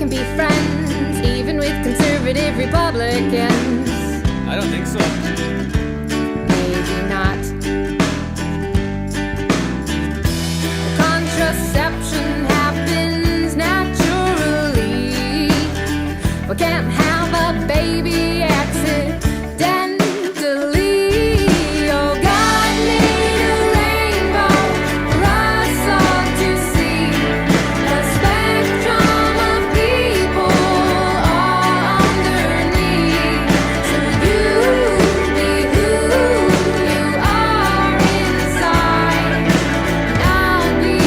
can be friends, even with conservative Republicans. I don't think so. Maybe not. Contraception happens naturally. We can't have a baby accidentally. Oh, God made a rainbow for us all to see. A spectrum of people all underneath. So you be who you are inside. I'll be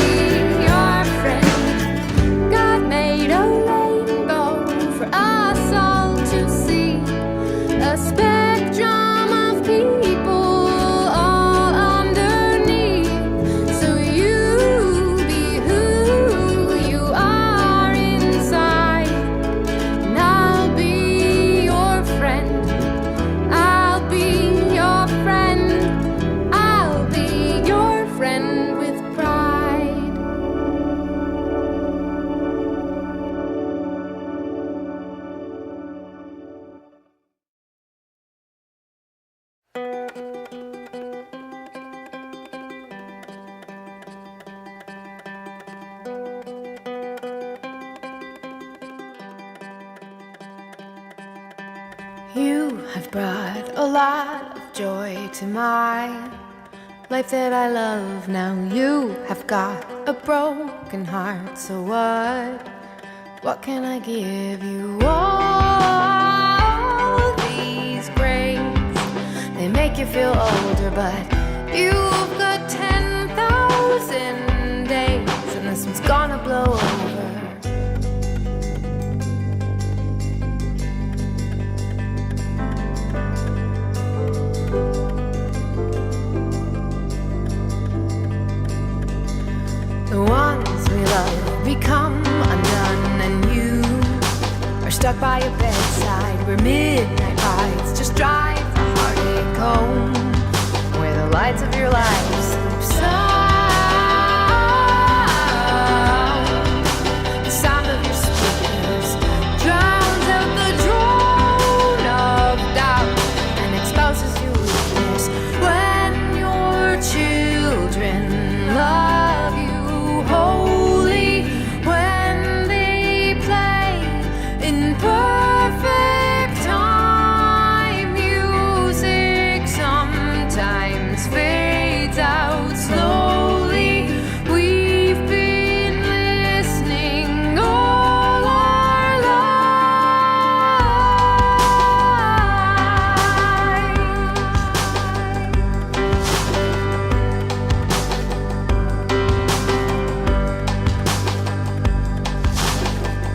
your friend. God made a rainbow for us all to see. A spectrum of people all underneath. So you be who you are inside. And I'll be your friend. I'll be your friend. I'll be your friend with pride. You have brought a lot of joy to my life that I love now. You have got a broken heart, so what can I give you? All these grades, they make you feel older, but you've got 10,000 days, and this one's gonna blow over. The ones we love become undone, and you are stuck by your bedside where midnight rides just drive the heartache home, where the lights of your life sound. The sound of your speakers drowns out the drone of doubt and exposes your weakness when your children love you holy, when they play in perfect time. Music sometimes fades out slowly. We've been listening all our lives.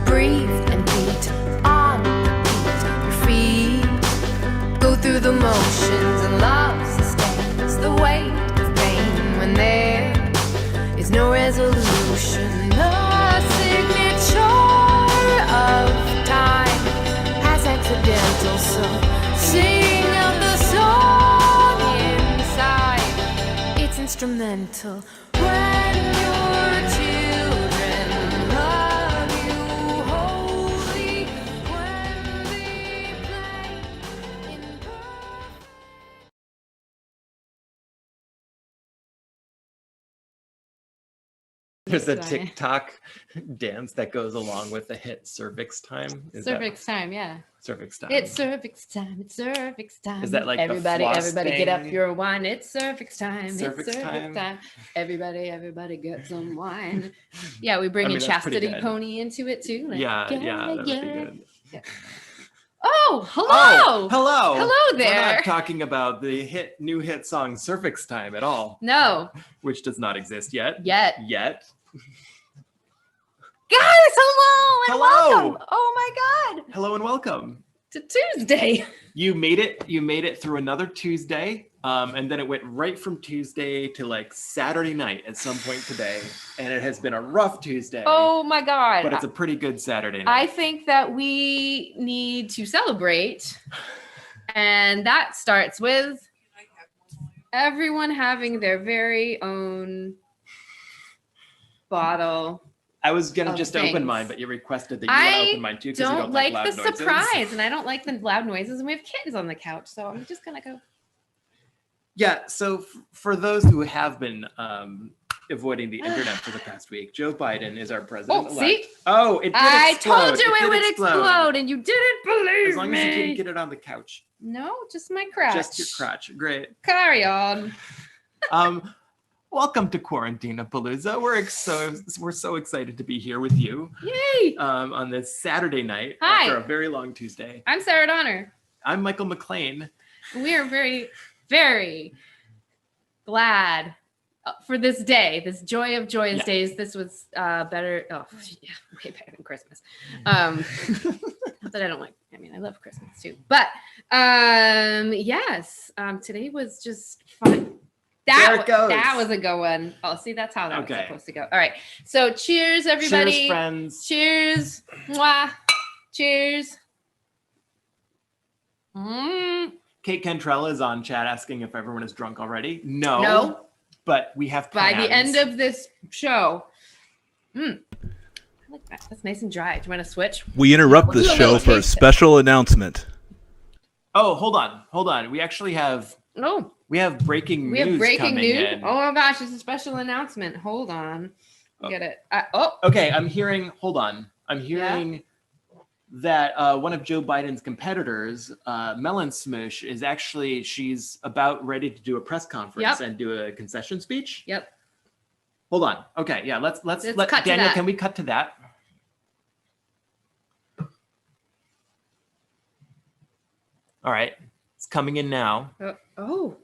Breathe and beat on repeat. Your feet go through the motions, and love sustains the weight of pain when there is no resolution. The signature of time has accidental, so sing out the song inside. It's instrumental when your children love you holy, when they play in perfect. There's a Sorry. TikTok dance that goes along with the hit Cervix Time. Is that- Cervix time, yeah. Cervix Time. It's cervix time. It's cervix time. Is that like the everybody? floss Everybody, get up thing? your wine. It's cervix time. Cervix it's cervix time. time. Everybody, get some wine. Yeah, we bring I a mean, that's pretty chastity good. pony into it too. Like, Yeah, that would be good. Oh, hello. Oh, hello. Hello We're there. not talking about the new hit song Cervix Time at all, No, which does not exist yet. yet. Guys, hello and Hello. welcome. Oh my God. Hello and welcome. To Tuesday. You made it. You made it through another Tuesday. And then it went right from Tuesday to like Saturday night at some point today. And it has been a rough Tuesday. Oh my God. But it's a pretty good Saturday night. I think that we need to celebrate. And that starts with everyone having their very own bottle I was gonna of just things. open mine, but you requested that you want to open mine too because you don't like loud the noises. surprise, and I don't like the loud noises, and we have kittens on the couch, so I'm just gonna go. Yeah. So for those who have been avoiding the internet for the past week, Joe Biden is our president-elect. See? Oh, it did I explode. told you it would explode, and you didn't believe As long me. as you didn't get it on the couch. No, just my crotch. Just your crotch. Great. Carry on. Welcome to Quarantinapalooza. We're so excited to be here with you. Yay! On this Saturday night Hi. after a very long Tuesday. I'm Sarah Donner. I'm Michael McLean. We are very, very glad for this day, this joy of joyous days. This was better. Oh, yeah, way better than Christmas. Not that I don't like. I mean, I love Christmas too. But yes, today was just fun. That was a good one. Oh, see, that's how that was supposed to go. All right. So cheers, everybody. Cheers, friends. Cheers. Mwah. Cheers. Kate Cantrella is on chat asking if everyone is drunk already. No. But we have plans. By the end of this show. I like that. That's nice and dry. Do you want to switch? We interrupt this show for a special announcement. Oh, hold on. We actually have breaking news coming in. Oh my gosh, it's a special announcement. Hold on. Get it. Okay, I'm hearing that one of Joe Biden's competitors, Melon Smoosh, she's about ready to do a press conference and do a concession speech. Yep. Hold on. Okay, yeah, let's let cut Daniel, to that. can we cut to that? All right. It's coming in now. Oh,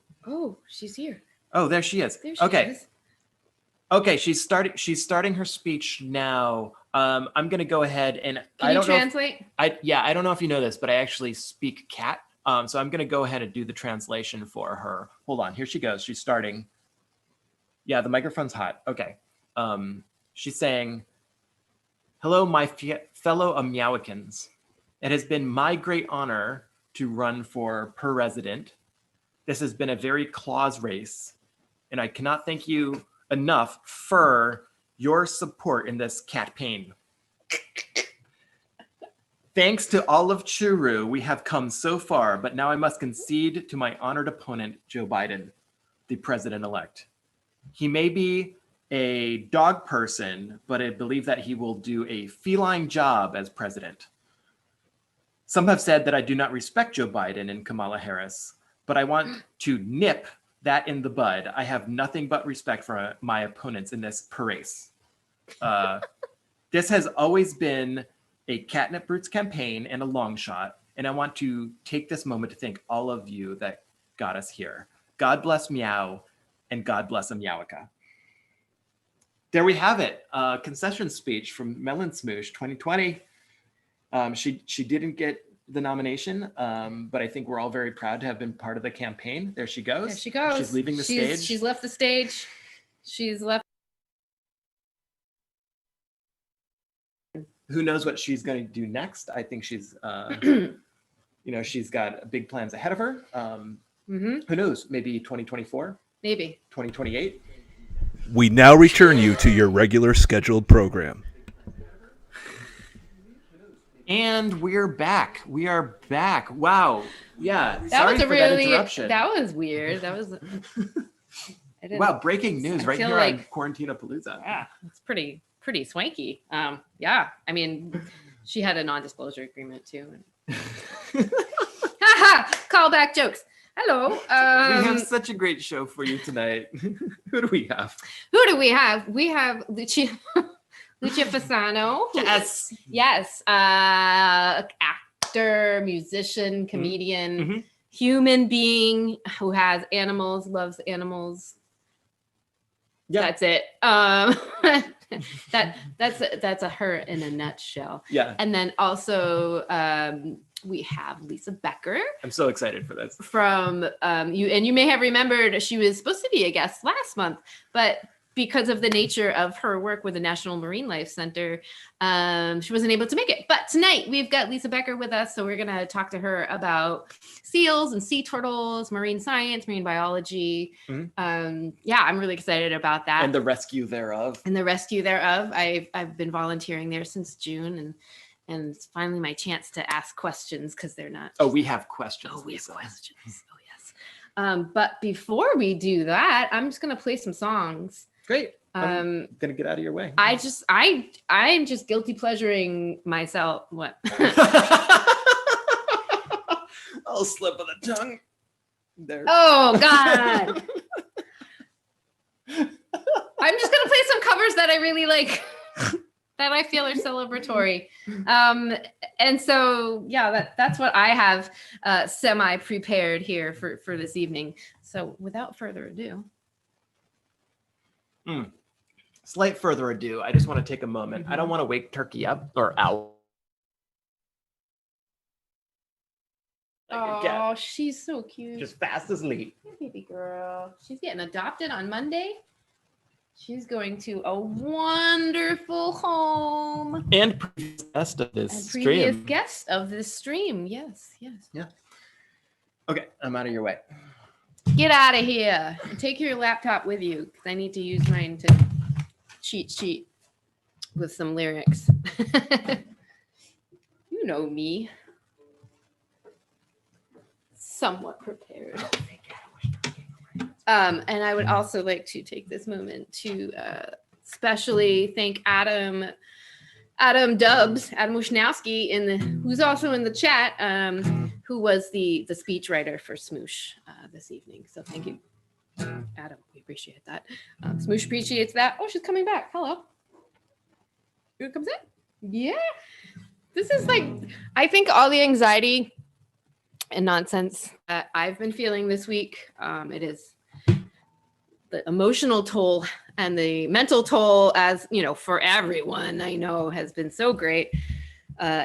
she's here. Oh, there she is. There she is. Okay, she's starting her speech now. I'm gonna go ahead and Can you translate? I don't know if you know this, but I actually speak cat. So I'm gonna go ahead and do the translation for her. Hold on, here she goes. She's starting. Yeah, the microphone's hot. Okay. She's saying, "Hello, my fellow Meowicans. It has been my great honor to run for president. This has been a very close race, and I cannot thank you enough for your support in this campaign. Thanks to all of Churu, we have come so far, but now I must concede to my honored opponent, Joe Biden, the president-elect. He may be a dog person, but I believe that he will do a feline job as president. Some have said that I do not respect Joe Biden and Kamala Harris, but I want to nip that in the bud. I have nothing but respect for my opponents in this race. This has always been a Catnip Roots campaign and a long shot, and I want to take this moment to thank all of you that got us here. God bless Meow, and God bless a Meowica." There we have it. Concession speech from Melon Smoosh 2020. She didn't get the nomination, but I think we're all very proud to have been part of the campaign. There she goes. There she goes. She's leaving the stage. She's left the stage. She's left. Who knows what she's going to do next? I think she's, she's got big plans ahead of her. Who knows? Maybe 2024? Maybe. 2028? We now return you to your regular scheduled program. And we're back. We are back. Wow. Yeah. That was that interruption. That was weird. That was. Wow. Breaking news right here on Quarantinapalooza. Yeah, it's pretty swanky. Yeah. I mean, she had a non-disclosure agreement too. Callback jokes. Hello. We have such a great show for you tonight. Who do we have? We have Lucia Fasano. Yes. Actor, musician, comedian, human being who has animals, loves animals. Yeah. That's it. That's a her in a nutshell. Yeah. And then also we have Lisa Becker. I'm so excited for this. From you may have remembered she was supposed to be a guest last month, but because of the nature of her work with the National Marine Life Center, she wasn't able to make it. But tonight we've got Lisa Becker with us, so we're going to talk to her about seals and sea turtles, marine science, marine biology. I'm really excited about that. And the rescue thereof. I've been volunteering there since June, and it's finally my chance to ask questions because they're not. Oh, we have questions. Oh, we have questions. Oh, yes. But before we do that, I'm just going to play some songs. Great. I'm going to get out of your way. I'm just guilty pleasuring myself. What? I'll slip of the tongue. There. Oh, God. I'm just going to play some covers that I really like. That I feel are celebratory. And so, yeah, that's what I have semi-prepared here for this evening. So without further ado. Slight further ado, I just want to take a moment. I don't want to wake Turkey up or out. Oh, she's so cute. Just fast asleep. Baby girl. She's getting adopted on Monday. She's going to a wonderful home. And previous guest of this stream. Previous guest of this stream. Yes. Yeah. Okay, I'm out of your way. Get out of here. Take your laptop with you because I need to use mine to cheat with some lyrics. You know me. Somewhat prepared. And I would also like to take this moment to specially thank Adam Wishnowski who's also in the chat, who was the speech writer for Smoosh this evening. So thank you, Adam. We appreciate that. Smoosh appreciates that. Oh, she's coming back. Hello. Here comes in. Yeah. This is I think all the anxiety and nonsense that I've been feeling this week, it is the emotional toll and the mental toll, as you know, for everyone I know, has been so great,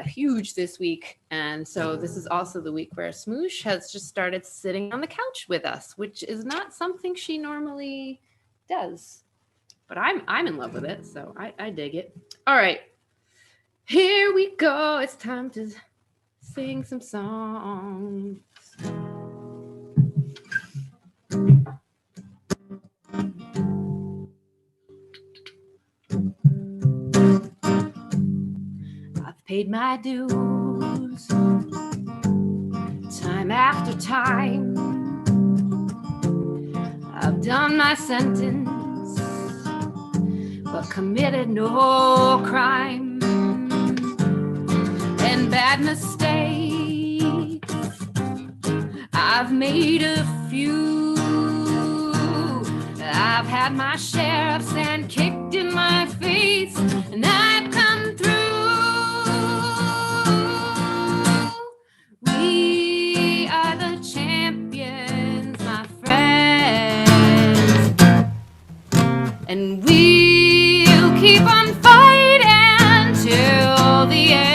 huge this week. And so this is also the week where Smoosh has just started sitting on the couch with us, which is not something she normally does, but I'm in love with it, so I dig it. All right, here we go. It's time to sing some songs. I've paid my dues time after time. I've done my sentence, but committed no crime. And bad mistakes, I've made a few. I've had my share of sand kicked in my face, and I've come through. We are the champions, my friends, and we'll keep on fighting till the end.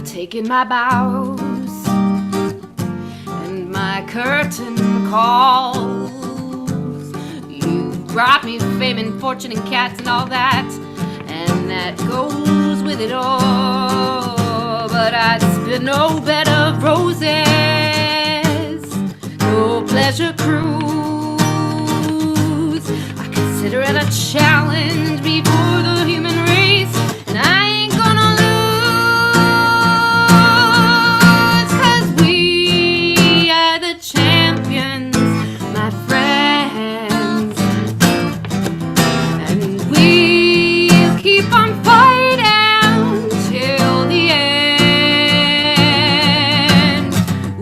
Taking my bows and my curtain calls. You brought me fame and fortune and cats and all that, and that goes with it all. But I'd spit no bed of roses, no pleasure cruise. I consider it a challenge before the human race, and I ain't gonna lose. Keep on fighting till the end.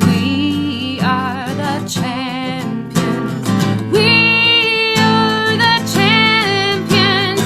We are the champions. We are the champions.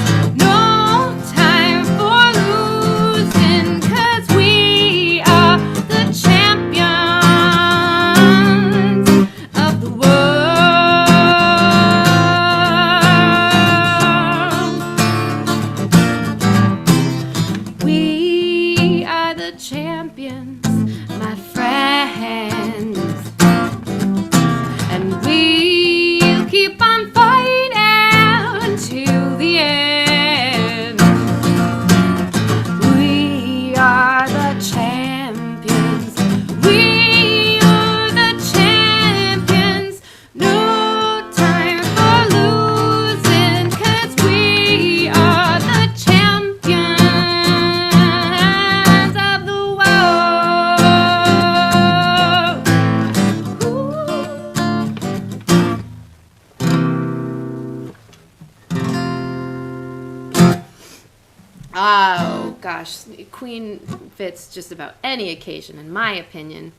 Oh gosh, Queen fits just about any occasion, in my opinion.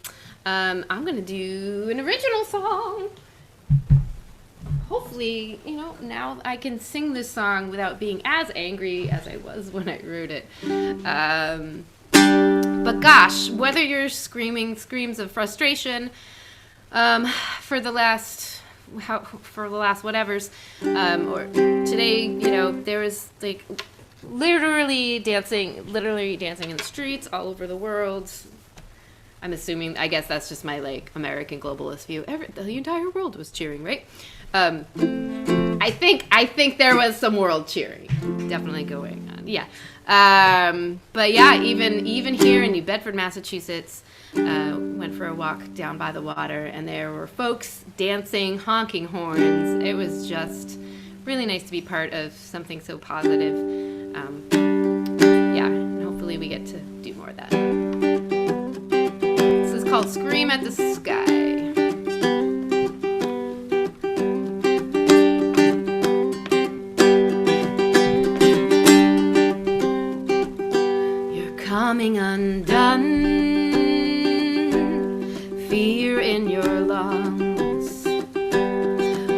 I'm gonna do an original song. Hopefully, now I can sing this song without being as angry as I was when I wrote it. But gosh, whether you're screaming screams of frustration for the last whatevers, or today, there was like literally dancing in the streets all over the world. I'm assuming, I guess that's just my like American globalist view. The entire world was cheering, right? I think there was some world cheering definitely going on. Yeah. But yeah, even here in New Bedford, Massachusetts, went for a walk down by the water, and there were folks dancing, honking horns. It was just really nice to be part of something so positive. Yeah, and hopefully we get to do more of that. This is called Scream at the Sky. You're coming undone, fear in your lungs.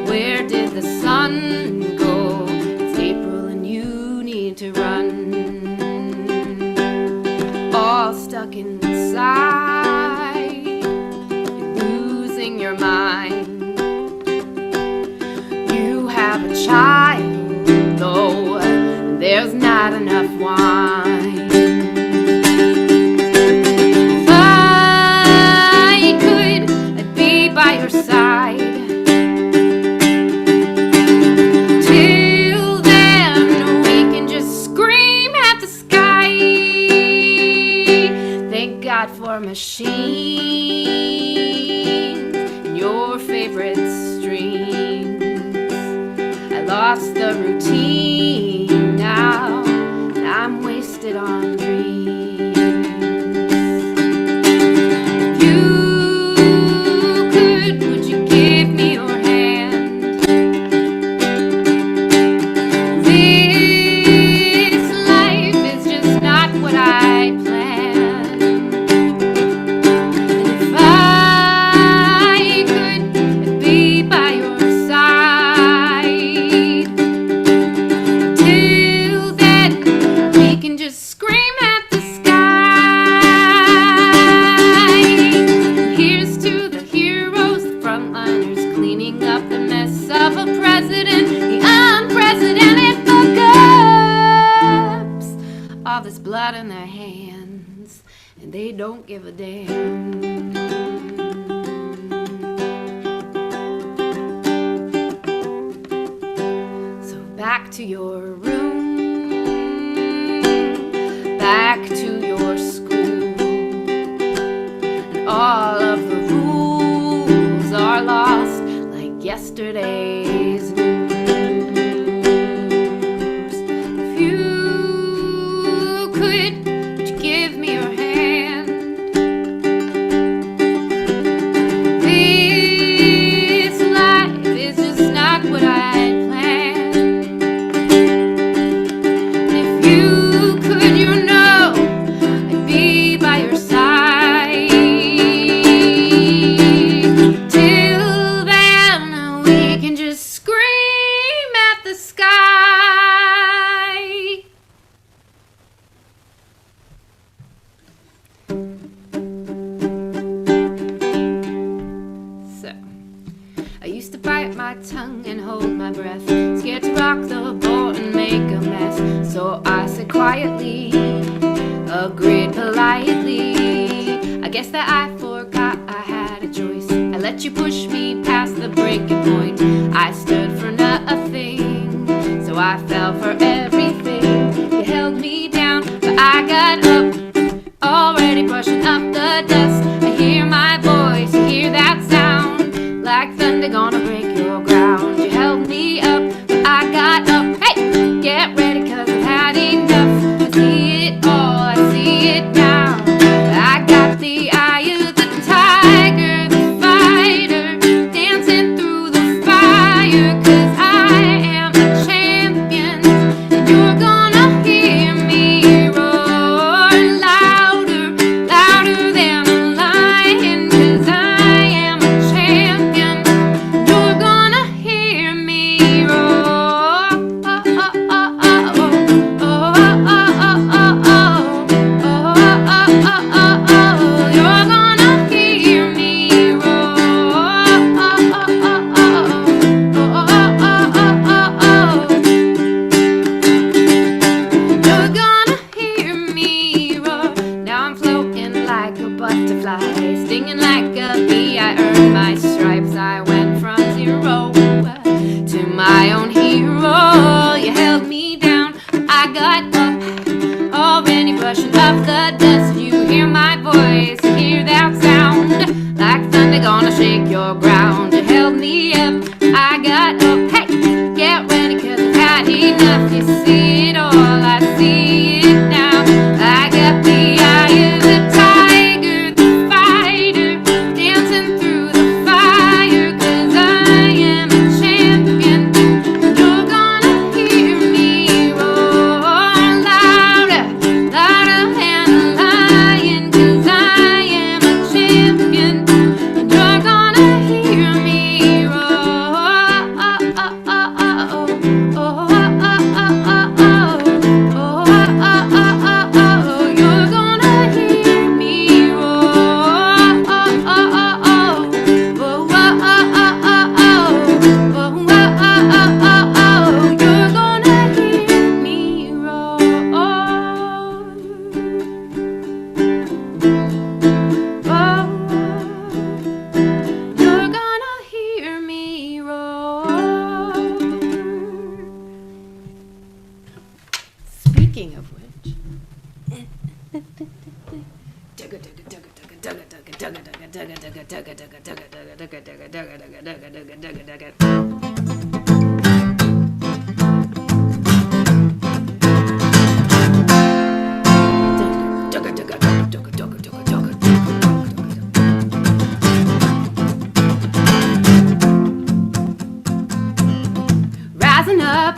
Where did the sun go? It's April and you need to run. All stuck inside, you're losing your mind. You have a child, though there's not enough wine. If I could, I'd be by your side. Till then, we can just scream at the sky. Thank God for machines and your favorite streams. I lost the routine now, and I'm wasted on dreams. You could, would you give me your hand? This life is just not what I planned. And if I could, I'd be by your side. Till then, we can just scream at the sky. Here's to the heroes, the frontliners, cleaning up the mess of a president, the unprecedented fuck-ups. All this blood in their hands, and they don't give a damn. So back to your room, back to your school, and all of the rules are lost like yesterday's news. If you could you give me your hand? This life is just not what I planned. And if you could, I'd be by your side. Till then, we can just scream at the sky. So, I used to bite my tongue and hold my breath, scared to rock the boat and make a mess. So I said quietly, agreed politely. I guess that I forgot I had a choice. I let you push me past the breaking point. I stood for nothing, so I fell for everything. You held me down, but I got up, already brushing up the dust. I hear my voice, you hear that sound, like thunder gonna break your ground. You held me up, but I got up. Hey, get ready, 'cause I've had enough. I see it all, I see it now. I got the eye of the tiger, the fighter, dancing through the fire. 'Cause I face. Hear that sound, like thunder gonna shake your ground. You held me up, I got up. Hey, get ready, 'cause I've had enough. You see it all, I see it now. I got the eye of the tiger, the fighter, dancing through the fire. 'Cause I am a champion, and you're gonna hear me roar louder, louder than a lion. 'Cause I am a champion, and you're gonna hear me roar. You're gonna hear me roar. You're gonna hear me roar. Speaking of which, rising up,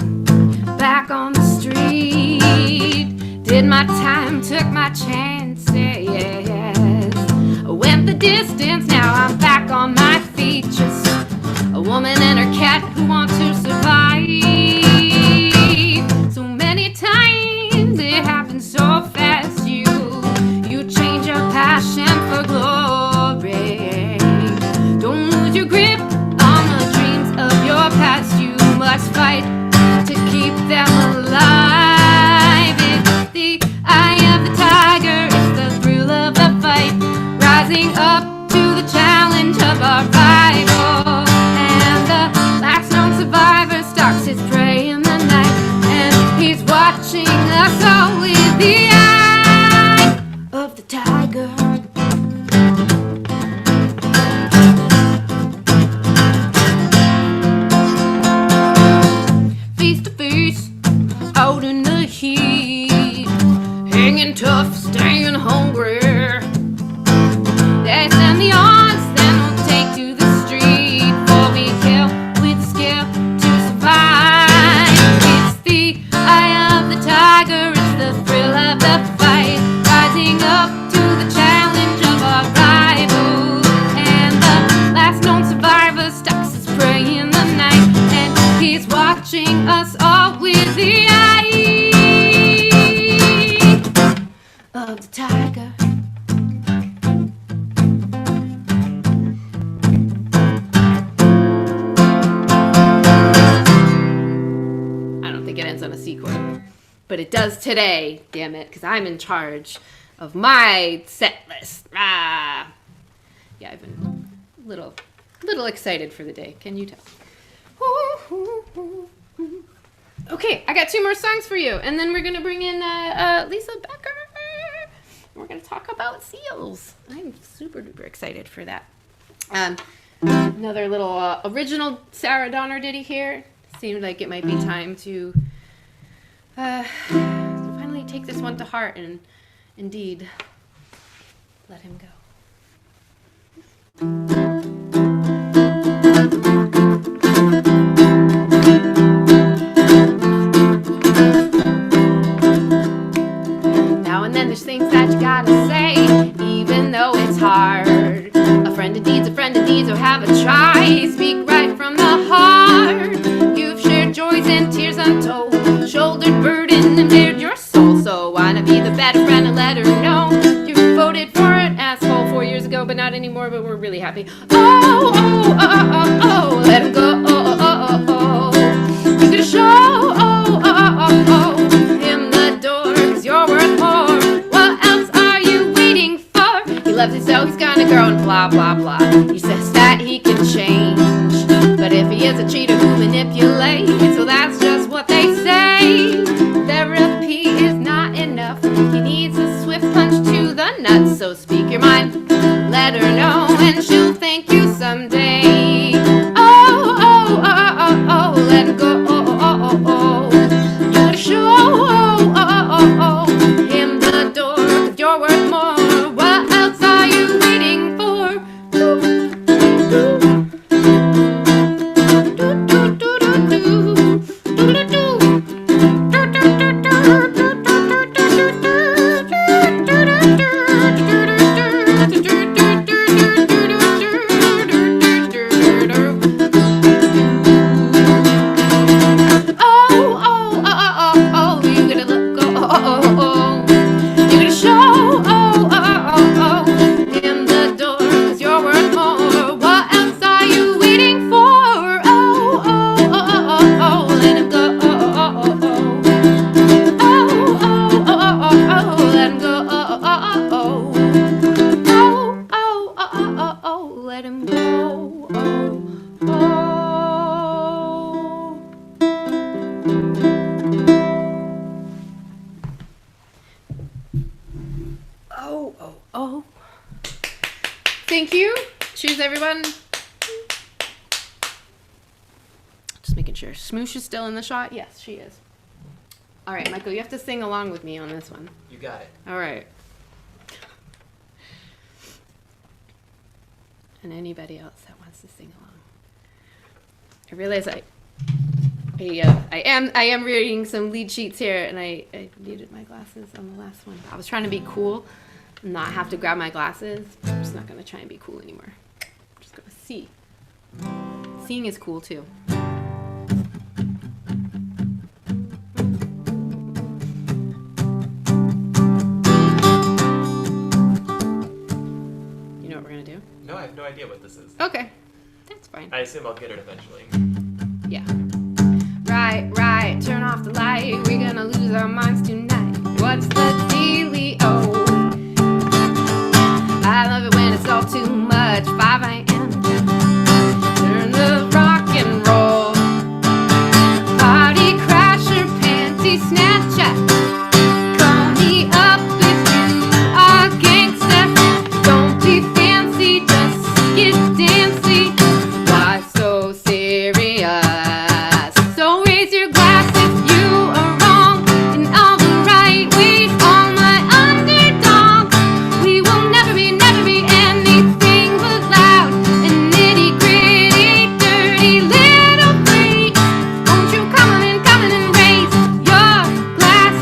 back on the street, did my time, took my chances, went the distance, now I'm back on my feet, just a woman and her cat who want to survive. So many times it happens so fast, you change your passion for glory. Don't lose your grip on the dreams of your past, you must fight to keep them alive. It's the eye of the tiger, it's the thrill of the fight, rising up to the challenge of our rival. And the last known survivor stalks his prey in the night, and he's watching us all with the eye of the tiger. Face to face, out in the heat, hanging tough, staying hungry. They send the odds, then we'll take to the street, for we kill with skill to survive. It's the eye of the tiger, it's the thrill of the fight, rising up to the challenge of our rival. And the last known survivor stalks his prey in the night, and he's watching us all with the eye of the tiger. I don't think it ends on a C chord, but it does today, damn it, because I'm in charge of my set list. Yeah, I've been a little excited for the day. Can you tell? Okay, I got 2 more songs for you, and then we're gonna bring in Lisa Becker. We're gonna talk about seals. I'm super duper excited for that. Another little original Sarah Donner ditty here. Seemed like it might be time to finally take this one to heart and indeed let him go. Now and then there's things that you gotta say, even though it's hard. A friend indeed's a friend indeed, so have a try. Speak right from the heart. You've shared joys and tears untold, shouldered burden and bared your soul. So why not be the better friend and let her know you voted for an asshole 4 years ago, but not anymore, but we're really happy. Let him go. You could show him the door, 'cause you're worth more. What else are you waiting for? He loves you so he's gonna grow and blah blah blah. He says that he can change, but if he is a cheater who manipulates, so that's just what they say. Therapy is not enough, he needs a swift punch to the nuts. So speak your mind Oh. Thank you. Cheers, everyone. Just making sure. Smoosh is still in the shot? Yes, she is. All right, Michael, you have to sing along with me on this one. You got it. All right. And anybody else that wants to sing along. I realize I am reading some lead sheets here, and I needed my glasses on the last one. I was trying to be cool and not have to grab my glasses. I'm just not going to try and be cool anymore. I'm just going to see. Seeing is cool, too. You know what we're going to do? No, I have no idea what this is. Okay. That's fine. I assume I'll get it eventually. Yeah. Right, turn off the light. We're gonna lose our minds tonight. What's the dealio? I love it when it's all too much. 5 a.m. Turn the rock and roll. Party crasher, panty Snatchat. Call me up if you are gangsta. Don't be fancy, just get dancy. Why so serious? So raise your glass if you are wrong in all the right ways. All my underdogs, we will never be anything but loud and nitty gritty, dirty little freak. Won't you come on and raise your glass?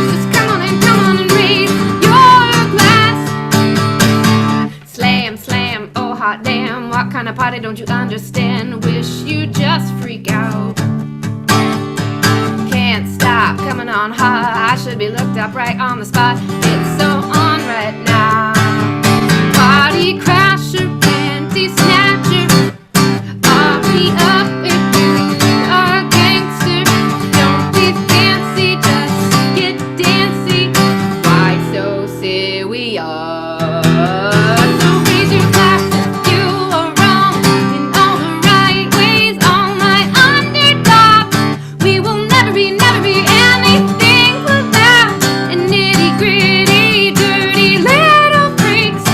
Just come on and raise your glass. Slam, oh hot damn. What kind of party don't you understand? Wish you just freak out. Can't stop coming on hot. I should be looked up right on the spot. It's so on right now. Party crasher, panty snatcher. Party up if you are a gangster. Don't be fancy, just get dancy. Why so serious? So raise your glass if you are wrong in all the right ways. All my underdogs, we will never be anything but loud and nitty gritty, dirty little freaks.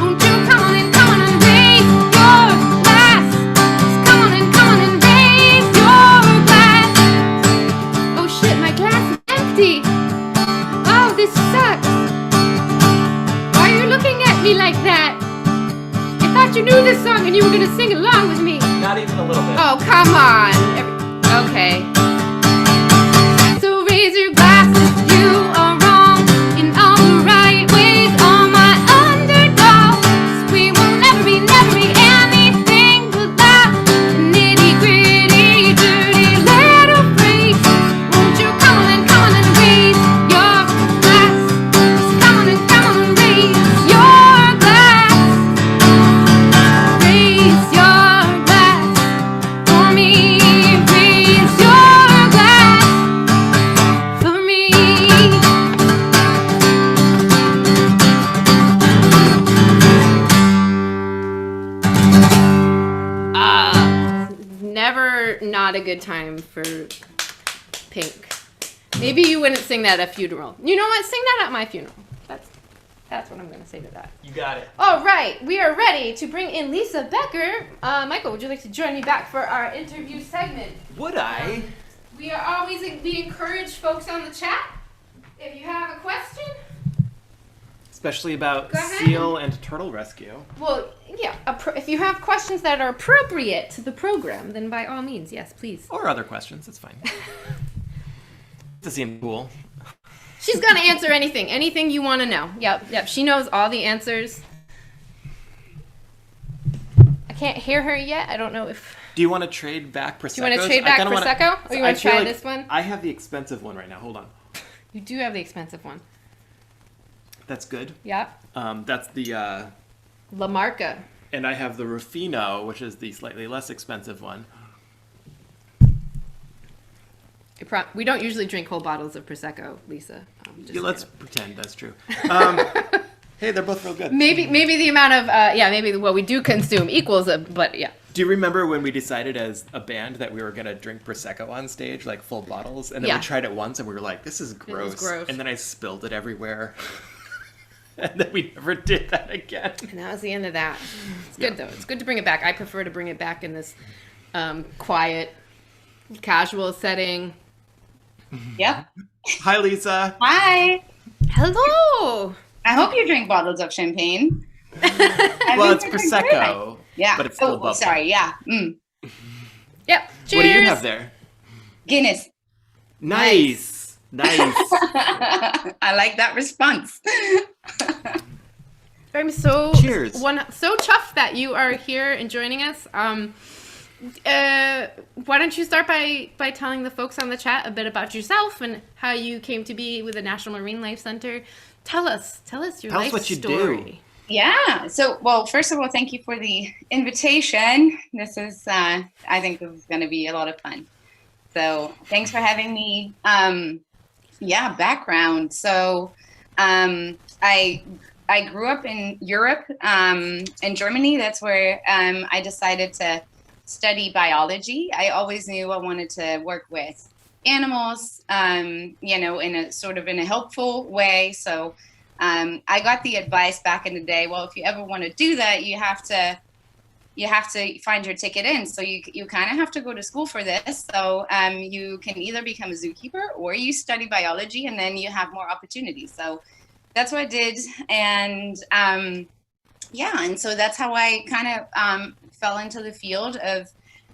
Won't you come on and raise your glass? Just come on and raise your glass. Oh shit, my glass is empty. Oh, this sucks. Why are you looking at me like that? I thought you knew this song and you were gonna sing along with me. Not even a little bit. Oh, come on. Okay. So raise your glass if you are wrong in all the right ways. All my underdogs, we will never be anything but loud and nitty gritty, dirty little freaks. Won't you come on and raise your glass? Just come on and raise your glass. Raise your glass for me. Raise your glass for me. Never not a good time for Pink. Maybe you wouldn't sing that at a funeral. You know what? Sing that at my funeral. That's what I'm going to say to that. You got it. All right, we are ready to bring in Lisa Becker. Michael, would you like to join me back for our interview segment? Would I? We encourage folks on the chat. If you have a question, Especially about Go ahead. seal and turtle rescue. well, yeah, if you have questions that are appropriate to the program, then by all means, yes, please. Or other questions, it's fine. This seems cool. She's gonna answer anything you want to know. Yep. She knows all the answers. I can't hear her yet. I don't know if. Do you want to trade back Prosecco? Do you want to trade back Prosecco, or you want to try this one? I have the expensive one right now. Hold on. You do have the expensive one. That's good. Yep. That's the. La Marca. And I have the Rufino, which is the slightly less expensive one. We don't usually drink whole bottles of Prosecco, Lisa. Yeah, let's pretend that's true. Hey, they're both real good. Maybe the amount of maybe what we do consume equals but yeah. Do you remember when we decided as a band that we were going to drink Prosecco on stage, like full bottles? And then we tried it once and we were like, this is gross. And then I spilled it everywhere. And then we never did that again. And that was the end of that. It's good, though. It's good to bring it back. I prefer to bring it back in this quiet, casual setting. Yep. Hi, Lisa. Hi. Hello. I hope you drink bottles of champagne. Well, it's Prosecco. Yeah. But it's still bubbly. Sorry. Yeah. Mm. Yep. Cheers. What do you have there? Guinness. Nice. I like that response. I'm so Cheers. So chuffed that you are here and joining us. Why don't you start by telling the folks on the chat a bit about yourself and how you came to be with the National Marine Life Center. Tell us your life what you story. do. Yeah. So, well, first of all, thank you for the invitation. This is, I think this is going to be a lot of fun. So thanks for having me. Background. So I grew up in Europe, in Germany. That's where I decided to study biology. I always knew I wanted to work with animals, in a helpful way. So I got the advice back in the day, well, if you ever want to do that, you have to find your ticket in. So you kind of have to go to school for this. So you can either become a zookeeper or you study biology, and then you have more opportunities. So that's what I did. And and so that's how I kind of fell into the field of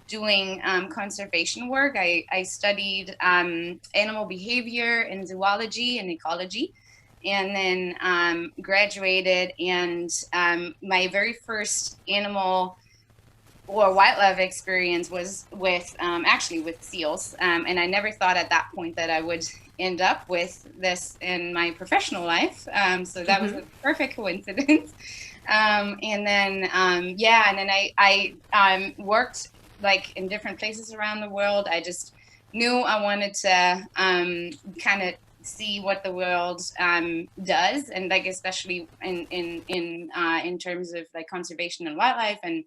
doing conservation work. I studied animal behavior and zoology and ecology, and then graduated. And my very first animal or wildlife experience was with seals. And I never thought at that point that I would end up with this in my professional life. So that was a perfect coincidence. And then I worked like in different places around the world. I just knew I wanted to kind of see what the world does, and like especially in terms of like conservation and wildlife, and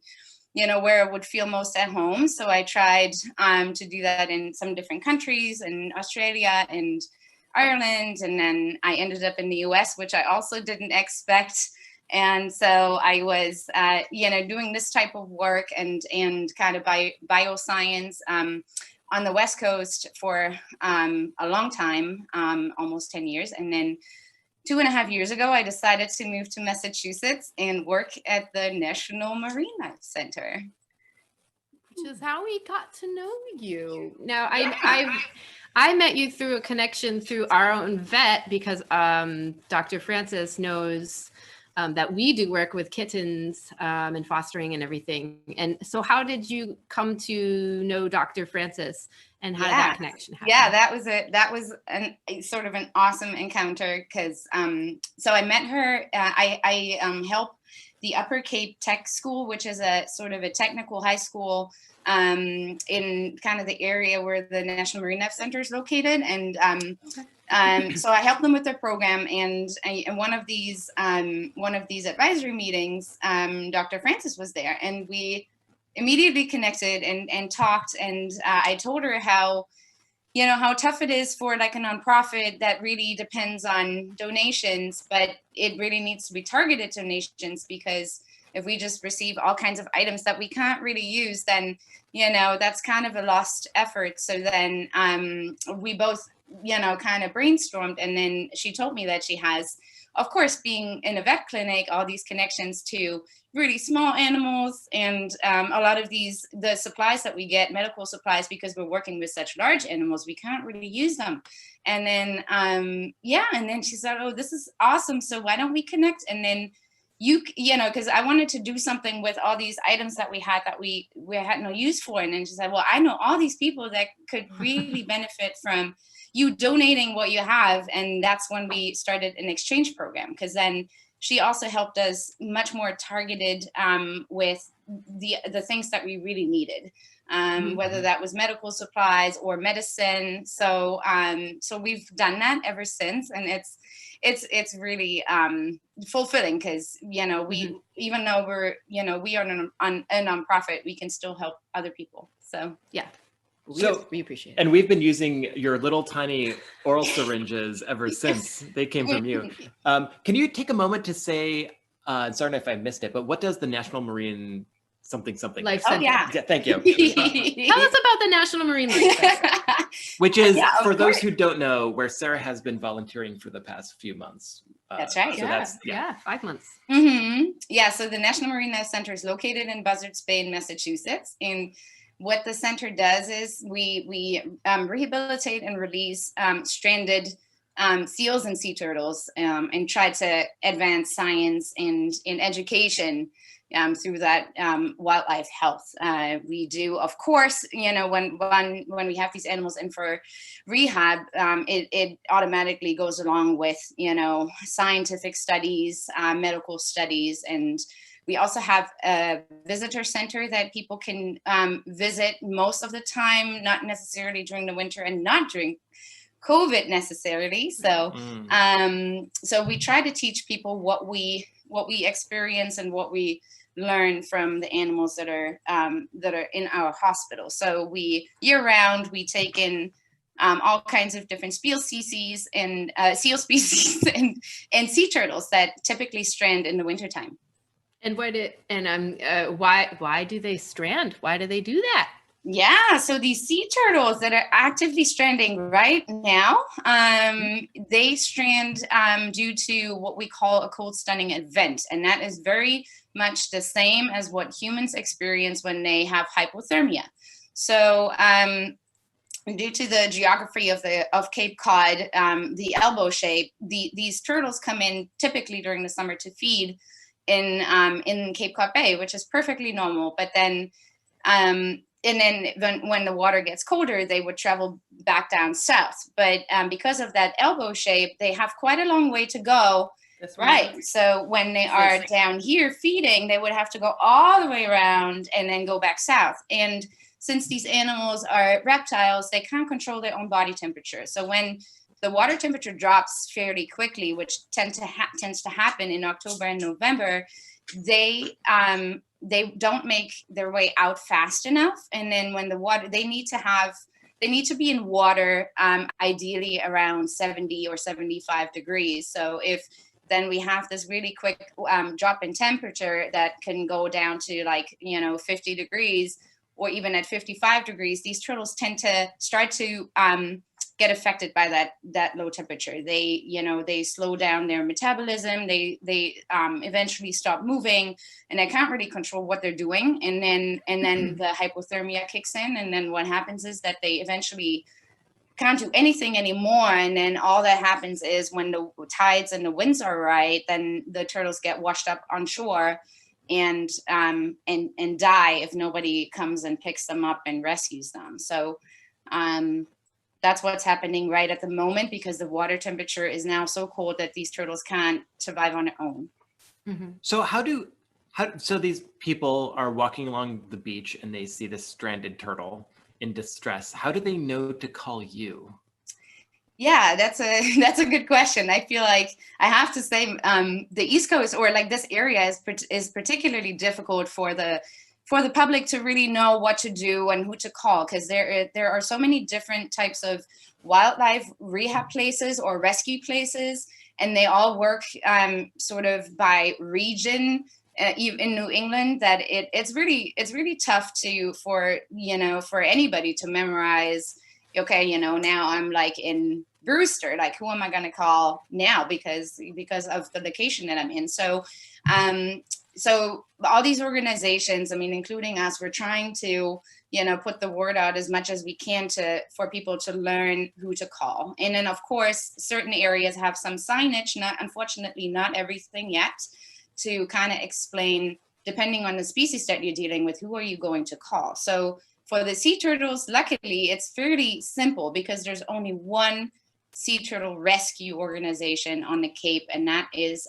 where I would feel most at home. So I tried to do that in some different countries, in Australia and Ireland, and then I ended up in the US, which I also didn't expect. And so I was, doing this type of work and kind of bioscience on the West Coast for a long time, almost 10 years. And then 2.5 years ago, I decided to move to Massachusetts and work at the National Marine Life Center. Which is how we got to know you. Now, I met you through a connection through our own vet, because Dr. Francis knows that we do work with kittens and fostering and everything. And so how did you come to know Dr. Francis, and how did that connection happen? Yeah, that was a sort of an awesome encounter, because so I met her. I help the Upper Cape Tech School, which is a sort of a technical high school in kind of the area where the National Marine Life Center is located. And so I helped them with their program, and one of these advisory meetings, Dr. Francis was there, and we immediately connected and talked. And I told her how tough it is for like a nonprofit that really depends on donations, but it really needs to be targeted donations, because if we just receive all kinds of items that we can't really use, then that's kind of a lost effort. So then we both kind of brainstormed, and then she told me that she has, of course, being in a vet clinic, all these connections to really small animals, and a lot of the supplies that we get, medical supplies, because we're working with such large animals, we can't really use them. And then and then she said, oh, this is awesome, so why don't we connect? And then because I wanted to do something with all these items that we had no use for. And then she said, well, I know all these people that could really benefit from you donating what you have. And that's when we started an exchange program, because then she also helped us much more targeted with the things that we really needed, whether that was medical supplies or medicine. So we've done that ever since, and it's really fulfilling because, you know, we, even though we're, you know, we are a nonprofit, we can still help other people. So Yeah. We appreciate it. And we've been using your little tiny oral syringes ever since they came from you. Can you take a moment to say, sorry if I missed it, but what does the National Marine something Life Oh Center. yeah. Yeah, thank you. Tell us about the National Marine Life Center. Which is, Yeah, of for those course. who don't know, where Sarah has been volunteering for the past few months. That's right. So Yeah, 5 months. Yeah, so the National Marine Life Center is located in Buzzards Bay in Massachusetts. And what the center does is we rehabilitate and release stranded seals and sea turtles and try to advance science and in education through that wildlife health. We do, of course, you know, when we have these animals in for rehab, it automatically goes along with, you know, scientific studies, medical studies, and we also have a visitor center that people can visit most of the time, not necessarily during the winter and not during COVID necessarily. So, so we try to teach people what we experience and what we learn from the animals that are in our hospital. So we year round we take in all kinds of different seal species and sea turtles that typically strand in the wintertime. And why do they strand? Why do they do that? Yeah, so these sea turtles that are actively stranding right now, they strand due to what we call a cold stunning event. And that is very much the same as what humans experience when they have hypothermia. So due to the geography of Cape Cod, the elbow shape, these turtles come in typically during the summer to feed in Cape Cod Bay, which is perfectly normal. But then and then when the water gets colder, they would travel back down south. But because of that elbow shape, they have quite a long way to go. That's right. So when they are down here feeding, they would have to go all the way around and then go back south. And since these animals are reptiles, they can't control their own body temperature. So when the water temperature drops fairly quickly, which tends to happen in October and November, they don't make their way out fast enough. And then when the water, they need to be in water, ideally around 70 or 75 degrees. So if then we have this really quick drop in temperature that can go down to 50 degrees, or even at 55 degrees, these turtles tend to start to get affected by that low temperature. They slow down their metabolism. They eventually stop moving, and they can't really control what they're doing. And then the hypothermia kicks in, and then what happens is that they eventually can't do anything anymore. And then all that happens is when the tides and the winds are right, then the turtles get washed up on shore and die if nobody comes and picks them up and rescues them. So that's what's happening right at the moment, because the water temperature is now so cold that these turtles can't survive on their own. Mm-hmm. So so these people are walking along the beach and they see this stranded turtle in distress. How do they know to call you? Yeah, that's a good question. I feel like I have to say the East Coast, or this area, is particularly difficult for the public to really know what to do and who to call, because there are so many different types of wildlife rehab places or rescue places, and they all work sort of by region in New England, that it's really tough for anybody to memorize. Okay, now I'm in Brewster, who am I going to call now because of the location that I'm in? So all these organizations, including us, we're trying to, put the word out as much as we can for people to learn who to call. And then, of course, certain areas have some signage, unfortunately, not everything yet, to kind of explain, depending on the species that you're dealing with, who are you going to call? So for the sea turtles, luckily, it's fairly simple because there's only one sea turtle rescue organization on the Cape, and that is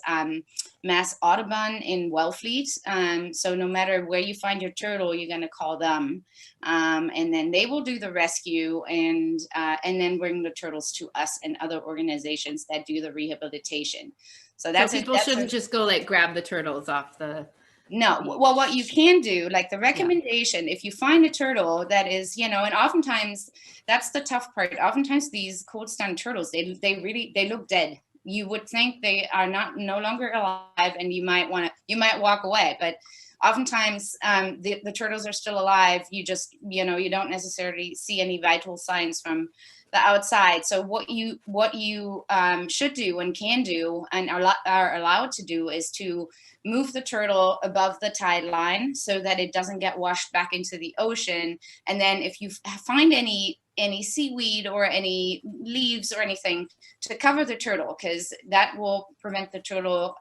Mass Audubon in Wellfleet. So no matter where you find your turtle, you're going to call them, and then they will do the rescue and then bring the turtles to us and other organizations that do the rehabilitation. So that's so people shouldn't just go like grab the turtles off the. No, well, what you can do, like the recommendation, if you find a turtle that is, and oftentimes that's the tough part. Oftentimes these cold stunned turtles, they look dead. You would think they are no longer alive, and you might walk away. But oftentimes the turtles are still alive. You just, you don't necessarily see any vital signs from the outside. So what you should do and can do and are allowed to do is to move the turtle above the tide line so that it doesn't get washed back into the ocean. And then if you find any seaweed or any leaves or anything to cover the turtle, because that will prevent the turtle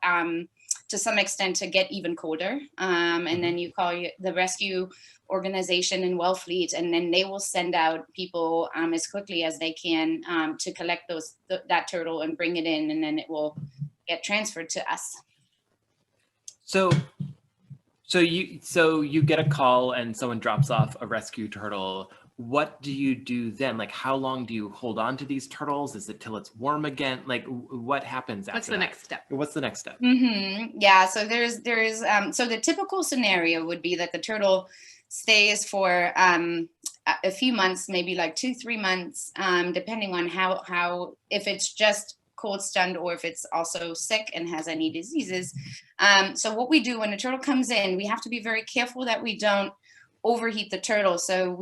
to some extent to get even colder. And then you call the rescue organization in Wellfleet, and then they will send out people as quickly as they can to collect that turtle and bring it in, and then it will get transferred to us. So you get a call and someone drops off a rescue turtle. What do you do then? Like, how long do you hold on to these turtles? Is it till it's warm again? Like, what happens after What's the next step? What's the next step? Mm-hmm. Yeah. So there is so the typical scenario would be that the turtle stays for a few months, maybe like 2-3 months, depending on how if it's just cold stunned or if it's also sick and has any diseases. So what we do when the turtle comes in, we have to be very careful that we don't overheat the turtle. So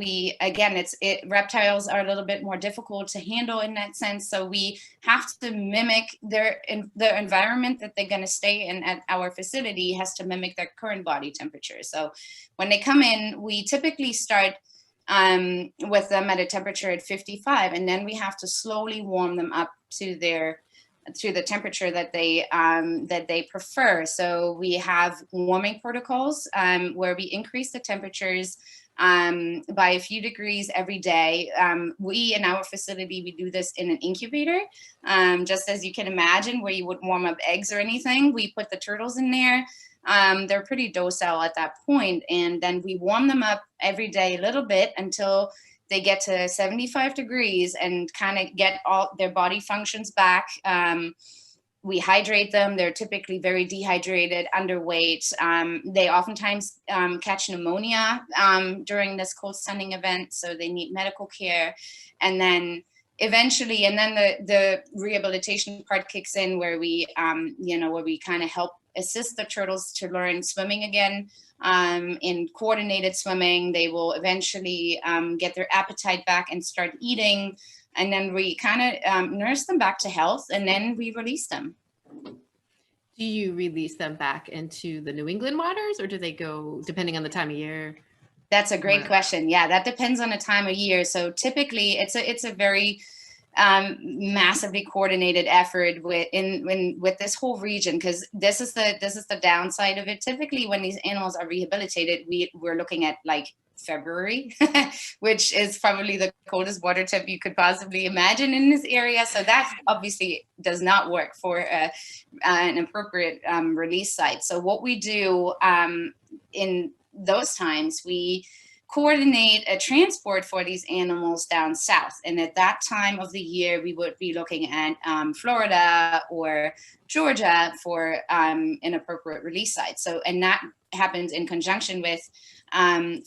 reptiles are a little bit more difficult to handle in that sense. So we have to mimic the environment that they're going to stay in at our facility has to mimic their current body temperature. So when they come in, we typically start with them at a temperature at 55, and then we have to slowly warm them up to the temperature that they prefer. So we have warming protocols where we increase the temperatures by a few degrees every day. We in our facility, we do this in an incubator, just as you can imagine, where you would warm up eggs or anything. We put the turtles in there. They're pretty docile at that point, and then we warm them up every day a little bit until they get to 75 degrees and kind of get all their body functions back. We hydrate them. They're typically very dehydrated, underweight. They oftentimes catch pneumonia during this cold stunning event, so they need medical care. And then eventually, the rehabilitation part kicks in where we kind of help assist the turtles to learn swimming again. In coordinated swimming, they will eventually get their appetite back and start eating. And then we kind of nurse them back to health, and then we release them. Do you release them back into the New England waters, or do they go, depending on the time of year? That's a great question. Yeah, that depends on the time of year. So typically it's a very massively coordinated effort with this whole region, because this is the downside of it. Typically when these animals are rehabilitated, we're looking at like February, which is probably the coldest water temp you could possibly imagine in this area. So that obviously does not work for an appropriate release site. So what we do in those times, we coordinate a transport for these animals down south. And at that time of the year, we would be looking at Florida or Georgia for an appropriate release site. So, and that happens in conjunction with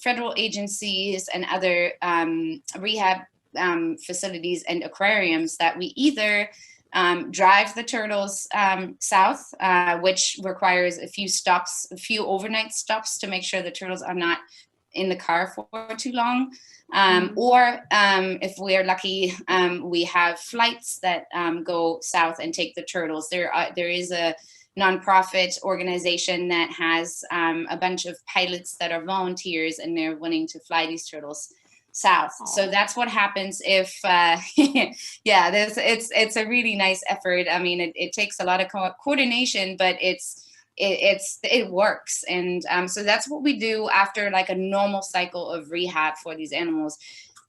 federal agencies and other rehab facilities and aquariums that we either drive the turtles south, which requires a few overnight stops to make sure the turtles are not in the car for too long. Or if we are lucky, we have flights that go south and take the turtles. There is a nonprofit organization that has a bunch of pilots that are volunteers, and they're willing to fly these turtles south. Aww. So that's what happens if, it's a really nice effort. I mean, it takes a lot of coordination, but it works. And so that's what we do after like a normal cycle of rehab for these animals.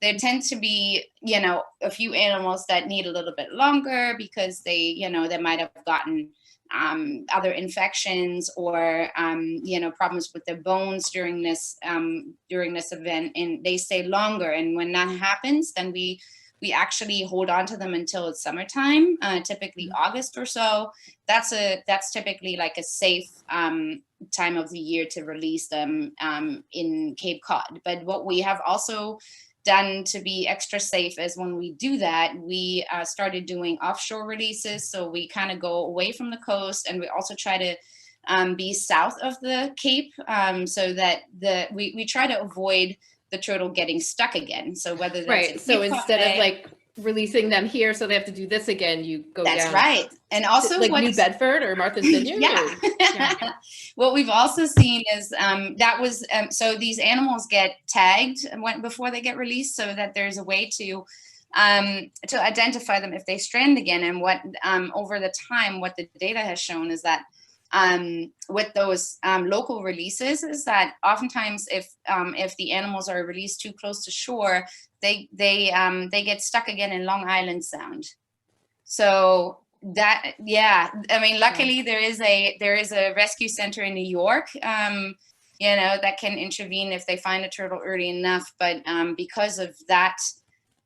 there tend to be, a few animals that need a little bit longer because they might have gotten other infections or problems with their bones during this event, and they stay longer. And when that happens, then we actually hold on to them until it's summertime, typically August or so. That's typically like a safe time of the year to release them in Cape Cod. But what we have also done to be extra safe is when we do that, we started doing offshore releases. So we kind of go away from the coast, and we also try to be south of the Cape, so that we try to avoid the turtle getting stuck again. So whether that's right, so instead of like releasing them here, so they have to do this again, you go down. That's right. And also like New Bedford or Martha's Vineyard. Yeah. What we've also seen is so these animals get tagged before they get released, so that there's a way to identify them if they strand again. And what over the time, what the data has shown is that with those local releases is that oftentimes if the animals are released too close to shore, they get stuck again in Long Island Sound. So that, luckily there is a rescue center in New York, that can intervene if they find a turtle early enough. But because of that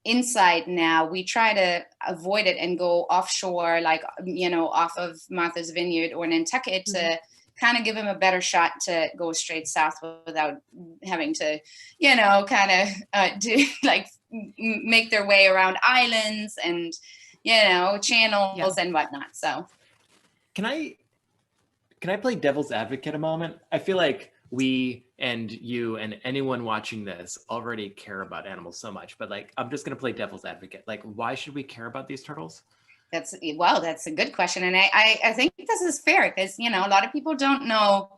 insight now, we try to avoid it and go offshore, like, off of Martha's Vineyard or Nantucket, to kind of give them a better shot to go straight south without having to, make their way around islands and, channels and whatnot. So Can I play devil's advocate a moment? I feel like we and you and anyone watching this already care about animals so much, but like, I'm just going to play devil's advocate. Like, why should we care about these turtles? That's a good question. And I think this is fair because, a lot of people don't know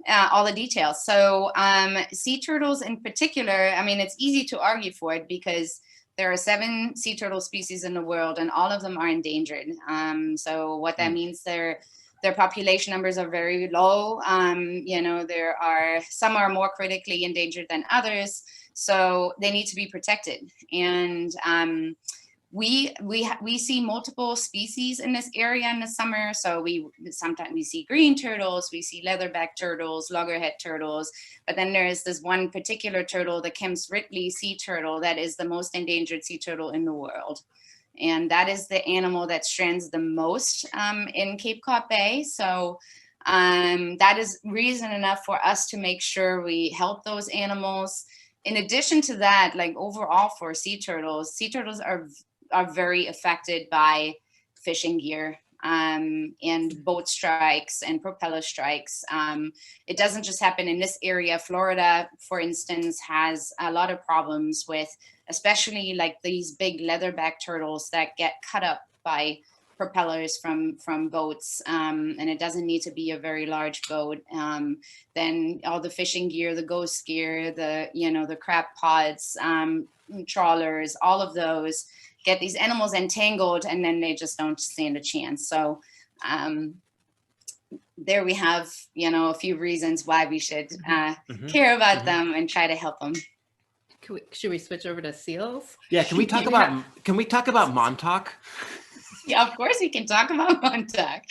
all the details. So sea turtles in particular, it's easy to argue for it because there are 7 sea turtle species in the world and all of them are endangered. So what that means, their population numbers are very low. There are some are more critically endangered than others, so they need to be protected. And we see multiple species in this area in the summer. So sometimes we see green turtles, we see leatherback turtles, loggerhead turtles, but then there's this one particular turtle, the Kemp's Ridley sea turtle, that is the most endangered sea turtle in the world. And that is the animal that strands the most in Cape Cod Bay. So that is reason enough for us to make sure we help those animals. In addition to that, like overall for sea turtles are very affected by fishing gear and boat strikes and propeller strikes. It doesn't just happen in this area. Florida, for instance, has a lot of problems with, especially like these big leatherback turtles that get cut up by propellers from boats, and it doesn't need to be a very large boat. Then all the fishing gear, the ghost gear, the crab pods, trawlers, all of those get these animals entangled, and then they just don't stand a chance. So there we have, a few reasons why we should care about them and try to help them. Should we switch over to seals? Yeah, can we talk about Montauk? Yeah, of course we can talk about Montauk.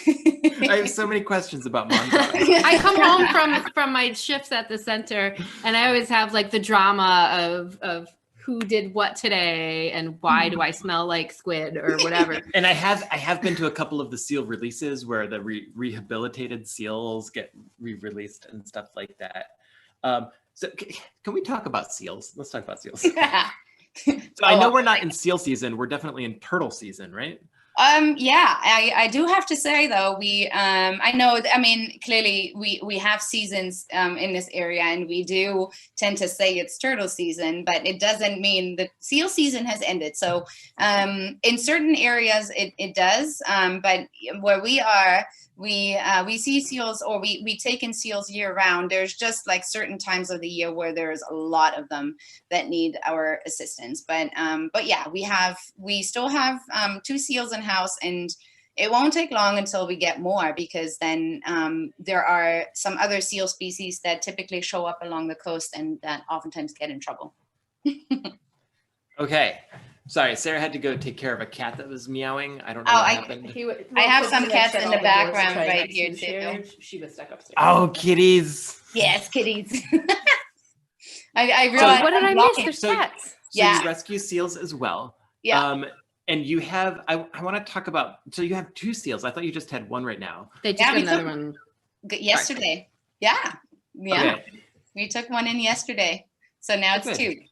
I have so many questions about Montauk. I come home from my shifts at the center, and I always have like the drama of who did what today and why do I smell like squid or whatever. And I have been to a couple of the seal releases where the rehabilitated seals get re-released and stuff like that. So can we talk about seals? Let's talk about seals. Yeah. So I know we're not in seal season. We're definitely in turtle season, right? Yeah, I do have to say though, clearly we have seasons in this area, and we do tend to say it's turtle season, but it doesn't mean that seal season has ended. So in certain areas it does, but where we are, we see seals, or we take in seals year round. There's just like certain times of the year where there's a lot of them that need our assistance. But yeah, we still have 2 seals in house, and it won't take long until we get more, because then there are some other seal species that typically show up along the coast and that oftentimes get in trouble. Okay. Sorry, Sarah had to go take care of a cat that was meowing. I don't know Oh, what I- happened. I have some cats in the background right here too. She was stuck upstairs. Oh, kitties. Yes, kitties. I Oh, realized what did I'm I miss? blocking. There's So- cats. So Yeah. you rescue seals as well. Yeah. And you have, I want to talk about, so you have 2 seals. I thought you just had one right now. They just Yeah, got we another took- one. Yesterday. Yeah. Yeah. Okay. We took one in yesterday. So now it's Okay.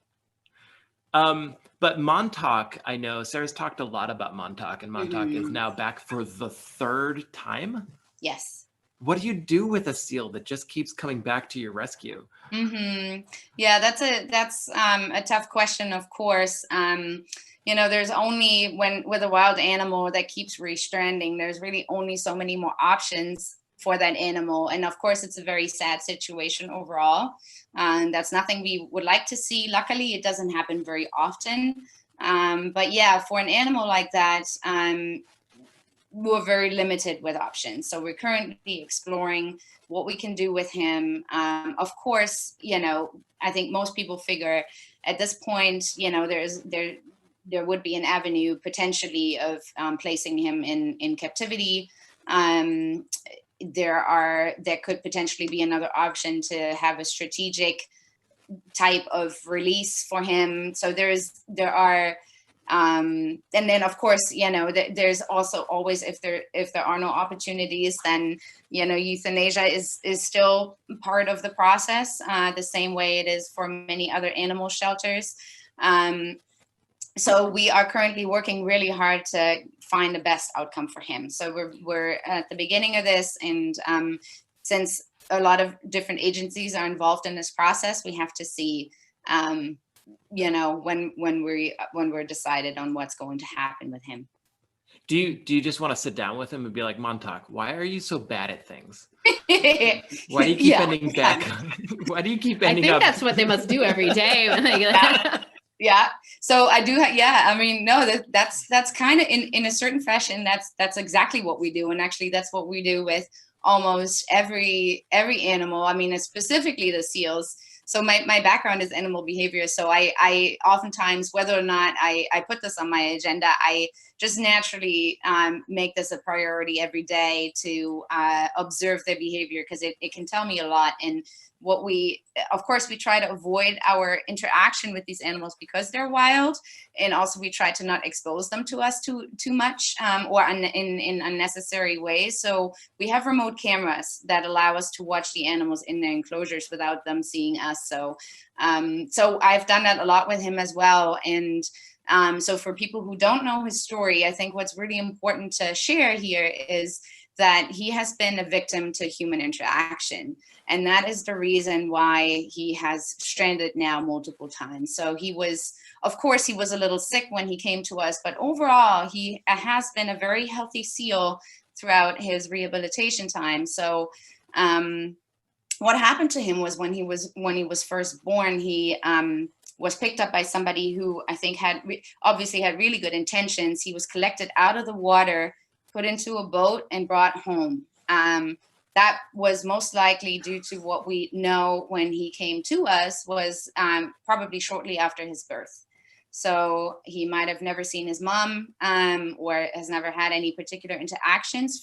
2. But Montauk, I know Sarah's talked a lot about Montauk, and Montauk is now back for the 3rd time. Yes. What do you do with a seal that just keeps coming back to your rescue? Yeah, that's a tough question, of course. There's only with a wild animal that keeps restranding, there's really only so many more options for that animal. And of course, it's a very sad situation overall. That's nothing we would like to see. Luckily, it doesn't happen very often. But yeah, for an animal like that, we're very limited with options. So we're currently exploring what we can do with him. Of course, I think most people figure at this point, there would be an avenue potentially of placing him in captivity. There could potentially be another option to have a strategic type of release for him. So there are. And then of course, there's also always, if there are no opportunities, then, euthanasia is still part of the process, the same way it is for many other animal shelters. So we are currently working really hard to find the best outcome for him. So we're at the beginning of this, and since a lot of different agencies are involved in this process, we have to see when we're decided on what's going to happen with him. Do you just want to sit down with him and be like, Montauk, why are you so bad at things? Why do you keep ending back? Why do you keep ending I think up? that's what they must do every day when they Yeah. So I do. Yeah. I mean, no, that's kind of in a certain fashion. That's exactly what we do. And actually that's what we do with almost every animal. I mean, specifically the seals. So my background is animal behavior. So I oftentimes, whether or not I put this on my agenda, I just naturally make this a priority every day to observe their behavior, because it can tell me a lot. And of course, we try to avoid our interaction with these animals because they're wild. And also we try to not expose them to us too much or in unnecessary ways. So we have remote cameras that allow us to watch the animals in their enclosures without them seeing us. So I've done that a lot with him as well. And so for people who don't know his story, I think what's really important to share here is that he has been a victim to human interaction. And that is the reason why he has stranded now multiple times. So of course, he was a little sick when he came to us, but overall, he has been a very healthy seal throughout his rehabilitation time. So what happened to him was when he was first born, he was picked up by somebody who I think obviously had really good intentions. He was collected out of the water, put into a boat, and brought home. That was most likely due to what we know when he came to us was probably shortly after his birth. So he might have never seen his mom or has never had any particular interactions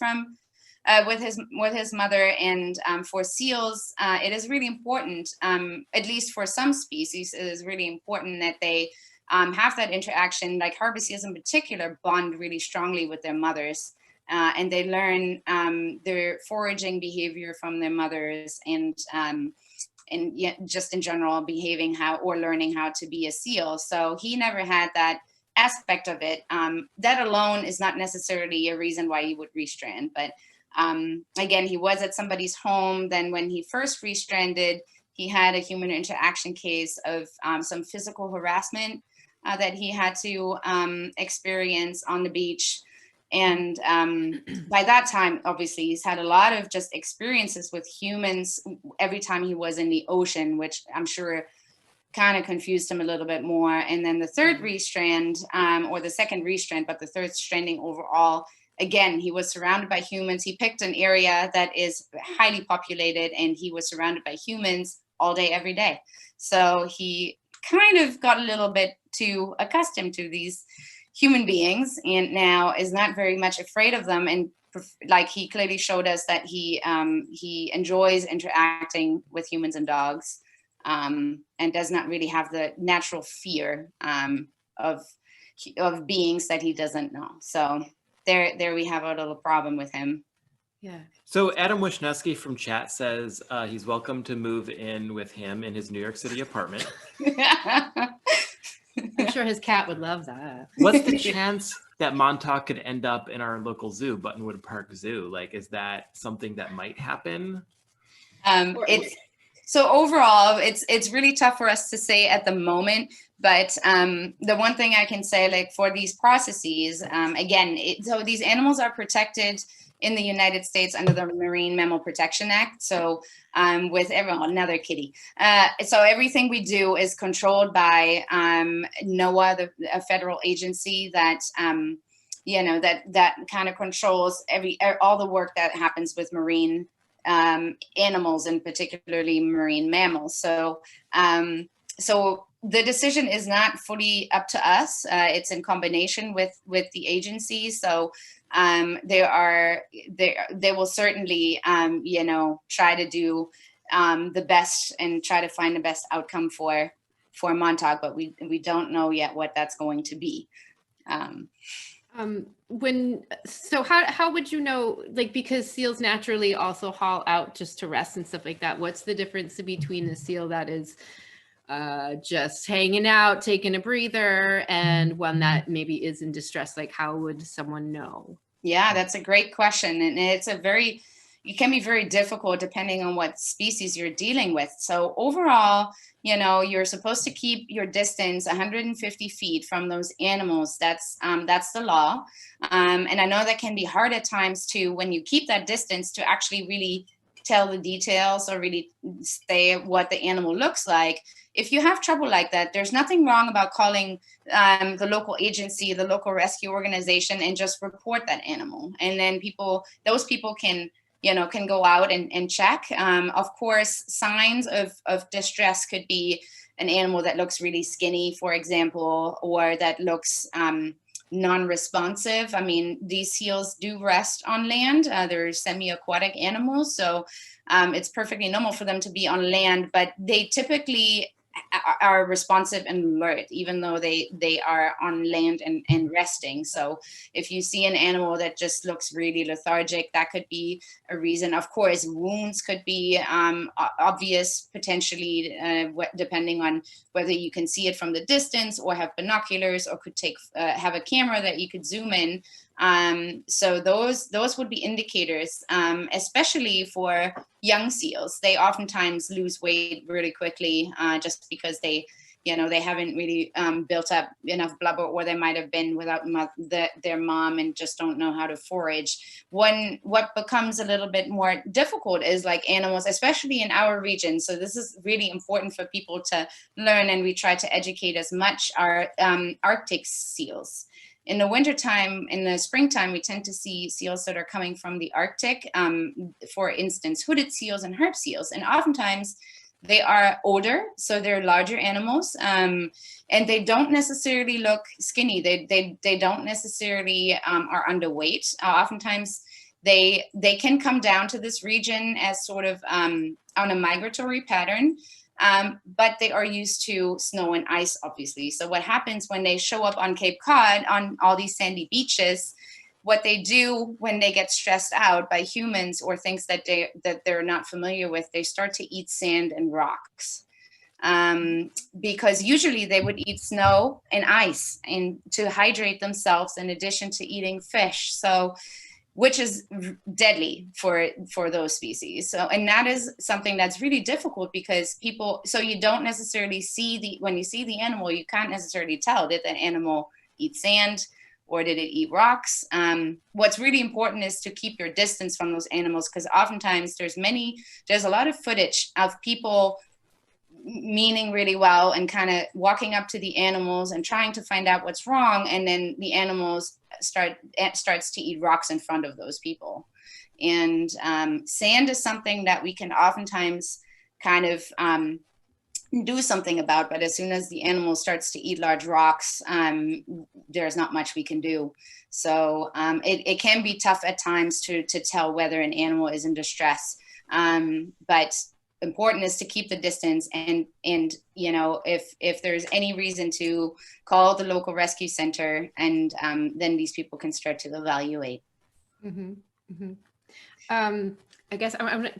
with his mother. And for seals, it is really important, at least for some species, it is really important that they have that interaction. Like harbor seals in particular bond really strongly with their mothers. And they learn their foraging behavior from their mothers, and just in general learning how to be a seal. So he never had that aspect of it. That alone is not necessarily a reason why he would restrand. But again, he was at somebody's home. Then when he first restranded, he had a human interaction case of some physical harassment that he had to experience on the beach. And by that time, obviously, he's had a lot of just experiences with humans every time he was in the ocean, which I'm sure kind of confused him a little bit more. And then the third restrand, or the second restrand, but the third stranding overall, again, he was surrounded by humans. He picked an area that is highly populated, and he was surrounded by humans all day, every day. So he kind of got a little bit too accustomed to these human beings, and now is not very much afraid of them. And like he clearly showed us that he enjoys interacting with humans and dogs, and does not really have the natural fear of beings that he doesn't know. So there we have a little problem with him. Yeah. So Adam Wisniewski from chat says he's welcome to move in with him in his New York City apartment. I'm sure his cat would love that. What's the chance that Montauk could end up in our local zoo, Buttonwood Park Zoo? Like, is that something that might happen? So overall, it's really tough for us to say at the moment. But the one thing I can say, like for these processes, again, so these animals are protected in the United States under the Marine Mammal Protection Act. So with everyone, another kitty. So everything we do is controlled by NOAA, a federal agency that that kind of controls all the work that happens with marine animals, and particularly marine mammals. So the decision is not fully up to us. It's in combination with the agency. So they will certainly try to do the best and try to find the best outcome for Montauk, but we don't know yet what that's going to be. How would you know, like, because seals naturally also haul out just to rest and stuff like that, what's the difference between a seal that is just hanging out, taking a breather, and one that maybe is in distress? Like, how would someone know? Yeah, that's a great question. And it can be very difficult depending on what species you're dealing with. So overall, you're supposed to keep your distance 150 feet from those animals. That's the law. And I know that can be hard at times too, when you keep that distance, to actually really tell the details or really say what the animal looks like. If you have trouble like that, there's nothing wrong about calling the local agency, the local rescue organization, and just report that animal. And then those people can go out and check. Of course, signs of distress could be an animal that looks really skinny, for example, or that looks non-responsive. I mean, these seals do rest on land. They're semi-aquatic animals, so it's perfectly normal for them to be on land, but they typically are responsive and alert, even though they are on land and resting. So if you see an animal that just looks really lethargic, that could be a reason. Of course, wounds could be obvious potentially, depending on whether you can see it from the distance or have binoculars, or could have a camera that you could zoom in. So those would be indicators, especially for young seals. They oftentimes lose weight really quickly, just because they haven't really built up enough blubber, or they might have been without their mom and just don't know how to forage. What becomes a little bit more difficult is like animals, especially in our region. So this is really important for people to learn, and we try to educate as much our Arctic seals. In the wintertime, in the springtime, we tend to see seals that are coming from the Arctic, for instance, hooded seals and herp seals. And oftentimes they are older, so they're larger animals, and they don't necessarily look skinny. They don't necessarily are underweight. Oftentimes they can come down to this region as sort of on a migratory pattern. But they are used to snow and ice, obviously. So what happens when they show up on Cape Cod, on all these sandy beaches, what they do when they get stressed out by humans or things that they're not familiar with, they start to eat sand and rocks. Because usually they would eat snow and ice and to hydrate themselves, in addition to eating fish. So, which is deadly for those species. So, and that is something that's really difficult, because so you don't necessarily when you see the animal, you can't necessarily tell, did that animal eat sand or did it eat rocks? What's really important is to keep your distance from those animals, because oftentimes there's a lot of footage of people meaning really well and kind of walking up to the animals and trying to find out what's wrong, and then the animals starts to eat rocks in front of those people. And sand is something that we can oftentimes kind of do something about. But as soon as the animal starts to eat large rocks, there's not much we can do. So it can be tough at times to tell whether an animal is in distress. But important is to keep the distance, and you know, if there's any reason, to call the local rescue center, and then these people can start to evaluate. Mm-hmm. Mm-hmm. I guess I'm gonna,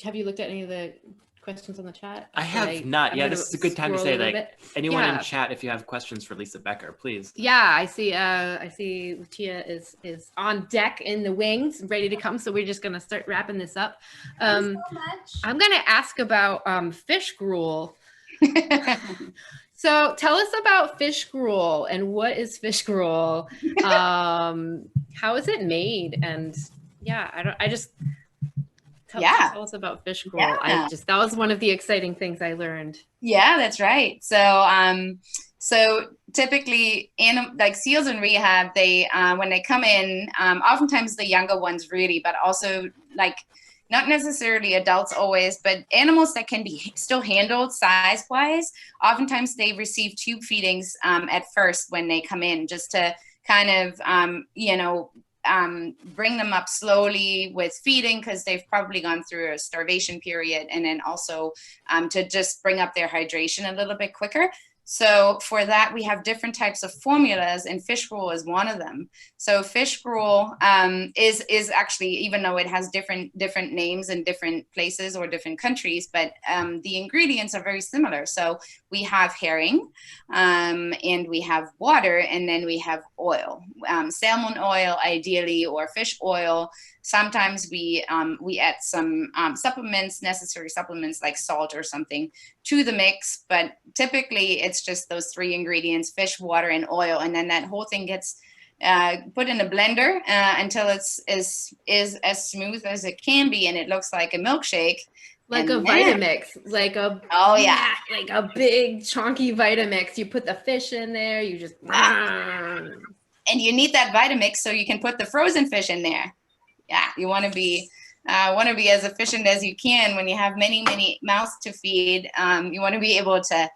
have you looked at any of the questions on the chat? I have not. Yeah, this is a good time to say, like, anyone in chat, if you have questions for Lisa Becker, please. Yeah, I see Lucia is on deck in the wings, ready to come. So we're just gonna start wrapping this up. I'm gonna ask about fish gruel. So tell us about fish gruel, and what is fish gruel? How is it made? And yeah, tell us about fish gruel. Yeah. That was one of the exciting things I learned. Yeah, that's right. So typically, like seals in rehab, they when they come in, oftentimes the younger ones really, but also like not necessarily adults always, but animals that can be still handled size-wise, oftentimes they receive tube feedings at first when they come in, just to kind of, bring them up slowly with feeding, because they've probably gone through a starvation period, and then also to just bring up their hydration a little bit quicker. So for that, we have different types of formulas, and fish gruel is one of them. So fish gruel is actually, even though it has different names in different places or different countries, but the ingredients are very similar. So we have herring, and we have water, and then we have oil, salmon oil ideally, or fish oil. Sometimes we add some necessary supplements like salt or something to the mix, but typically it's just those three ingredients: fish, water, and oil, and then that whole thing gets put in a blender until it's as smooth as it can be, and it looks like a milkshake. Like a Vitamix, like a big chunky Vitamix. You put the fish in there, you just and you need that Vitamix so you can put the frozen fish in there. Yeah, you want to be as efficient as you can when you have many mouths to feed. You want to be able to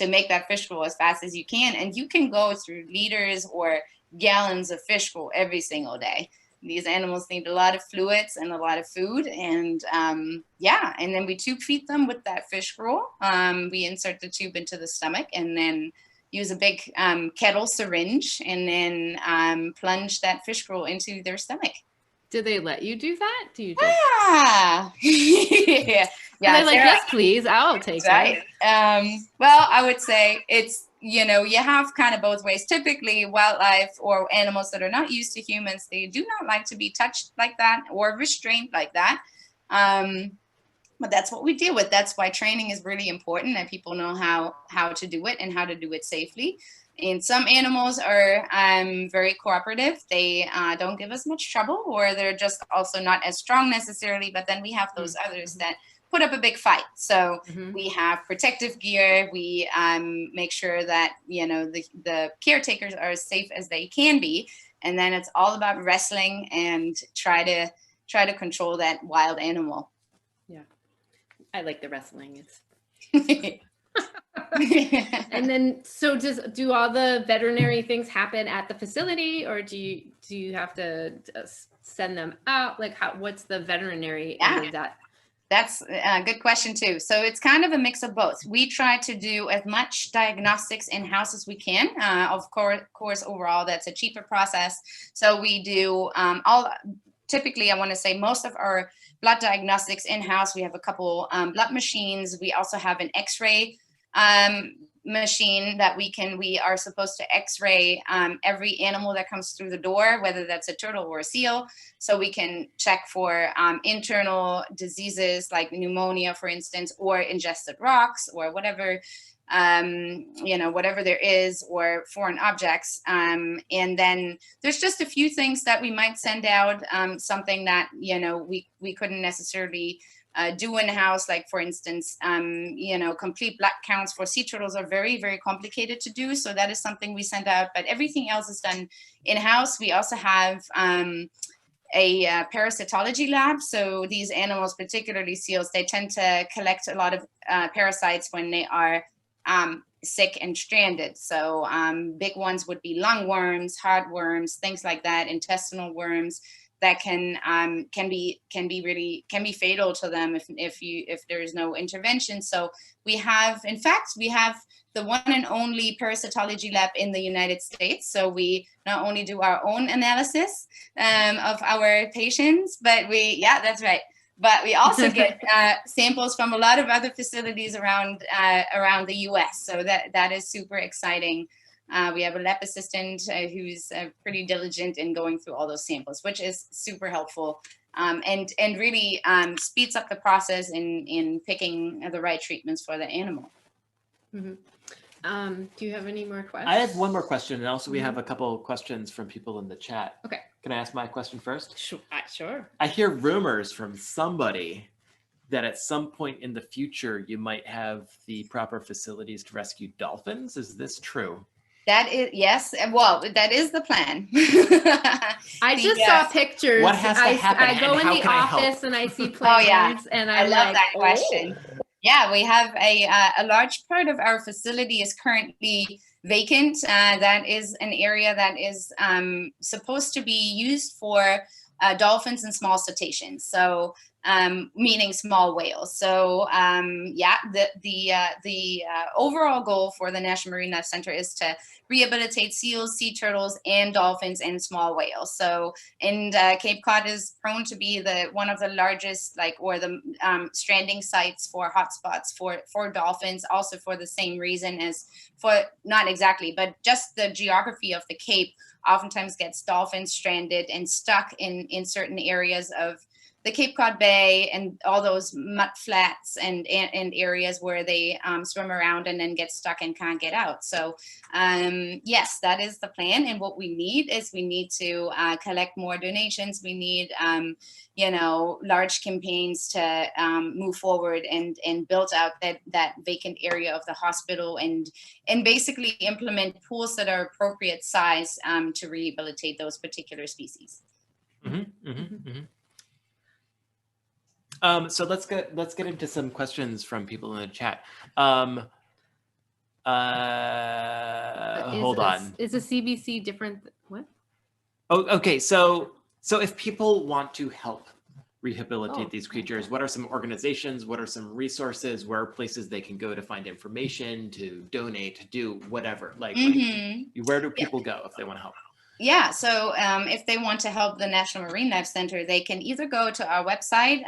make that fish gruel as fast as you can, and you can go through liters or gallons of fish gruel every single day. These animals need a lot of fluids and a lot of food, and and then we tube feed them with that fish gruel. We insert the tube into the stomach, and then use a big kettle syringe, and then plunge that fish gruel into their stomach. Do they let you do that? Do you just... yeah. They're like, yes, please, I'll take it. Well, I would say it's, you have kind of both ways. Typically, wildlife or animals that are not used to humans, they do not like to be touched like that or restrained like that. But that's what we deal with. That's why training is really important, that people know how to do it and how to do it safely. And some animals are very cooperative. They don't give us much trouble, or they're just also not as strong necessarily. But then we have those others that put up a big fight. So we have protective gear. We make sure that, the caretakers are as safe as they can be. And then it's all about wrestling and try to control that wild animal. Yeah, I like the wrestling. It's and then, so do all the veterinary things happen at the facility, or do you have to send them out? Like, what's the veterinary end of that? That's a good question too. So it's kind of a mix of both. We try to do as much diagnostics in-house as we can. Of course, overall, that's a cheaper process. So we do typically, I want to say most of our blood diagnostics in-house. We have a couple blood machines. We also have an X-ray machine that we are supposed to X-ray every animal that comes through the door, whether that's a turtle or a seal, so we can check for internal diseases like pneumonia, for instance, or ingested rocks, or whatever whatever there is, or foreign objects. And then there's just a few things that we might send out, something that we couldn't necessarily do in-house, like for instance, complete blood counts for sea turtles are very, very complicated to do. So that is something we send out, but everything else is done in-house. We also have parasitology lab. So these animals, particularly seals, they tend to collect a lot of parasites when they are sick and stranded. So big ones would be lungworms, heartworms, things like that, intestinal worms that can be fatal to them if there is no intervention. So we have the one and only parasitology lab in the United States. So we not only do our own analysis of our patients, but that's right. But we also get samples from a lot of other facilities around the U.S. So that is super exciting. We have a lab assistant who's pretty diligent in going through all those samples, which is super helpful and really speeds up the process in picking the right treatments for the animal. Mm-hmm. Do you have any more questions? I have one more question, and also we have a couple of questions from people in the chat. Okay. Can I ask my question first? Sure. I hear rumors from somebody that at some point in the future you might have the proper facilities to rescue dolphins. Is this true? That is, yes. Well, that is the plan. I just saw pictures. What has to happen? I go in the office and I see plans, and I love that question. Yeah, we have a large part of our facility is currently vacant. That is an area that is supposed to be used for dolphins and small cetaceans. So meaning small whales. So the overall goal for the National Marine Life Center is to rehabilitate seals, sea turtles, and dolphins and small whales. So, and Cape Cod is prone to be one of the largest, stranding sites for hotspots for dolphins, also for the same reason as not exactly, but just the geography of the Cape oftentimes gets dolphins stranded and stuck in certain areas of the Cape Cod Bay and all those mud flats and areas where they swim around and then get stuck and can't get out. So yes, that is the plan. And what we need to collect more donations. We need, large campaigns to move forward and build out that vacant area of the hospital and basically implement pools that are appropriate size to rehabilitate those particular species. Mm-hmm, mm-hmm, mm-hmm. So let's get into some questions from people in the chat. Hold on. Is a CBC different? What? Oh, okay. So if people want to help rehabilitate these creatures, what are some organizations? What are some resources? Where are places they can go to find information, to donate, to do whatever? Where do people go if they want to help? Yeah, so if they want to help the National Marine Life Center, they can either go to our website,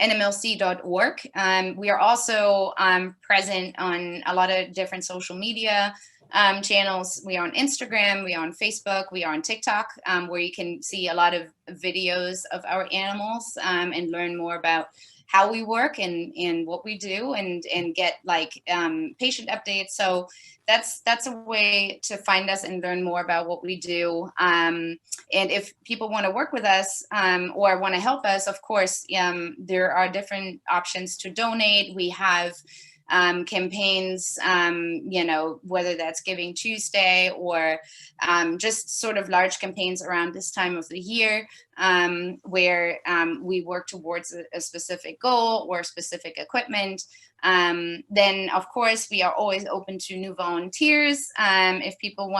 nmlc.org. We are also present on a lot of different social media channels. We are on Instagram, we are on Facebook, we are on TikTok, where you can see a lot of videos of our animals and learn more about how we work and what we do and get patient updates. So that's a way to find us and learn more about what we do. And if people want to work with us or want to help us, of course, there are different options to donate. We have campaigns, whether that's Giving Tuesday or just sort of large campaigns around this time of the year where we work towards a specific goal or specific equipment. Then, of course, we are always open to new volunteers. If people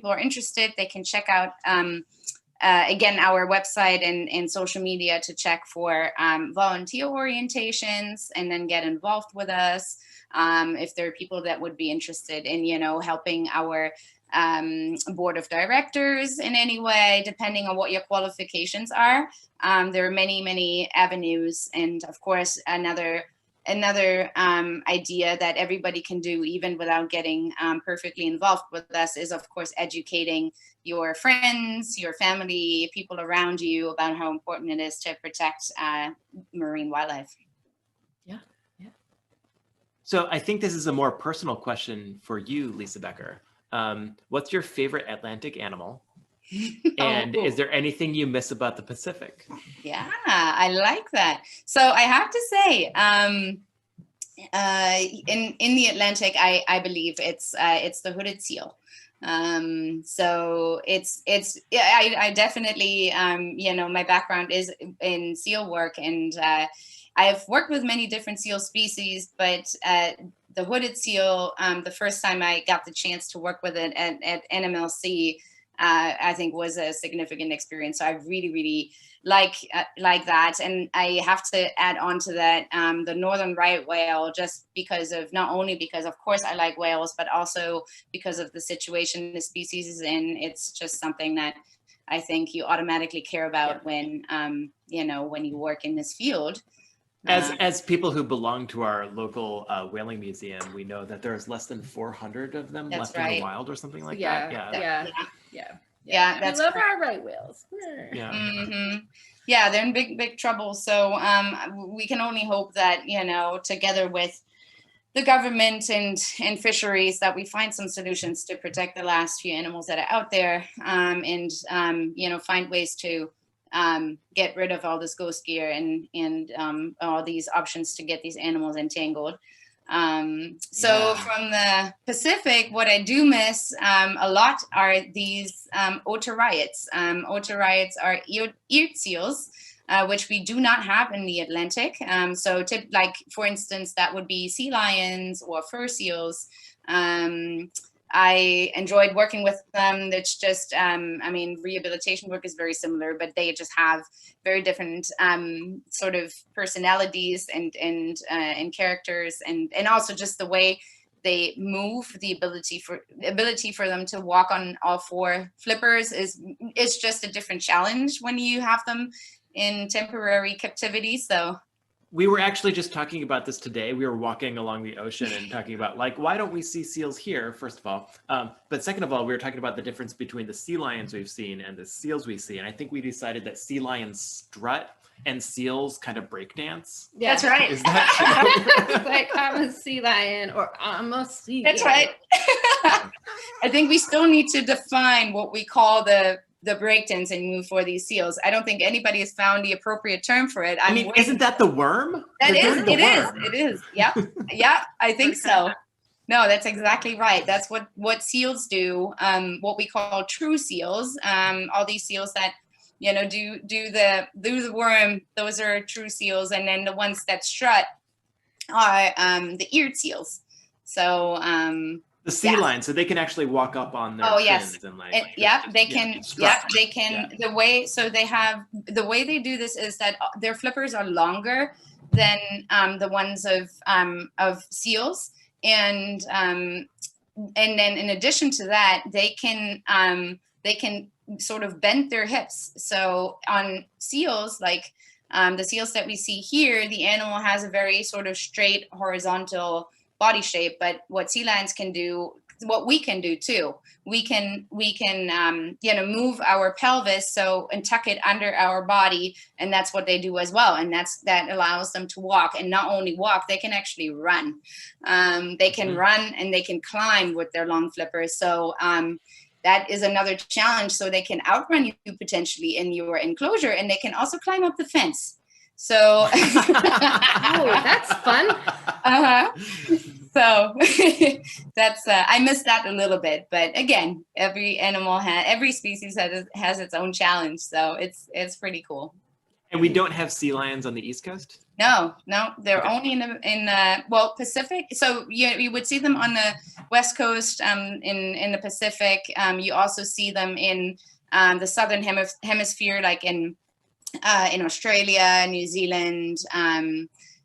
are interested, they can check out again, our website and social media to check for volunteer orientations and then get involved with us. If there are people that would be interested in, helping our board of directors in any way, depending on what your qualifications are. There are many, many avenues. And of course, another idea that everybody can do even without getting perfectly involved with us is, of course, educating your friends, your family, people around you about how important it is to protect marine wildlife. Yeah. So I think this is a more personal question for you, Lisa Becker. What's your favorite Atlantic animal? And is there anything you miss about the Pacific? Yeah, I like that. So I have to say, in the Atlantic, I believe it's the hooded seal. So I definitely, my background is in seal work, and I've worked with many different seal species, but the hooded seal, the first time I got the chance to work with it at NMLC, I think was a significant experience. So I really, really like that. And I have to add on to that the northern right whale, just not only because of course I like whales, but also because of the situation the species is in. It's just something that I think you automatically care about when you work in this field. As people who belong to our local whaling museum, we know that there's less than 400 of them left in the wild or something like that. Yeah, that's we love our right whales. Yeah. Mm-hmm. Yeah, they're in big trouble. So we can only hope that, together with the government and fisheries, that we find some solutions to protect the last few animals that are out there, and find ways to get rid of all this ghost gear and all these options to get these animals entangled. So from the Pacific, what I do miss a lot are these otariots. Otariots are eared seals, which we do not have in the Atlantic. For instance, that would be sea lions or fur seals. I enjoyed working with them. It's just, rehabilitation work is very similar, but they just have very different sort of personalities and characters, and also just the way they move. The ability for them to walk on all four flippers is just a different challenge when you have them in temporary captivity. So we were actually just talking about this today. We were walking along the ocean and talking about, like, why don't we see seals here, first of all? But second of all, we were talking about the difference between the sea lions we've seen and the seals we see. And I think we decided that sea lions strut and seals kind of breakdance. Yeah. That's right. Is that true? It's like, I'm a sea lion or I'm a sea. That's right. I think we still need to define what we call the breakdance and move for these seals. I don't think anybody has found the appropriate term for it. Isn't that the worm? It is. Yeah. Yeah, I think so. No, that's exactly right. That's what seals do. What we call true seals. All these seals that, do the worm, those are true seals. And then the ones that strut are the eared seals. So, the sea lions, so they can actually walk up on their fins and they can. The way they do this is that their flippers are longer than the ones of seals, and then in addition to that, they can sort of bend their hips. So on seals, like the seals that we see here, the animal has a very sort of straight horizontal body shape, but what sea lions can do, what we can do too, we can move our pelvis and tuck it under our body, and that's what they do as well, and that allows them to walk, and not only walk, they can actually run. They can run and they can climb with their long flippers. So that is another challenge. So they can outrun you potentially in your enclosure, and they can also climb up the fence. So oh, that's fun. So that's I miss that a little bit, but again, every species has its own challenge, so it's pretty cool. And we don't have sea lions on the East Coast? No, they're only in Pacific. So you would see them on the West Coast, in the Pacific. You also see them in the Southern Hemisphere, like in Australia, New Zealand.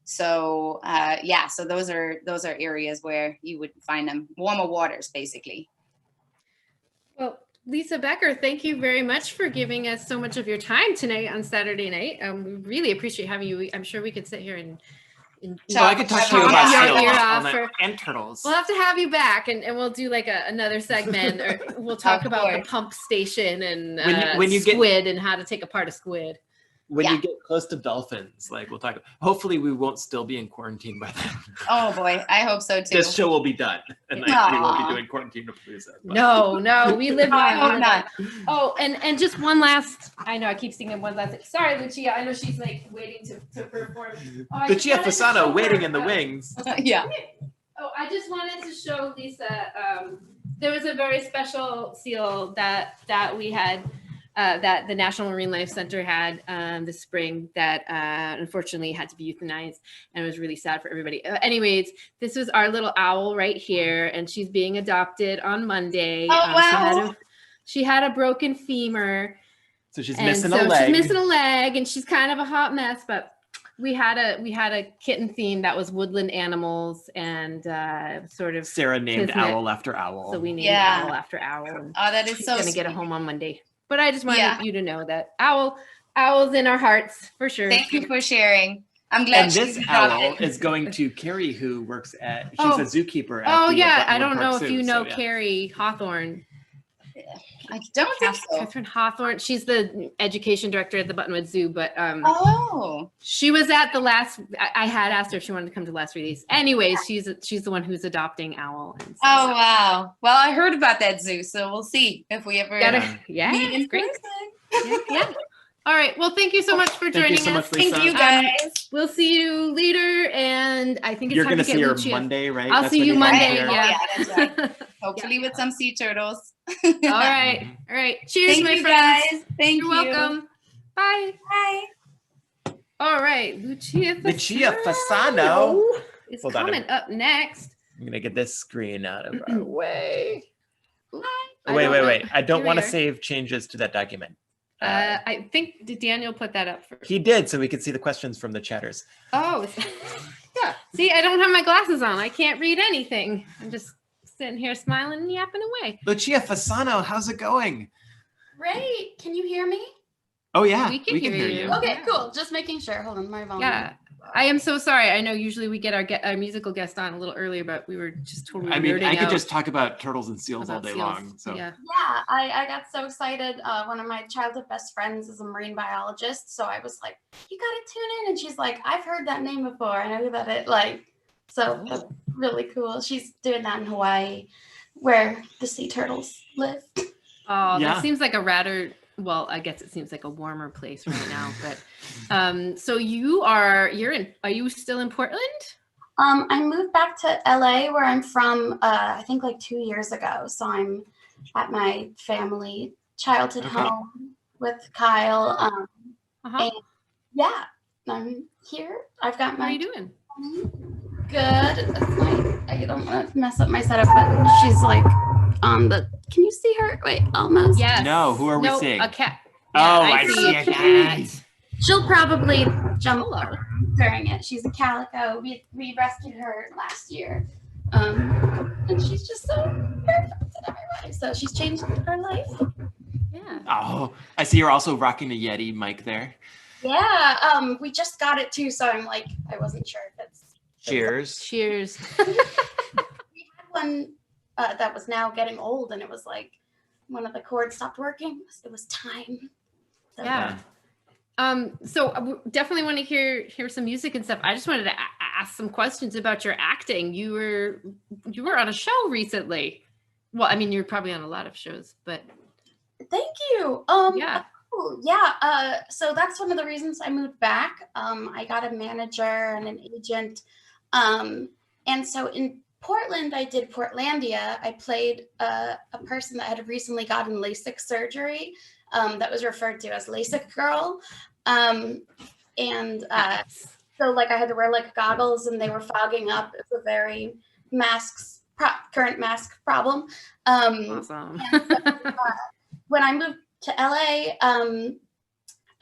So those are areas where you would find them, warmer waters, basically. Well, Lisa Becker, thank you very much for giving us so much of your time tonight on Saturday night. We really appreciate having you. I'm sure we could sit here and I could talk to you about seals and turtles. We'll have to have you back, and we'll do like another segment, or we'll talk about the pump station and when you squid and how to take apart a squid. When you get close to dolphins, we'll talk. Hopefully, we won't still be in quarantine by then. Oh boy, I hope so too. This show will be done, and we won't be doing Quarantinapalooza. No, we live on. Oh, and just one last. I know I keep singing one last thing. Sorry, Lucia. I know she's waiting to perform. Lucia Fasano waiting in the wings. Yeah. Oh, I just wanted to show Lisa There was a very special seal that we had, that the National Marine Life Center had this spring that unfortunately had to be euthanized, and it was really sad for everybody. Anyways, this was our little owl right here, and she's being adopted on Monday. Oh, wow. She had a broken femur. So she's And missing so a leg. she's missing a leg, and she's kind of a hot mess. But we had a kitten theme that was woodland animals, and sort of Sarah named kismet. Owl after Owl. So we named Yeah. Owl after Owl. And Oh, that is she's so gonna get a sweet. home on Monday. But I just wanted Yeah. you to know that Owl's in our hearts for sure. Thank you for sharing. I'm glad And this she's owl adopted. is going to Carrie, who works at. She's Oh. a zookeeper. At Oh the, yeah, I Buttonwood don't know Park if Zoo, you know so, yeah. Carrie Hawthorne. I don't think so. Catherine Hawthorne. She's the education director at the Buttonwood Zoo, but Oh, she was at the last. I had asked her if she wanted to come to the last release. Anyways, she's the one who's adopting Owl. And so oh wow. Well, I heard about that zoo, so we'll see if we ever yeah, meet in it's great. person. Yeah. All right. Well, thank you so much for Thank you joining so much, us. Lisa. Thank you guys. We'll see you later, and I think it's You're time going to to see get her Lucia. Monday, right? I'll That's see when you come Monday. here? Yeah. Oh, yeah, that's right. Hopefully with some sea turtles. All right. All right. Cheers, Thank my you friends. guys. Thank You're you. welcome. Bye. Bye. All right. Lucia Fasano. is Hold on, coming up next. I'm going to get this screen out of our way. I Wait. don't know. I don't Here want we to are. save changes to that document. I think did Daniel put that up first? He did, so we could see the questions from the chatters. Oh, yeah. See, I don't have my glasses on. I can't read anything. I'm just sitting here smiling and yapping away. Lucia Fasano, how's it going? Great. Can you hear me? Oh, yeah. We can hear you. Okay, Yeah. cool. Just making sure. Hold on, my volume. Yeah. I am so sorry. I know usually we get our musical guest on a little earlier, but we were just totally I mean, nerding I could out just talk about turtles and seals all about day seals. long. So Yeah. Yeah, I got so excited. One of my childhood best friends is a marine biologist, so I was like, "You gotta tune in." And she's like, "I've heard that name before. I know that it like." So that's really cool. She's doing that in Hawaii, where the sea turtles live. Oh, Yeah. that seems like a rather, well, I guess it seems like a warmer place right now, but so are you still in Portland? I moved back to LA, where I'm from. I think like 2 years ago. So I'm at my family childhood Okay. home with Kyle. Uh-huh. Yeah, I'm here. I've got How are my you doing? good. I don't want to mess up my setup, but she's like on the. Can you see her? Wait, almost. Yes. No, who are we Nope, seeing? A cat. Oh, I see a a kitty. She'll probably jump Hello. during it. She's a calico. We rescued her last year, and she's just so perfect in every way. So she's changed our life. Yeah. Oh, I see you're also rocking a Yeti mic there. Yeah. We just got it too, so I'm like, I wasn't sure if it's. Cheers. Cheers. We had one that was now getting old, and it was like one of the cords stopped working. It was time. So, Yeah. So I definitely want to hear some music and stuff. I just wanted to ask some questions about your acting. You were on a show recently. Well, I mean, you're probably on a lot of shows, but Thank you. yeah. Oh, yeah. So that's one of the reasons I moved back. I got a manager and an agent. And so in Portland, I did Portlandia. I played a person that had recently gotten LASIK surgery, that was referred to as LASIK girl. So like I had to wear like goggles, and they were fogging up. It's a very current mask problem. Awesome. When I moved to LA,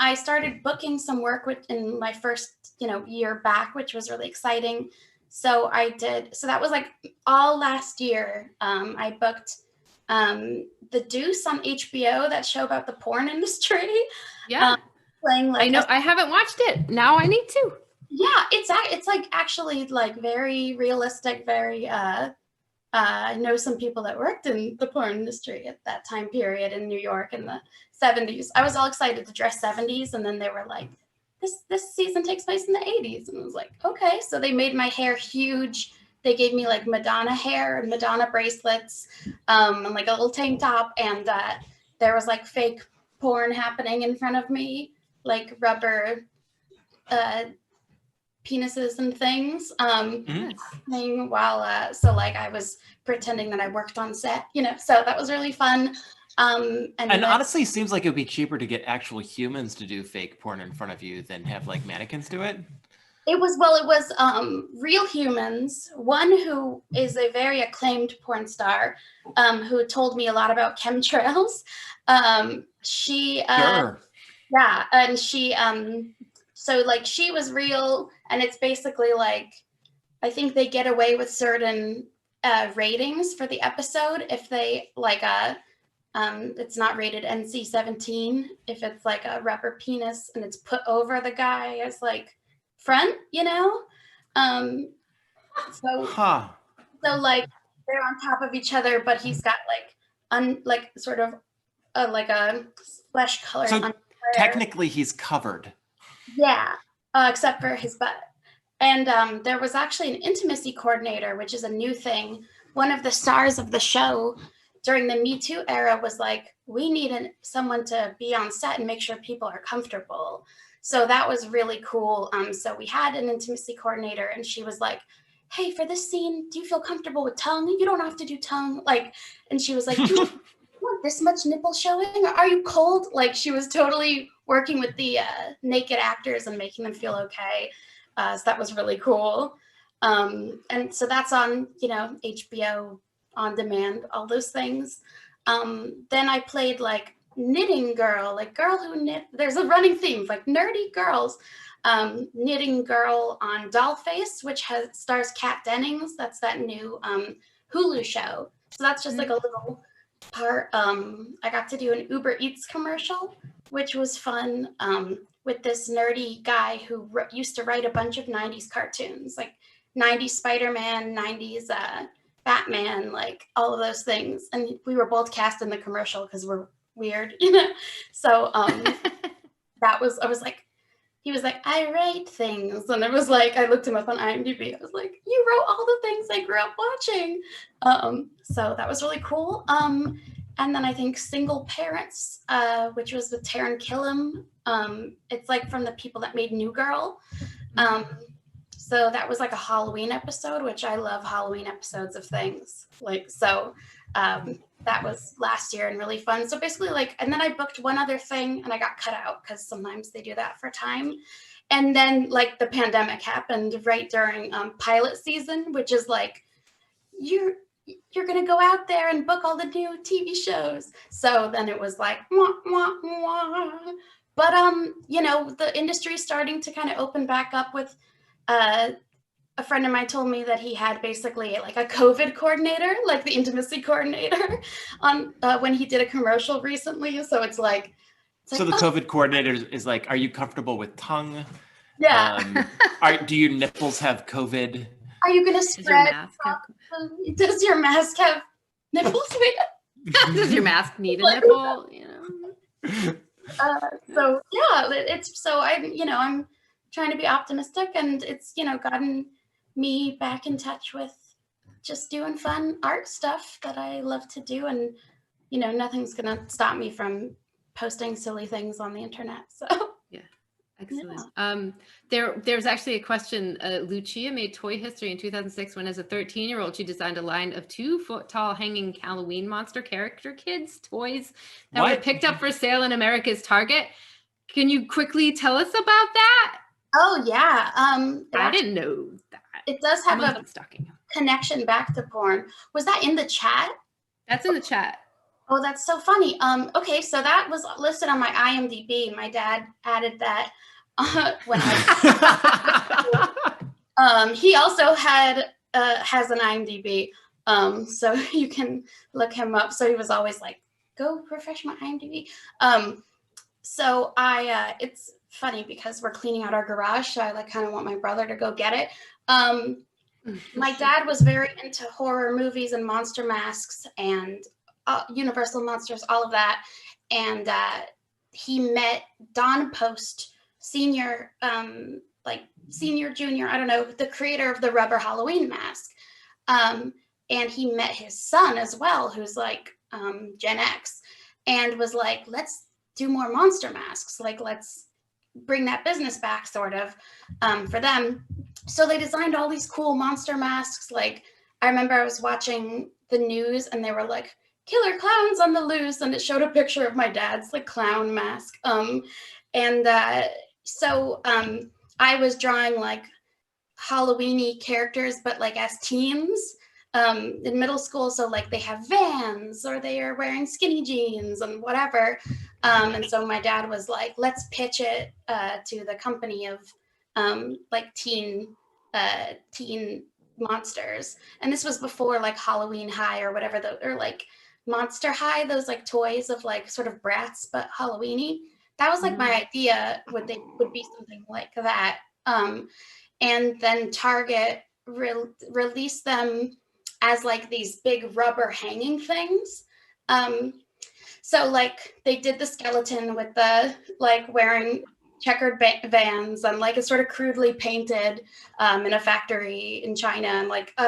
I started booking some work in my first, year back, which was really exciting. So that was like all last year. I booked The Deuce on HBO, that show about the porn industry. Yeah. Playing like I know. I haven't watched it. Now I need to. Yeah, it's like actually like very realistic, very I know some people that worked in the porn industry at that time period in New York in the 70s. I was all excited to dress 70s, and then they were like, this season takes place in the 80s. And I was like, okay. So they made my hair huge. They gave me like Madonna hair and Madonna bracelets, and like a little tank top. And there was like fake porn happening in front of me, like rubber penises and things. Mhm. Thing while so like I was pretending that I worked on set, so that was really fun. And then, honestly, it seems like it would be cheaper to get actual humans to do fake porn in front of you than have like mannequins do it. it was real humans. One who is a very acclaimed porn star, who told me a lot about chemtrails. She Sure. Yeah, and she so like she was real, and it's basically like I think they get away with certain ratings for the episode if they like it's not rated NC-17 if it's like a rubber penis and it's put over the guy as like front, um so Huh. like they're on top of each other, but he's got like sort of like a flesh color So underwear. technically he's covered. Yeah, except for his butt. And there was actually an intimacy coordinator, which is a new thing. One of the stars of the show during the Me Too era was like, we need someone to be on set and make sure people are comfortable. So that was really cool. So we had an intimacy coordinator, and she was like, hey, for this scene, do you feel comfortable with tongue? You don't have to do tongue. Like, and she was like, do you want this much nipple showing? Are you cold? Like, she was totally working with the naked actors and making them feel okay. So that was really cool. And so that's on, HBO on demand, all those things. Then I played like knitting girl, like girl who knit. There's a running theme, like nerdy girls. Knitting girl on Dollface, which stars Kat Dennings. That's that new Hulu show. So that's just like a little part. I got to do an Uber Eats commercial, which was fun, with this nerdy guy who used to write a bunch of 90s cartoons, like 90s Spider-Man, 90s Batman, like all of those things. And we were both cast in the commercial because we're weird, So I was like, he was like, I write things. And it was like, I looked him up on IMDb. I was like, you wrote all the things I grew up watching. So that was really cool. And then I think Single Parents, which was with Taran Killam. It's like from the people that made New Girl. So that was like a Halloween episode, which I love Halloween episodes of things. That was last year and really fun. So basically and then I booked one other thing and I got cut out because sometimes they do that for time. And then the pandemic happened right during pilot season, which is like, you're going to go out there and book all the new TV shows. So then it was like, wah, wah, wah. But, the industry is starting to kind of open back up with, a friend of mine told me that he had basically like a COVID coordinator, like the intimacy coordinator on when he did a commercial recently. So it's like, so the COVID coordinator is like, are you comfortable with tongue? Yeah. Do your nipples have COVID? Are you going to spread? Does your mask have nipples? Does your mask need a nipple? So yeah, I'm trying to be optimistic, and it's gotten me back in touch with just doing fun art stuff that I love to do, and nothing's gonna stop me from posting silly things on the internet. So yeah, excellent. There's actually a question. Lucia made toy history in 2006 when, as a 13-year-old, she designed a line of 2-foot-tall hanging Halloween monster character kids toys that were picked up for sale in America's Target. Can you quickly tell us about that? Oh yeah, I didn't know that. It does have a connection back to porn. Was that in the chat? That's in the chat. Oh, that's so funny. Okay, so that was listed on my IMDb. My dad added that when he also has an IMDb, so you can look him up. So he was always like, "Go refresh my IMDb." So it's funny because we're cleaning out our garage, so I kind of want my brother to go get it. My dad was very into horror movies and monster masks and Universal monsters, all of that, and he met Don Post Senior, Senior, Junior, I don't know, the creator of the rubber Halloween mask, and he met his son as well, who's like Gen X, and was like, let's do more monster masks, let's bring that business back sort of for them. So they designed all these cool monster masks. Like I remember I was watching the news and they were like, killer clowns on the loose, and it showed a picture of my dad's like clown mask. So I was drawing like Halloween-y characters, but like as teens in middle school. So like they have Vans or they are wearing skinny jeans and whatever. And so my dad was like, let's pitch it to the company of like teen monsters. And this was before like Halloween High or whatever, or like Monster High, those like toys of like sort of Bratz, but Halloween-y. That was like my idea, would be something like that. And then Target released them as like these big rubber hanging things. So like they did the skeleton with the like wearing checkered Vans and like it's sort of crudely painted in a factory in China. And like,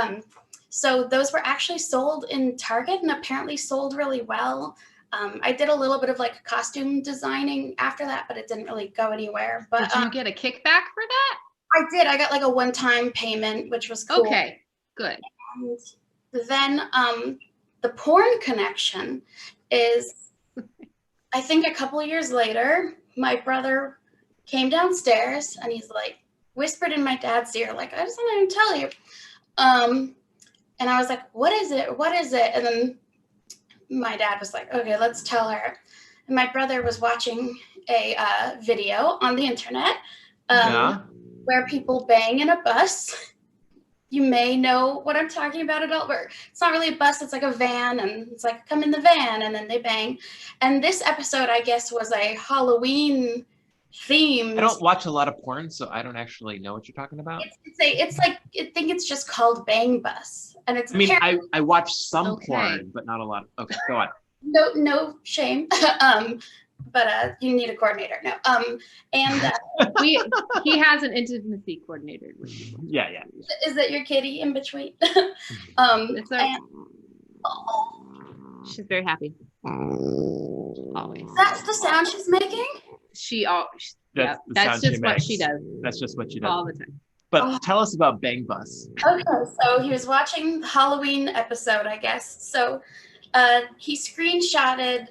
so those were actually sold in Target and apparently sold really well. I did a little bit of like costume designing after that, but it didn't really go anywhere. But did you get a kickback for that? I did. I got like a one-time payment, which was cool. Okay, good. And then the porn connection is, I think a couple of years later, my brother came downstairs and he's like, whispered in my dad's ear, like, I just want to tell you. And I was like, what is it? What is it? And then my dad was like, okay, let's tell her. And my brother was watching a video on the internet where people bang in a bus. You may know what I'm talking about, where it's not really a bus, it's like a van, and it's like, come in the van, and then they bang. And this episode, I guess, was a Halloween theme. I don't watch a lot of porn, so I don't actually know what you're talking about. It's like, I think it's just called Bang Bus. And it's, I mean, I watch some porn, but not a lot. Okay, go on. No shame. But you need a coordinator. No. And he has an intimacy coordinator. Yeah. Is that your kitty in between? She's very happy. Always. That's the sound she's making? That's just what she does. That's just what she does. All the time. But tell us about Bang Bus. Okay, so he was watching the Halloween episode, I guess. So he screenshotted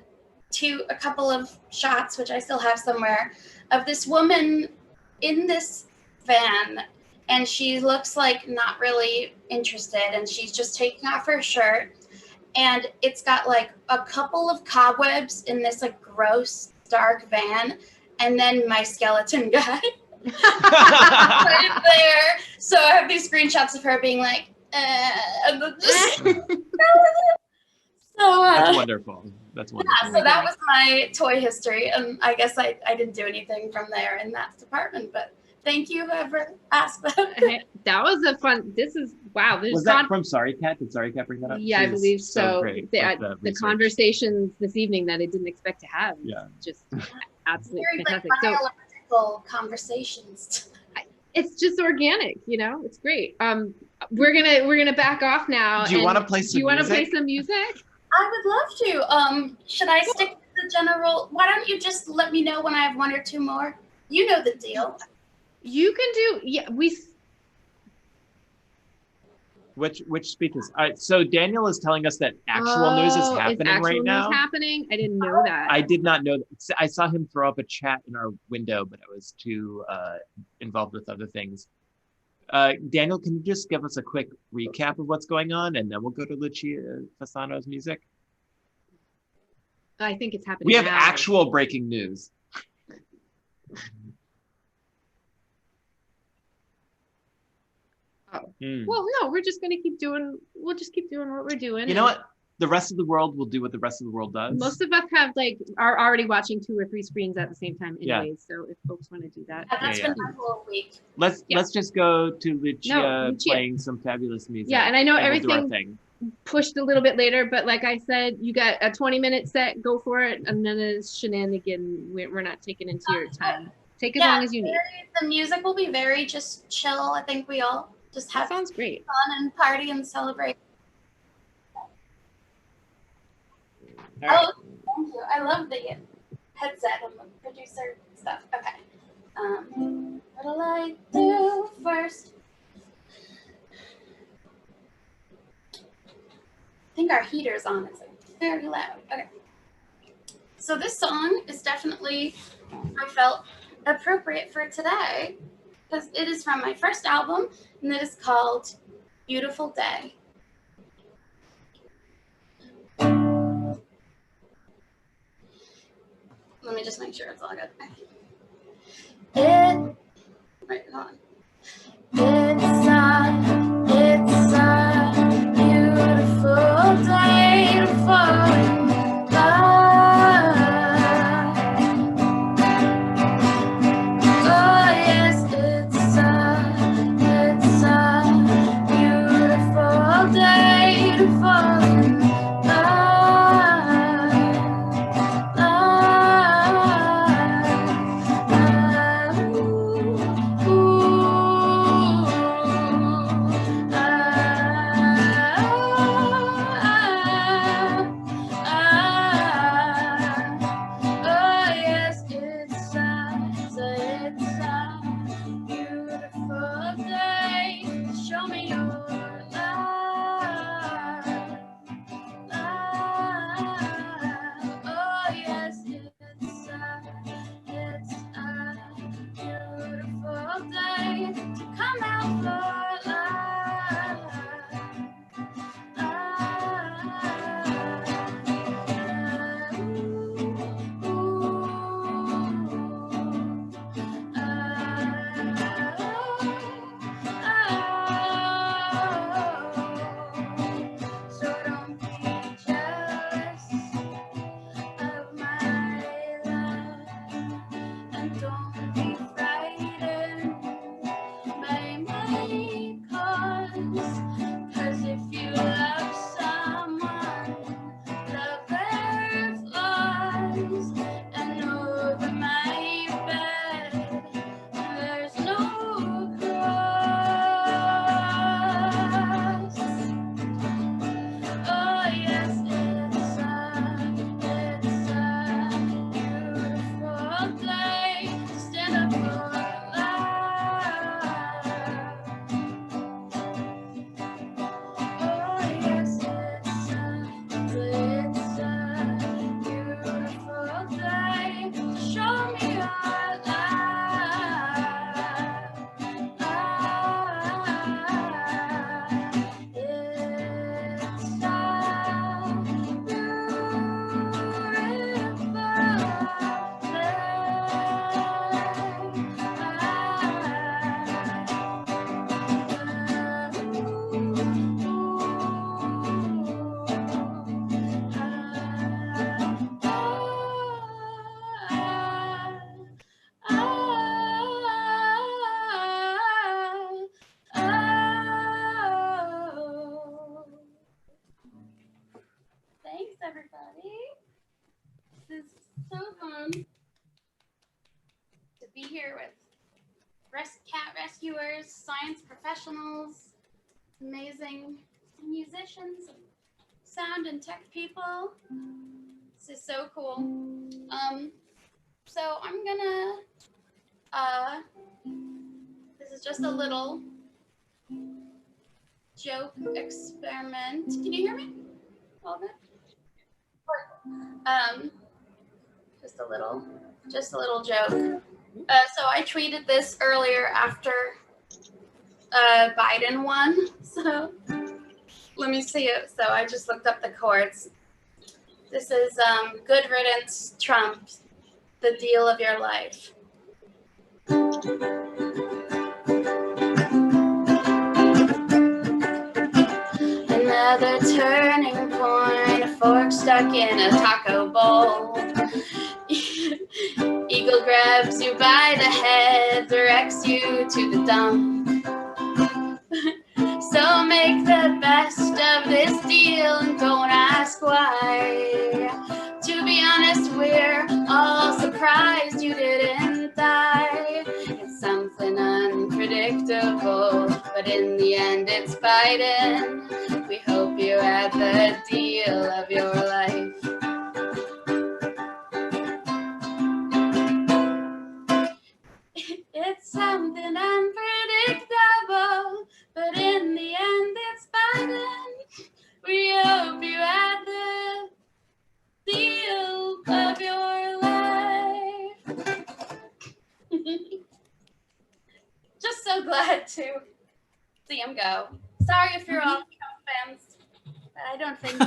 a couple of shots, which I still have somewhere, of this woman in this van, and she looks like not really interested, and she's just taking off her shirt, and it's got like a couple of cobwebs in this like gross dark van, and then my skeleton guy right there. So I have these screenshots of her being like, and then just so that's wonderful. That's wonderful. Yeah, so that was my toy history, and I guess I didn't do anything from there in that department, but thank you whoever asked that. That was a fun, wow. Was that from Sorry Cat? Did Sorry Cat bring that up? Yeah, I believe so. Great The conversations this evening that I didn't expect to have. Yeah. Just absolutely Very fantastic. like biological conversations. It's just organic, it's great. We're gonna back off now. Do you want to play some music? Do you want to play some music? I would love to. Should I stick to the general? Why don't you just let me know when I have one or two more? You know the deal. You can do, Which speeches? All right, so Daniel is telling us that actual news is happening right now. News happening? I didn't know that. I did not know that. I saw him throw up a chat in our window, but I was too involved with other things. Daniel, can you just give us a quick recap of what's going on, and then we'll go to Lucia Fasano's music? I think it's happening. We have now. actual breaking news. Oh. Well, no, we'll just keep doing what we're doing. You know what? The rest of the world will do what the rest of the world does. Most of us are already watching 2 or 3 screens at the same time anyways. So if folks want to do that. That's been my whole week. Let's just go to Lucia playing some fabulous music. Yeah, and I know we'll everything pushed a little bit later, but like I said, you got a 20-minute set, go for it, and then it's shenanigan. We're not taking into your time. Take as long as you need. The music will be very just chill. I think we all just have sounds great. Fun and party and celebrate. Right. Oh, thank you. I love the headset and the producer stuff. Okay. What'll I do first? I think our heater's on. It's like very loud. Okay. So this song is definitely, I felt, appropriate for today because it is from my first album and it is called Beautiful Day. Let me just make sure it's all good. Wait, hold on. It's a beautiful day to fall in love. Oh yes, it's a beautiful day to fall in show me your love. Oh yes, it's a beautiful day to come out for love. So don't be jealous of my love, and don't be frightened by my cause if you love someone, love their flaws, and over my bed there's no cross. Oh yes, it's a beautiful day to stand up for love. Oh yes, it's a beautiful day to show me your love. Thanks, everybody. This is so fun to be here with cat rescuers, science professionals, amazing musicians, sound and tech people. This is so cool. So I'm gonna, this is just a little joke experiment. Can you hear me? All good? Just a little joke. So I tweeted this earlier after Biden won. So let me see it. So I just looked up the chords. This is Good Riddance, Trump, the deal of your life. Another turning point, a fork stuck in a taco bowl. Eagle grabs you by the head, directs you to the dump. So make the best of this deal and don't ask why. To be honest, we're all surprised you didn't die. It's something unpredictable, but in the end it's Biden. We hope you had the deal of your life. something unpredictable, but in the end it's fine. We hope you had the deal of your life. Just so glad to see him go. Sorry if you're all Trump fans, but I don't think.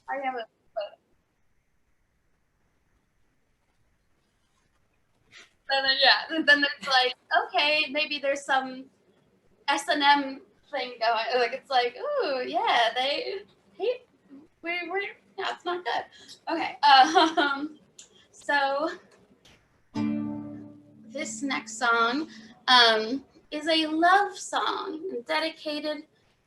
I have a. Then there's like, okay, maybe there's some S&M thing going. Like it's like, ooh, yeah, they hate. We're yeah, it's not good. Okay. So this next song is a love song dedicated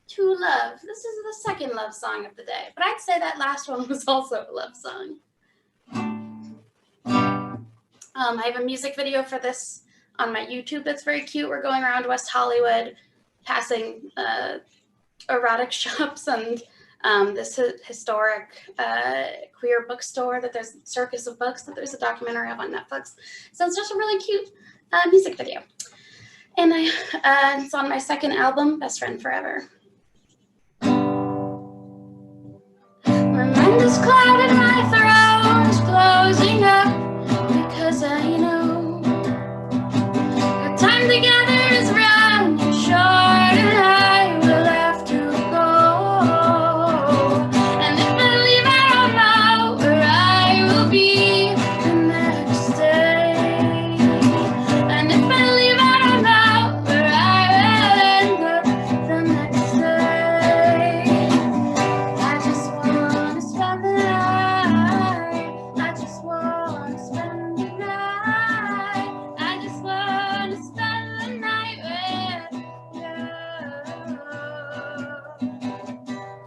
to love. This is the second love song of the day, but I'd say that last one was also a love song. I have a music video for this on my YouTube that's very cute. We're going around West Hollywood, passing erotic shops and this historic queer bookstore that there's Circus of Books that there's a documentary of on Netflix. So it's just a really cute music video. And it's on my second album, Best Friend Forever. My mind is clouded, my throat's closing up, because I know our time together is running short and I will have to go. And if I leave, I don't know where I will be the next day. And if I leave, I don't know where I will end up the next day. I just want to spend the night. I just want to spend the night. I just want to spend the night with you.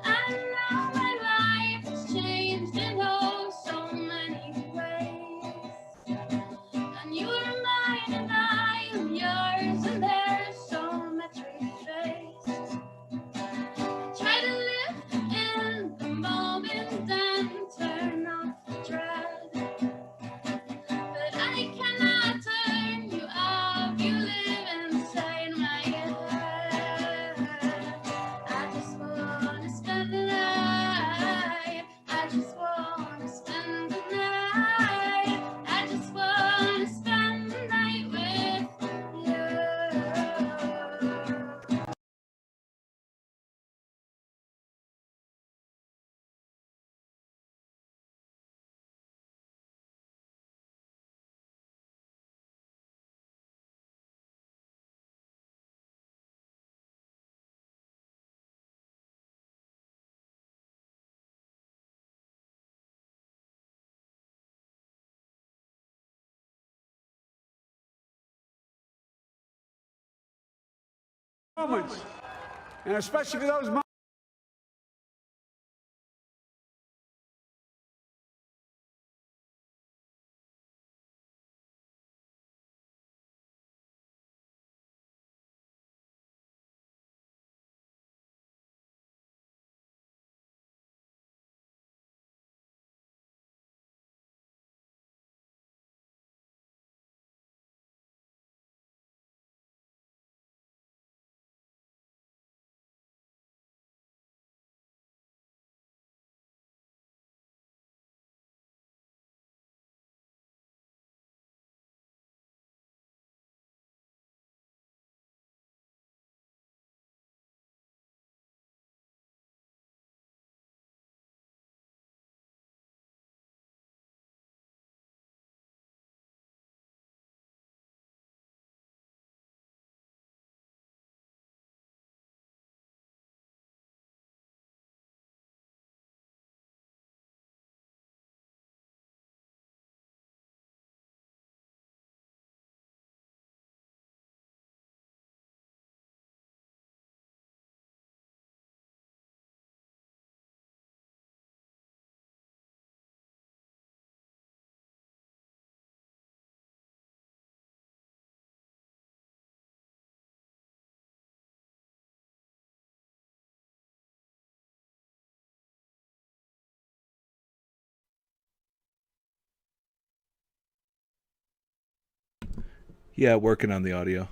I know my life has changed in oh so many ways. And you are mine and I am yours, and there's so much we faced. Try to live in the moment and turn off the dread. But I cannot turn you off, you live inside my head. I just want to spend the night. I just want to spend the night. I just want to spend the night with you. Moments, and especially for those moments. Yeah, working on the audio.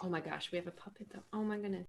Oh my gosh, we have a puppet though. Oh my goodness.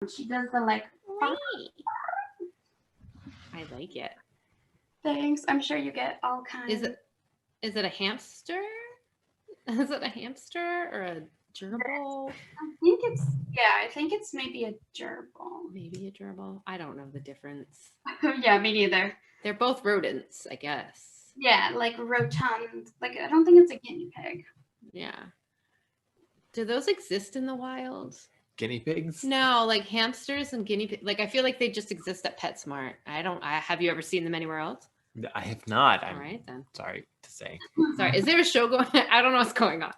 She does the like. I like it. Thanks. I'm sure you get all kinds. Is it a hamster? Is it a hamster or a gerbil? I think it's maybe a gerbil. Maybe a gerbil. I don't know the difference. Yeah, me neither. They're both rodents, I guess. Yeah, like rotund. Like I don't think it's a guinea pig. Yeah. Do those exist in the wild? Guinea pigs? No, like hamsters and guinea pigs. Like I feel like they just exist at PetSmart. Have you ever seen them anywhere else? I have not. All I'm right then. sorry to say. Sorry. Is there a show going? I don't know what's going on.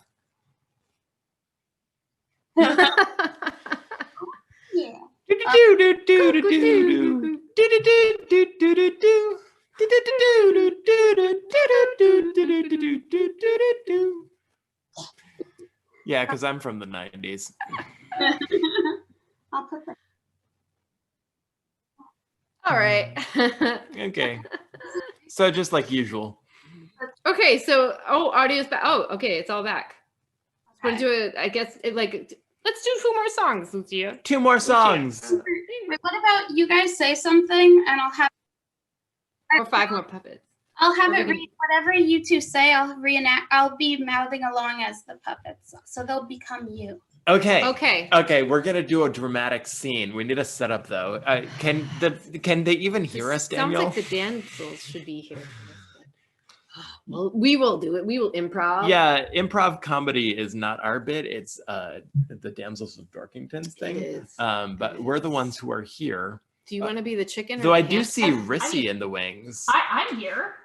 Yeah. Yeah, because I'm from the 90s. I'll put that. All right. Okay. So just like usual. Okay. So, audio's back. Oh, okay. It's all back. Want to do it? I guess let's do 2 more songs, Lucia. 2 more songs. Wait, what about you guys say something and Or 5 more puppets. I'll have Or it we read whatever you two say. I'll reenact. I'll be mouthing along as the puppets, so they'll become you. Okay. Okay. Okay, we're gonna do a dramatic scene. We need a setup though. Can they even hear us, Daniel? Sounds like the Damsels should be here. Well, we will do it. We will improv. Yeah, improv comedy is not our bit. It's the Damsels of Dorkington's thing. It is. But we're the ones who are here. Do you want to be the chicken? Though or I the do hamster? see Rissy in the wings. I'm here.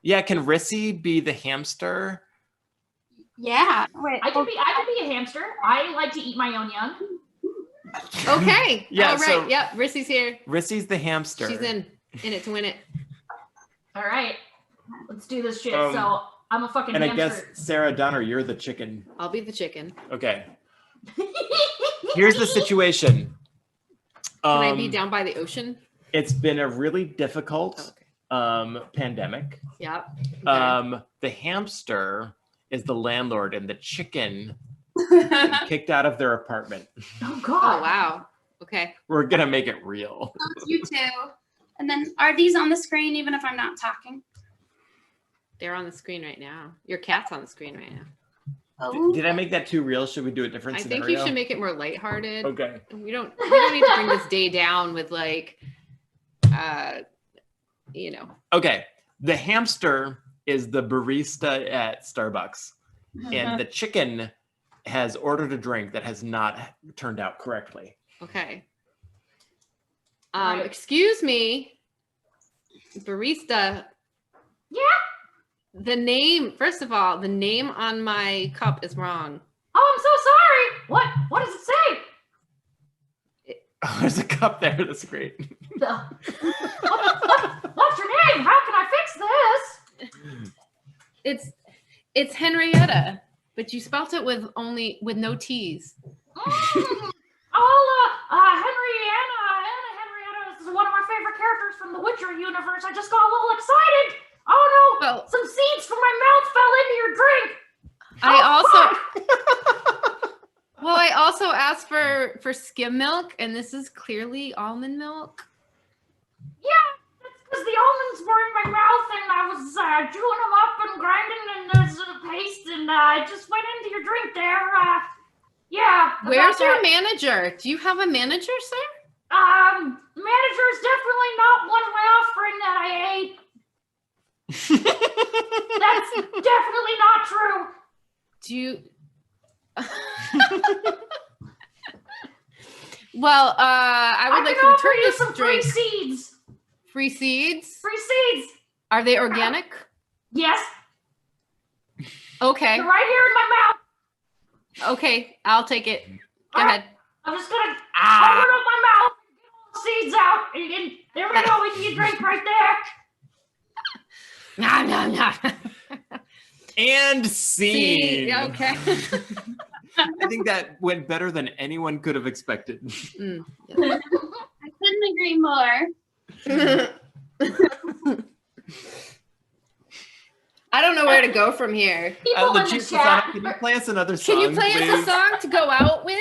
Yeah, can Rissy be the hamster? Yeah. Wait. I could be a hamster. I like to eat my own young. Okay. Yeah, All right. so- Yep. Rissy's here. Rissy's the hamster. She's in it to win it. All right, let's do this shit. Um, So I'm a fucking And I hamster. guess Sarah Donner, you're the chicken. I'll be the chicken. Okay. Here's the situation. Can I be down by the ocean? It's been a really difficult Okay. pandemic. Yep. Okay. The hamster is the landlord and the chicken been kicked out of their apartment. Oh Oh god. wow. Okay. We're gonna make it real. You two. And then are these on the screen even if I'm not talking? They're on the screen right now. Your cat's on the screen right now. Oh. Did I make that too real? Should we do a different I scenario? think you should make it more lighthearted. Okay. We don't need to bring this day down with Okay. The hamster is the barista at Starbucks, and the chicken has ordered a drink that has not turned out correctly. Okay. Right. Excuse me, barista. Yeah. The name, first of all, the name on my cup is wrong. Oh, I'm so sorry. What does it say? Oh, there's a cup there. That's great. What's your name? How can I fix this? It's Henrietta, but you spelt it with no T's. Henrietta is one of my favorite characters from the Witcher universe. I just got a little excited. Oh no! Well, Some seeds from my mouth fell into your drink. I also asked for skim milk, and this is clearly almond milk. Yeah, that's because the almonds were in my mouth, and I was chewing them up and grinding, and there's a paste, and it just went into your drink there. Yeah. Where's about your that. manager? Do you have a manager, sir? Manager is definitely not one of my offspring that I ate. That's definitely not true. Do you? Well, I would like to offer return you this some drink. free seeds. Free seeds? Free seeds. Are they organic? Yes, Okay. they're right here in my mouth. Okay, I'll take it. Go All right. ahead. I'm just gonna open up my mouth, get all the seeds out, and there we go. Into your drink right there. No. And scene. Okay. I think that went better than anyone could have expected. Mm, I couldn't agree more. I don't know where to go from here. People in the Lucia chat. Fasano, can you play us another song, Can you play please? us a song to go out with?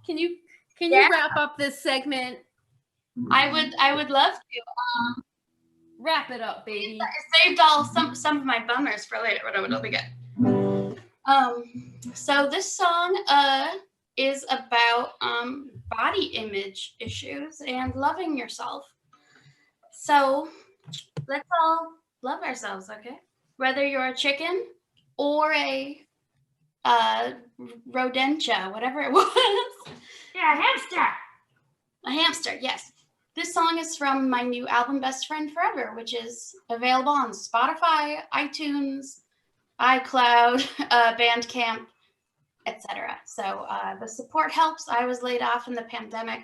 Can you Yeah. wrap up this segment? I would love to. Wrap it up, baby. I saved some of my bummers for later, but it'll be good. So this song is about body image issues and loving yourself. So let's all love ourselves, okay? Whether you're a chicken or a rodentia, whatever it was. Yeah, hamster. A hamster, yes. This song is from my new album, Best Friend Forever, which is available on Spotify, iTunes, iCloud, Bandcamp, etc. So the support helps. I was laid off in the pandemic.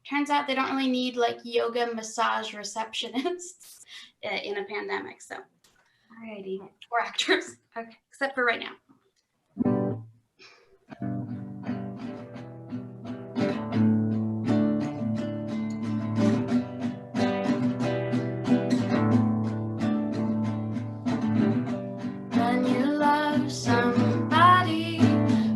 Turns out they don't really need like yoga massage receptionists in a pandemic. So, alrighty, or actors, okay, except for right now. When you love somebody,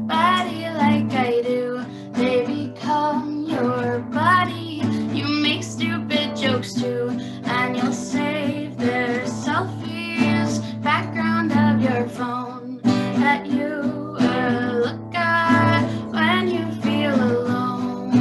body like I do, they become your buddy. You make stupid jokes too, and you'll save their selfies, background of your phone that you look at when you feel alone.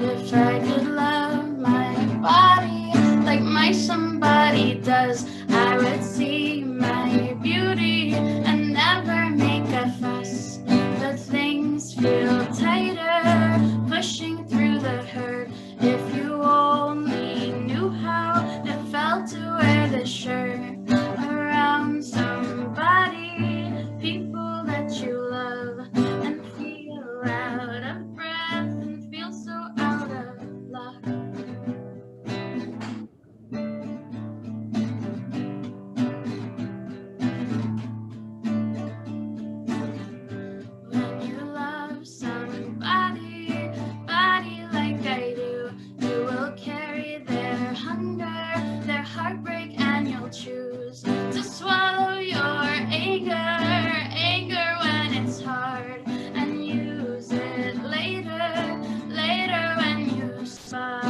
If I could love my body like my somebody does, I would see my beauty and never make a fuss. But things feel tighter, pushing through the hurt. If you only knew how it felt to wear this shirt around somebody, people that you love, and feel out of breath and feel so out of luck. When you love somebody, body like I do, you will carry their hunger, their heartbreak, and you'll choose to swallow your anger when it's hard, and use it later when you spar.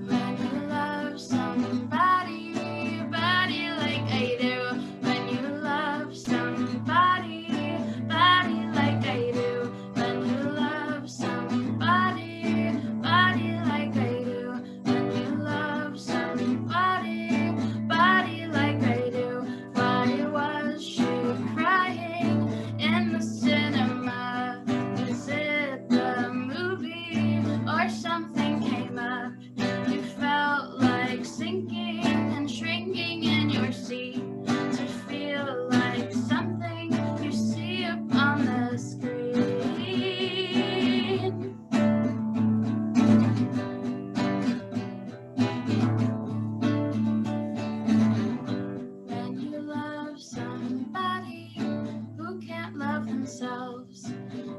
When you love somebody, body like I do. When you love somebody, body like I do. When you love somebody, body like I do. When you love somebody, body like I do. Why was she crying in the cinema? Was it the movie or something came up? You felt like sinking and shrinking in your seat to feel like something you see up on the screen. When you love somebody who can't love themselves,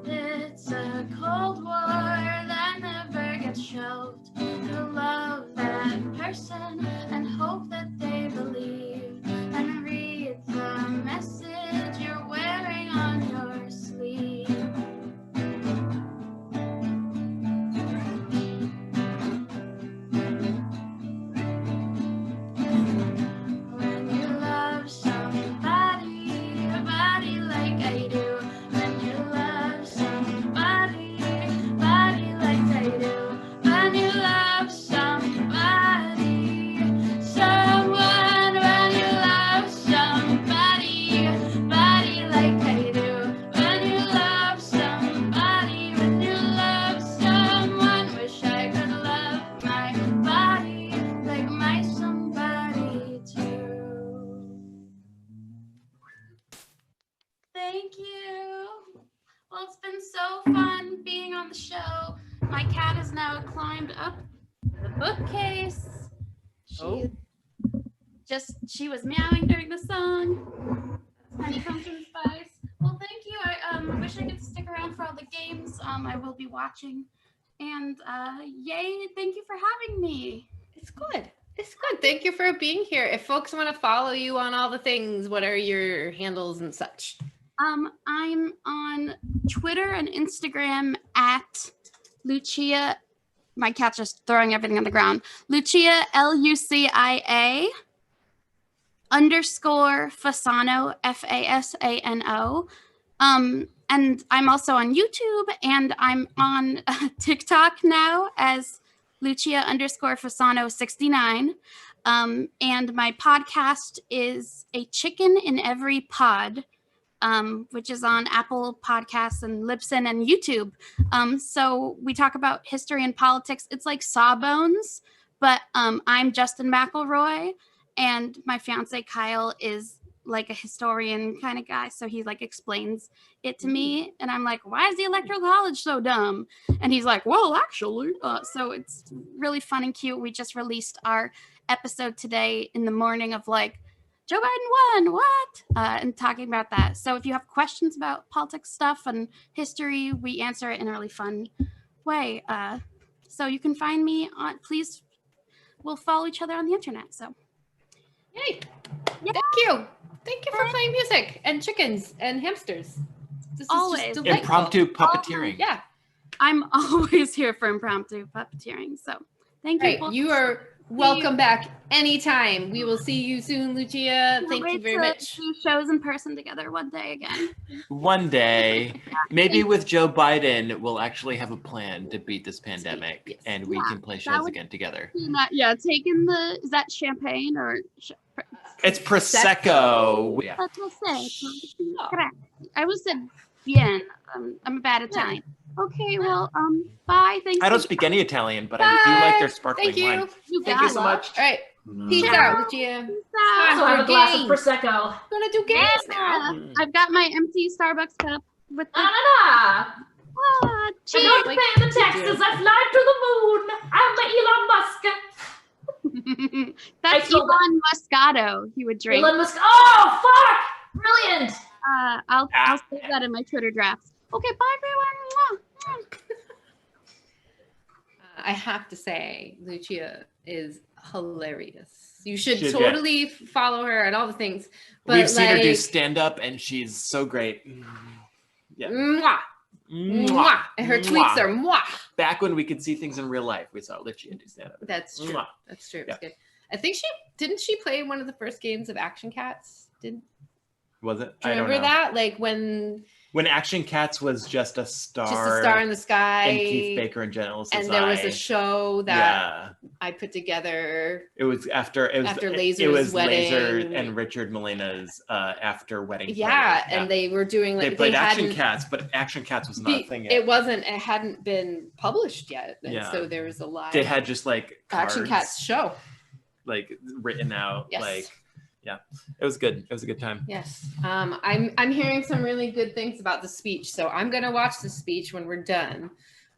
it's a cold war that never gets shelved. You love that person and hope that they believe and read the message you're wearing on your sleeve. When you love somebody, a body like I do. When you love somebody, body like I do. When you love somebody, someone. When you love somebody, body like I do. When you love somebody, when you love someone, wish I could love my body like my somebody too. Thank you. Well, it's been so fun being on the show. My cat has now climbed up the bookcase. She was meowing during the song. Honeycombs and Spice. Well, thank you. I wish I could stick around for all the games. I will be watching And yay, thank you for having me. It's good. It's good. Thank you for being here. If folks want to follow you on all the things, what are your handles and such? I'm on Twitter and Instagram at Lucia. My cat's just throwing everything on the ground. Lucia, Lucia _ Fasano, Fasano. And I'm also on YouTube, and I'm on TikTok now as Lucia _ Fasano 69. And my podcast is A Chicken in Every Pod, which is on Apple Podcasts and Libsyn and YouTube. So we talk about history and politics. It's like Sawbones, but I'm Justin McElroy, and my fiance Kyle is like a historian kind of guy. So he like explains it to me, and I'm like, why is the Electoral College so dumb? And he's like, well, actually. So it's really fun and cute. We just released our episode today in the morning of like, Joe Biden won, what? And talking about that. So if you have questions about politics stuff and history, we answer it in a really fun way. So you can find me on, please, we'll follow each other on the internet. So, yay. Yeah. Thank you. Thank you for playing music and chickens and hamsters. This Always. is just delightful. Impromptu puppeteering. Yeah. I'm always here for impromptu puppeteering. So thank you. Right. You are welcome back anytime. We will see you soon, Lucia. Thank you very much. Do shows in person together one day again. One day, maybe with Joe Biden, we'll actually have a plan to beat this pandemic, and we can play shows again together. Yeah, taking is that champagne or? It's Prosecco. Yeah. I was said bien. I'm a bad Italian. Okay, well, bye. Thank you. I don't speak any Italian, but I do like their sparkling wine. Thank you so much. All right. Peace out, Lucia. Also have a glass of Prosecco. I'm gonna do games now. I've got my empty Starbucks cup with the... Cheers. I'm not paying the taxes. I fly to the moon. I'm Elon Musk. That's Elon Muscato. He would drink. Elon Musk. Oh, fuck! Brilliant. I'll save that in my Twitter drafts. Okay, bye everyone. I have to say, Lucia is hilarious. You should totally follow her and all the things. But we've seen her do stand up, and she's so great. Yeah. Mwah. Mwah. And her tweets are mwah. Back when we could see things in real life, we saw Lucia do stand up. That's true. Mwah. That's true. It was good. I think she play one of the first games of Action Cats? Was it? Do you remember that? Like when Action Cats was just a star in the sky, and Keith Baker and General Society. And there was a show that I put together. It was after Laser's wedding. Laser and Richard Molina's after wedding. Yeah, and they were doing like they played Action Cats, but Action Cats was not a thing yet. It hadn't been published yet, and so there was a live. They had just like cards, Action Cats show, like written out, Yeah, it was good. It was a good time. Yes. I'm hearing some really good things about the speech, so I'm gonna watch the speech when we're done.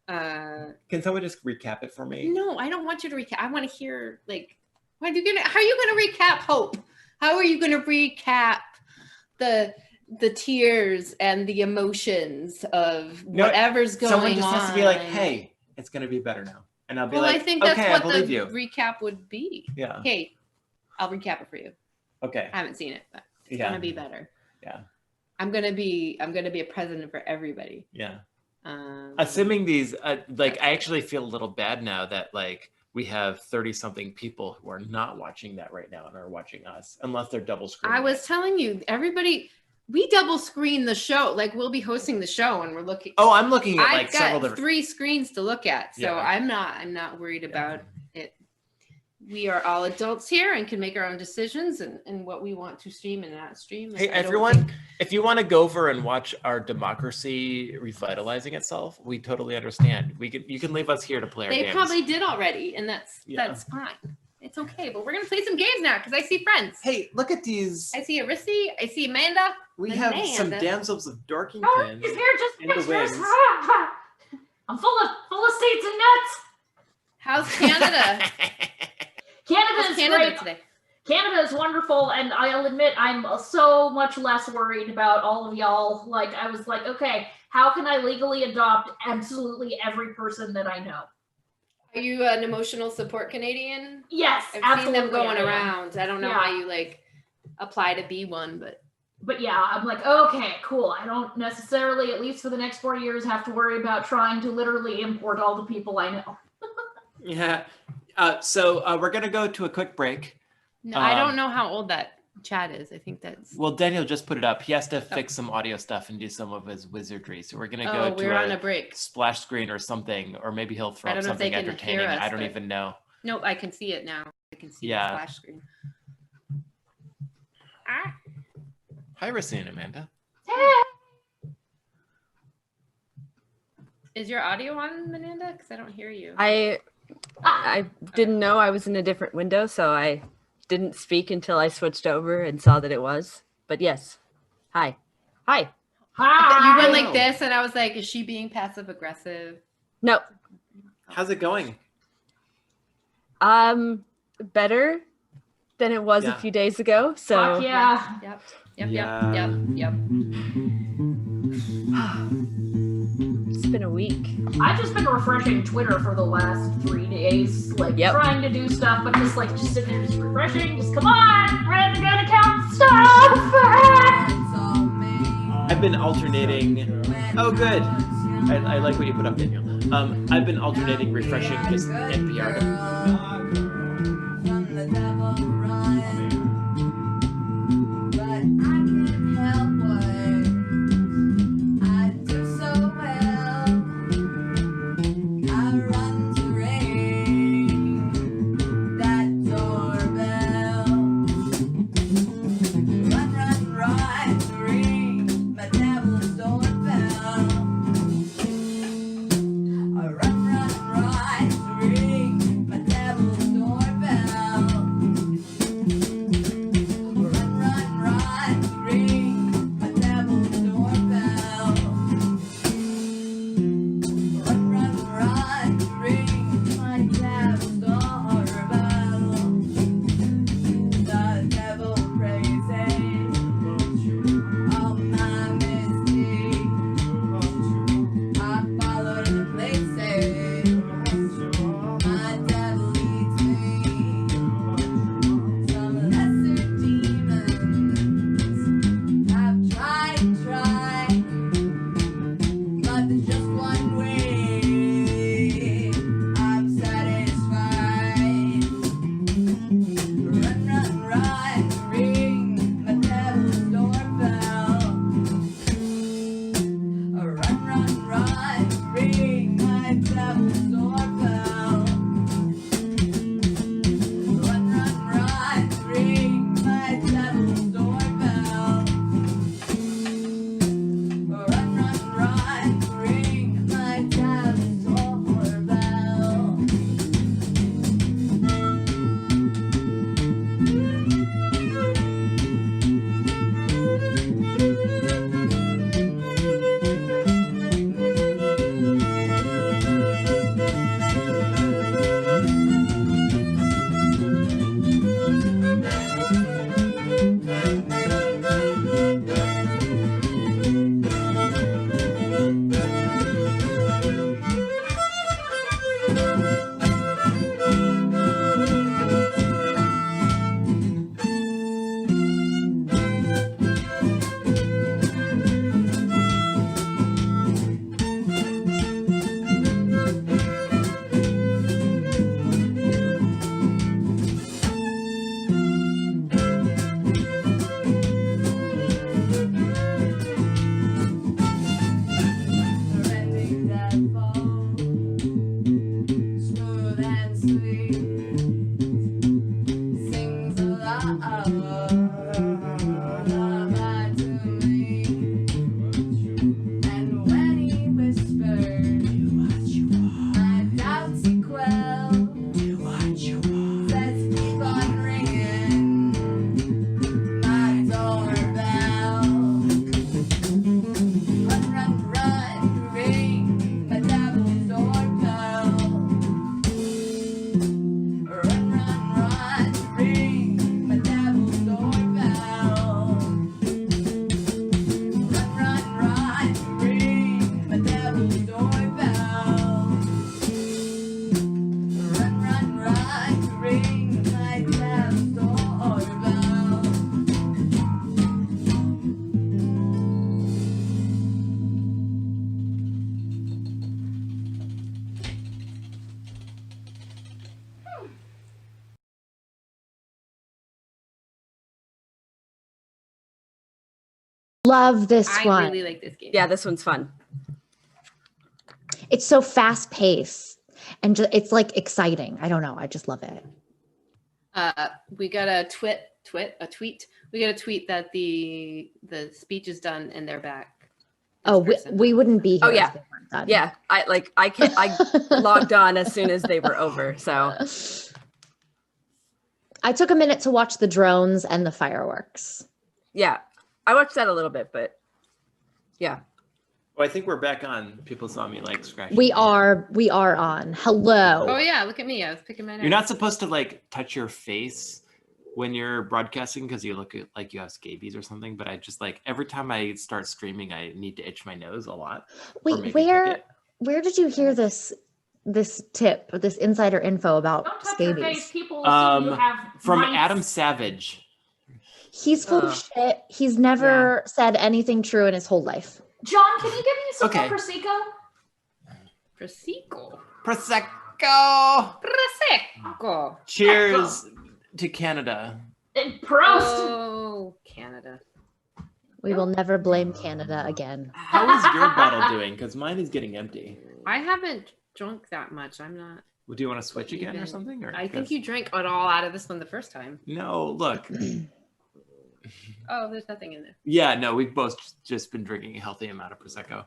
Can someone just recap it for me? No, I don't want you to recap. I want to hear how are you gonna recap Hope? How are you gonna recap the tears and the emotions of whatever's going on? Someone just has to be like, hey, it's gonna be better now. And I'll be I think that's okay, what the recap would be. Yeah. Hey, I'll recap it for you. Okay. I haven't seen it, but it's gonna be better. Yeah. I'm gonna be a president for everybody. Yeah. Assuming these, I actually feel a little bad now that we have 30-something people who are not watching that right now and are watching us, unless they're double screening. I was telling you, everybody, we double screen the show. Like we'll be hosting the show and we're looking. Oh, I'm looking at I've several got different 3 screens to look at, so I'm not worried about it. We are all adults here and can make our own decisions and what we want to stream and not stream. Hey, everyone, if you want to go over and watch our democracy revitalizing itself, we totally understand. You can leave us here to play our games. They probably did already, and that's fine. It's okay, but we're going to play some games now because I see friends. Hey, look at these. I see Arissy. I see Amanda. We have some Damsels of Dorkington. Oh, he's here just in the wings. I'm full of states and nuts. How's Canada? Canada today. Canada is wonderful, and I'll admit I'm so much less worried about all of y'all. Like, I was like, okay, how can I legally adopt absolutely every person that I know? Are you an emotional support Canadian? Yes, I've absolutely. seen them going I am. around. I don't know how you like apply to be one, but yeah, I'm like, okay, cool. I don't necessarily, at least for the next 4 years, have to worry about trying to literally import all the people I know. Yeah. So we're gonna go to a quick break. no, I don't know how old that chat is. I think that's. Well, Daniel just put it up. He has to fix some audio stuff and do some of his wizardry. So we're gonna go to on a break. splash screen or something, or maybe he'll throw I up don't know if they something can hear entertaining. us, I don't but- even know. Nope, I can see it now. I can see the splash screen. Hi, Racine and Amanda. Is your audio on, Mananda? Because I don't hear you. I didn't know I was in a different window, so I didn't speak until I switched over and saw that it was. But yes, hi. You went like this, and I was like, is she being passive aggressive? No. How's it going? Better than it was a few days ago. So Fuck yeah. Yep. It's been a week. I've just been refreshing Twitter for the last 3 days, like trying to do stuff, but just sitting there just refreshing. Just come on, we're gonna count stuff. I've been alternating. Oh, good. I like what you put up, Daniel. I've been alternating refreshing just NPR to. love this I one. really like this game. Yeah, this one's fun. It's so fast paced and it's like exciting. I don't know. I just love it. We got a tweet. We got a tweet that the speech is done and they're back. Oh, we wouldn't be here. Oh yeah, if they weren't done. yeah. I logged on as soon as they were over. So I took a minute to watch the drones and the fireworks. yeah, I watched that a little bit, but yeah. Well, I think we're back on. People saw me like scratching. We are on. Hello. Oh yeah, look at me. I was picking my nose. You're not supposed to like touch your face when you're broadcasting because you look like you have scabies or something. But I just like every time I start streaming, I need to itch my nose a lot. Wait, where did you hear this tip or this insider info about Don't touch your face. scabies? People assume you have From mites. Adam Savage. He's full of shit. He's never said anything true in his whole life. John, can you give me some Okay. more Prosecco? Prosecco. Cheers to Canada. And Prost. Oh, Canada. We will never blame Canada again. How is your bottle doing? Because mine is getting empty. I haven't drunk that much. I'm not. Well, do you want to switch again or something? Or I think you drank it all out of this one the first time. No, look. Oh, there's nothing in there. Yeah, no, we've both just been drinking a healthy amount of Prosecco.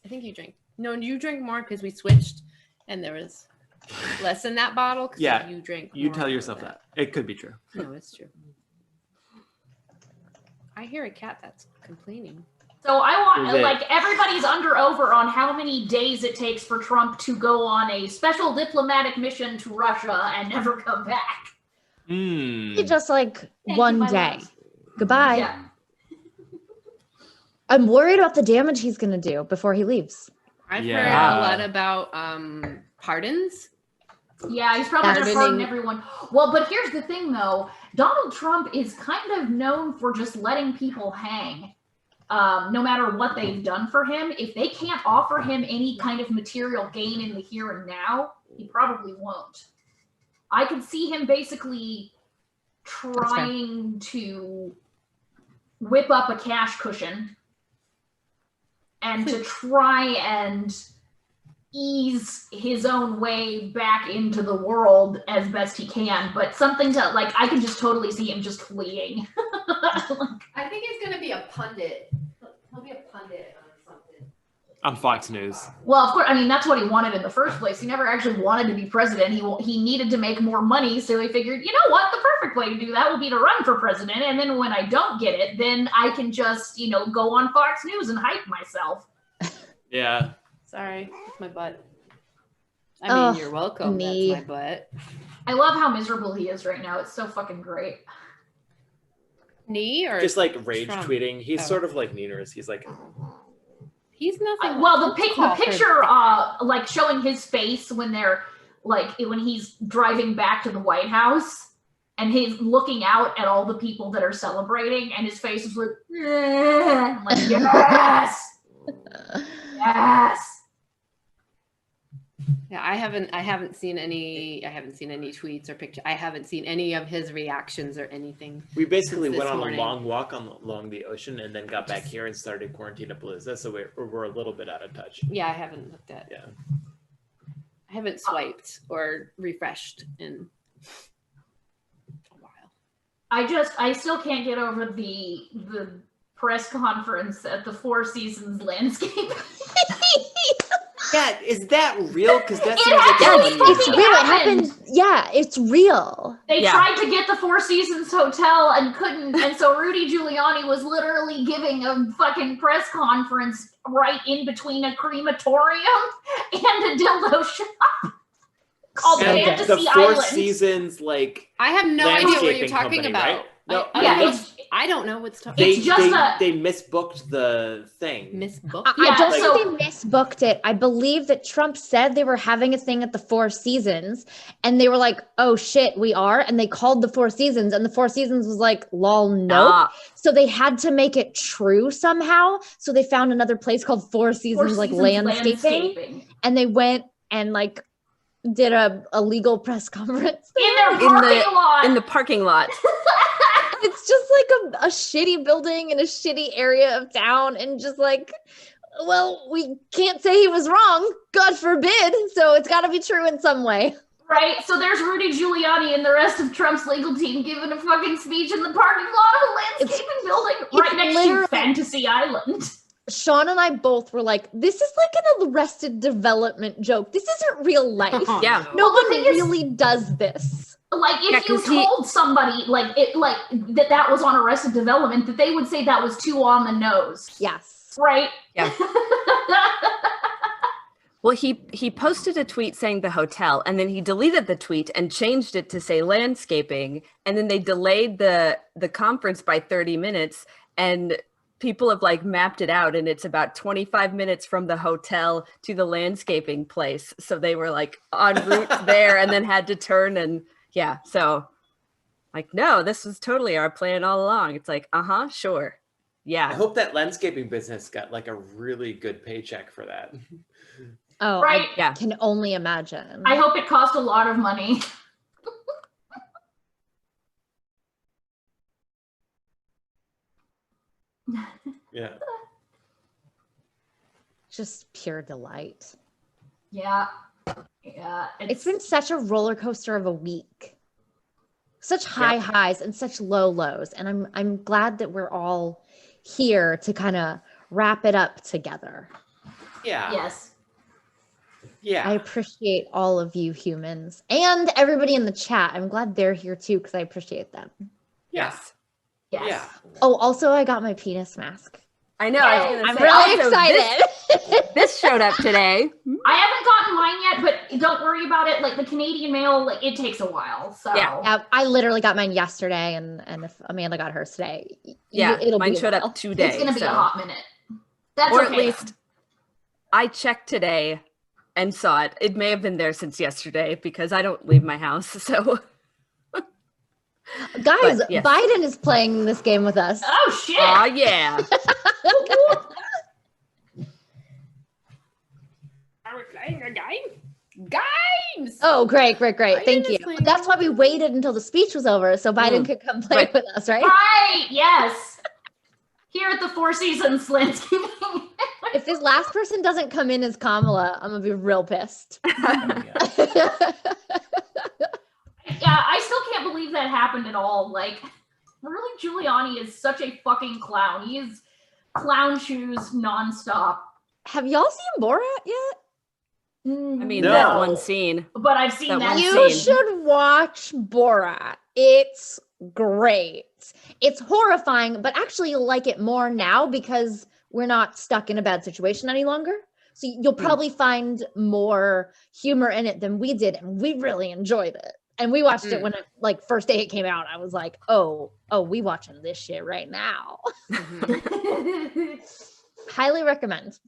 I think you drank. No, you drank more because we switched, and there was less in that bottle. 'Cause Yeah, you drank. You more tell of yourself that. It could be true. No, it's true. I hear a cat that's complaining. So I want, Is it- like, everybody's over on how many days it takes for Trump to go on a special diplomatic mission to Russia and never come back. Just like Thank you, one my day. loves. Goodbye. Yeah. I'm worried about the damage he's going to do before he leaves. I've Yeah. heard a lot about pardons. Yeah, he's probably going to Pardoning- pardon everyone. Well, but here's the thing, though. Donald Trump is kind of known for just letting people hang, no matter what they've done for him. If they can't offer him any kind of material gain in the here and now, he probably won't. I could see him basically trying to whip up a cash cushion and to try and ease his own way back into the world as best he can, but something to like, I can just totally see him just fleeing. I think he's going to be a pundit. He'll be a pundit on something. On Fox News. Well, of course, I mean, that's what he wanted in the first place. He never actually wanted to be president. He needed to make more money, so he figured, you know what, the perfect way to do that will be to run for president, and then when I don't get it, then I can just, go on Fox News and hype myself. Yeah. Sorry, it's my butt. I mean, you're welcome. me. That's my butt. I love how miserable he is right now. It's so fucking great. Knee or Just like rage Trump? tweeting. He's Oh. sort of like Neeners. He's like, He's nothing. Well, the call for- picture, like showing his face when they're when he's driving back to the White House, and he's looking out at all the people that are celebrating, and his face is like, "Eh," like yes, yes. Yeah, I haven't seen any tweets or pictures. I haven't seen any of his reactions or anything. we basically Since went this on morning. a long walk along the ocean and then got back here and started Quarantinapalooza. So we're a little bit out of touch. Yeah, I haven't looked at. Yeah. I haven't swiped or refreshed in a while. I still can't get over the press conference at the Four Seasons landscape. Yeah, is that real? Because that It seems like actually a It's real. It happened. Yeah, it's real. They tried to get the Four Seasons Hotel and couldn't, and so Rudy Giuliani was literally giving a fucking press conference right in between a crematorium and a dildo shop called So And good. the Fantasy Four Island. Seasons, like I have no idea what you're landscaping talking company, about. right? No, I don't know what's talking. they, It's just they misbooked the thing. Misbooked. I don't so- think they misbooked it. I believe that Trump said they were having a thing at the Four Seasons, and they were like, "Oh shit, we are," and they called the Four Seasons, and the Four Seasons was like, "Lol, nope." Ah. So they had to make it true somehow. So they found another place called Four Seasons, Four like Seasons landscaping, and they went and like did a legal press conference in their In parking lot. in the parking lot. It's just like a shitty building in a shitty area of town, and just like, well, we can't say he was wrong, God forbid. So it's got to be true in some way. Right, so there's Rudy Giuliani and the rest of Trump's legal team giving a fucking speech in the parking lot of a landscaping building right next to Fantasy Island. Sean and I both were like, this is like an Arrested Development joke. This isn't real life. Yeah. No Well, the one thing is- really does this. Like, if you told somebody, like, that was on Arrested Development, that they would say that was too on the nose. Yes. Right? Yeah. Well, he posted a tweet saying the hotel, and then he deleted the tweet and changed it to say landscaping, and then they delayed the conference by 30 minutes, and people have like mapped it out, and it's about 25 minutes from the hotel to the landscaping place. So they were like en route there and then had to turn, and yeah, so like, no, this was totally our plan all along. It's like, sure. Yeah. I hope that landscaping business got like a really good paycheck for that. Oh, Right. I can only imagine. I hope it cost a lot of money. Yeah. Just pure delight. Yeah. Yeah. It's been such a roller coaster of a week. Such high highs and such low lows. And I'm glad that we're all here to kind of wrap it up together. Yeah. Yes. Yeah. I appreciate all of you humans and everybody in the chat. I'm glad they're here too because I appreciate them. Yes. Yes. Yeah. Oh, also I got my penis mask. I know. I was gonna I'm say, really also, excited. This showed up today. I haven't gotten mine yet, but don't worry about it. Like the Canadian mail, like it takes a while. So Yeah, I literally got mine yesterday, and if Amanda got hers today, Yeah, it'll mine be a showed while. up today. it's gonna be so. a hot minute. That's Or okay. at least I checked today and saw it. It may have been there since yesterday because I don't leave my house. So Guys, But, yes. Biden is playing this game with us. Oh shit! oh yeah. Are we playing a game? Games! Oh, great. Biden Thank is you. playing That's why we waited until the speech was over so Biden could come play Right. with us, right? Right. Yes. Here at the Four Seasons Landscaping. If this last person doesn't come in as Kamala, I'm gonna be real pissed. Yeah, I still can't believe that happened at all. Like, Rudy Giuliani is such a fucking clown. He is clown shoes nonstop. Have y'all seen Borat yet? I mean, No. that one scene. But I've seen That that. one You scene. should watch Borat. It's great. It's horrifying, but actually you'll like it more now because we're not stuck in a bad situation any longer. So you'll probably find more humor in it than we did, and we really enjoyed it. And we watched it when it, like, first day it came out. I was like, oh, we watching this shit right now. Highly recommend.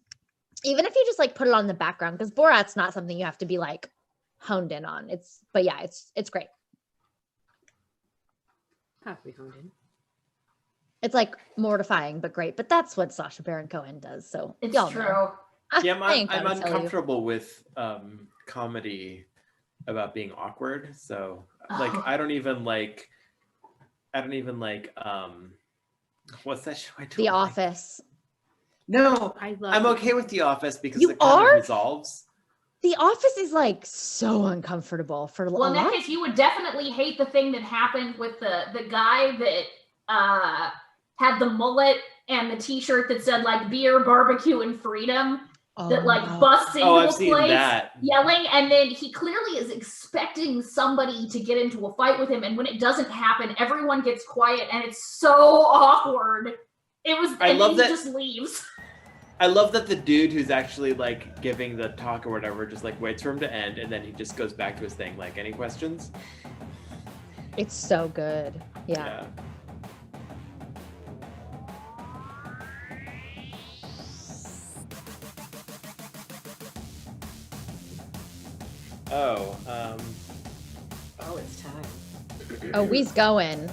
Even if you just like put it on the background, because Borat's not something you have to be like honed in on. But yeah, it's great. Have we honed in? It's like mortifying, but great. But that's what Sacha Baron Cohen does. So It's y'all true. know. Yeah, I ain't I'm gotta tell you. uncomfortable with comedy about being awkward. So like Oh. I don't even like what's that show I don't The like? Office. No, I love I'm it. okay with The Office because You it kind are? of resolves. The Office is like so uncomfortable for Well, a in that lot. case, you would definitely hate the thing that happened with the guy that had the mullet and the T-shirt that said like beer, barbecue, and freedom. That like no. busts into Oh, I've a seen place that. yelling, and then he clearly is expecting somebody to get into a fight with him, and when it doesn't happen, everyone gets quiet, and it's so awkward. It was, I and love then he that- just leaves. I love that the dude who's actually like giving the talk or whatever just like waits for him to end and then he just goes back to his thing. Like, any questions? It's so good. Yeah. Oh, Oh, it's time. Oh, we's going.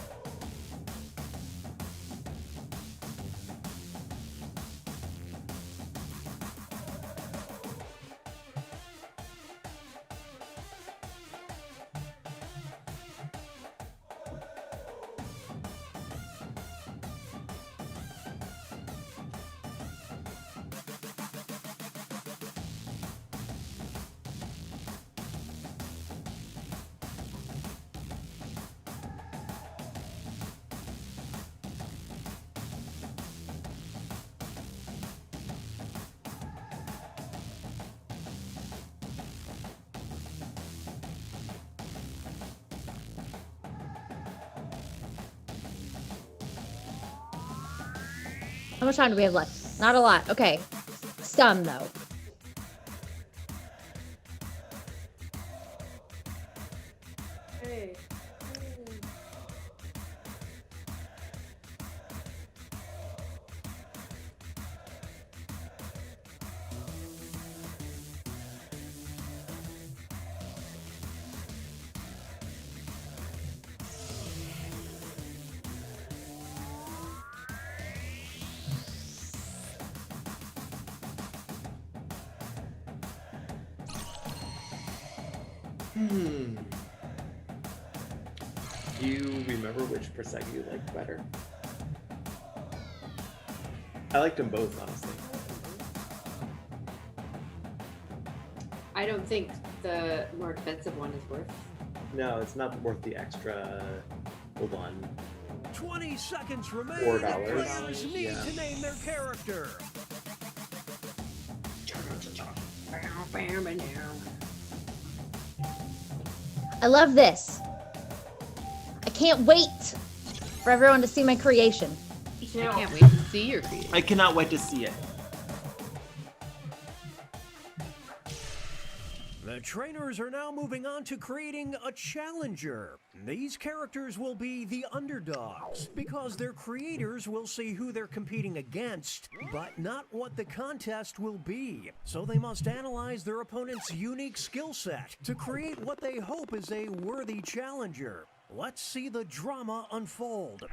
How much time do we have left? Not a lot. Okay. Some, though. Hey. Do you remember which Prosecco you liked better? I liked them both, honestly. I don't think the more expensive one is worth. No, it's not worth the extra. Hold on. 20 seconds remain. $4. The players need Yeah. to name their character. I love this. I can't wait for everyone to see my creation. I can't wait to see your creation. I cannot wait to see it. The trainers are now moving on to creating a challenger. These characters will be the underdogs because their creators will see who they're competing against, but not what the contest will be. So they must analyze their opponent's unique skill set to create what they hope is a worthy challenger. Let's see the drama unfold.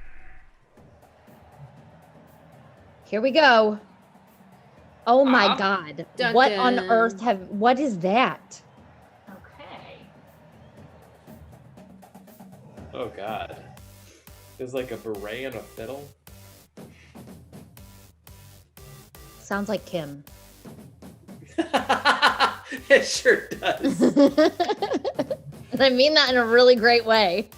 Here we go. Oh my God. Dun, What on dun. earth what is that? Okay. Oh god. There's like a beret and a fiddle. Sounds like Kim. It sure does. And I mean that in a really great way.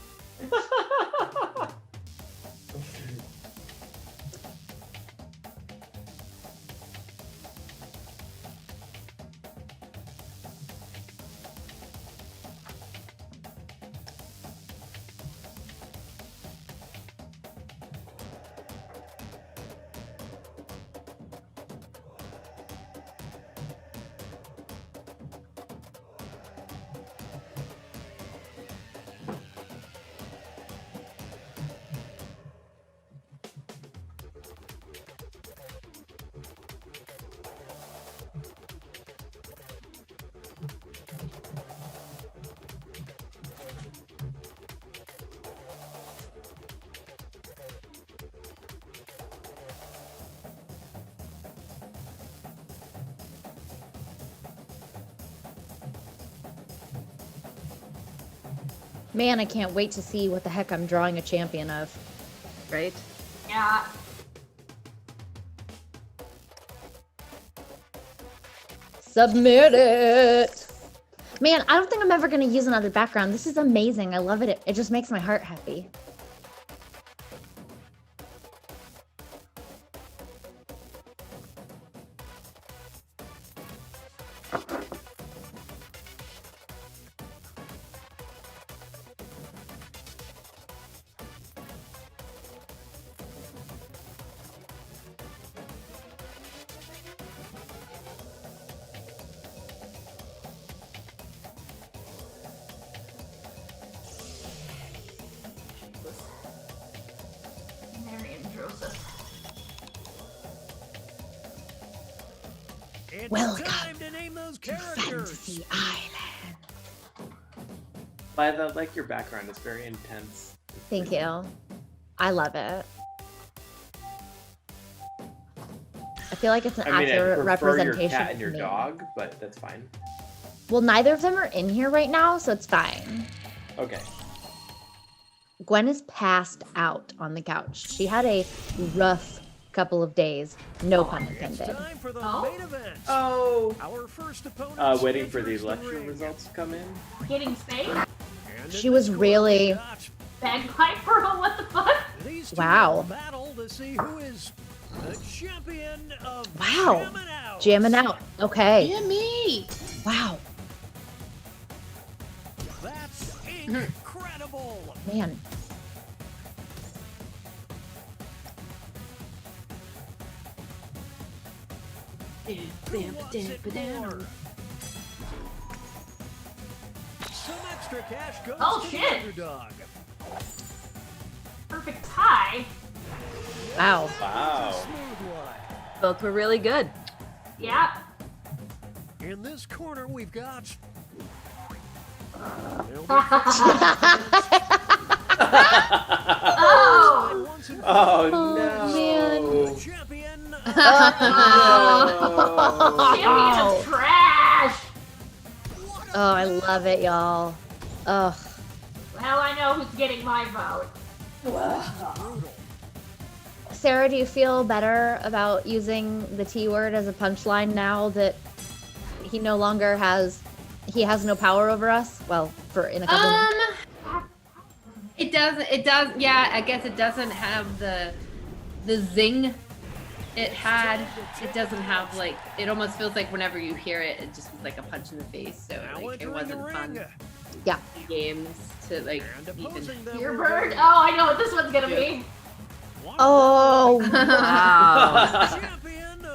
Man, I can't wait to see what the heck I'm drawing a champion of. Right? Yeah. Submit it. Man, I don't think I'm ever going to use another background. This is amazing. I love it. It just makes my heart happy. Mary and Joseph. It's Welcome time to name those characters. Fantasy Island. I like your background. It's very intense. Thank you. I love it. I feel like it's an I mean, I accurate prefer representation your cat of and your me. dog, but that's fine. Well, neither of them are in here right now, so it's fine. Okay. Gwen is passed out on the couch. She had a rough couple of days. No pun It's intended. time for the Oh. main event. Oh. Our first opponent. Waiting for the election results to come in. Getting spayed? She was really Bagpiper? What the fuck? These two Wow. will battle to see who is the champion of wow. Jamming Out. Jamming out. Okay. Yeah, me. Wow. That's incredible. Man. Some extra cash goes Oh, to the shit. underdog. Perfect tie. Wow. Wow. Smooth one. Both were really good. Yeah. In this corner, we've got. Oh. Oh man. no. Champion. Champion of trash. Oh, I love it, y'all. Ugh. Well, I know who's getting my vote. Sarah, do you feel better about using the T word as a punchline now that he no longer has no power over us? Well, for in a couple It does, yeah, I guess it doesn't have the zing it had. It doesn't have, like, it almost feels like whenever you hear it, it just was like a punch in the face, so like, it wasn't fun. Yeah. Games to, like, even Your bird? Oh, I know what this one's gonna be. Oh, Wow.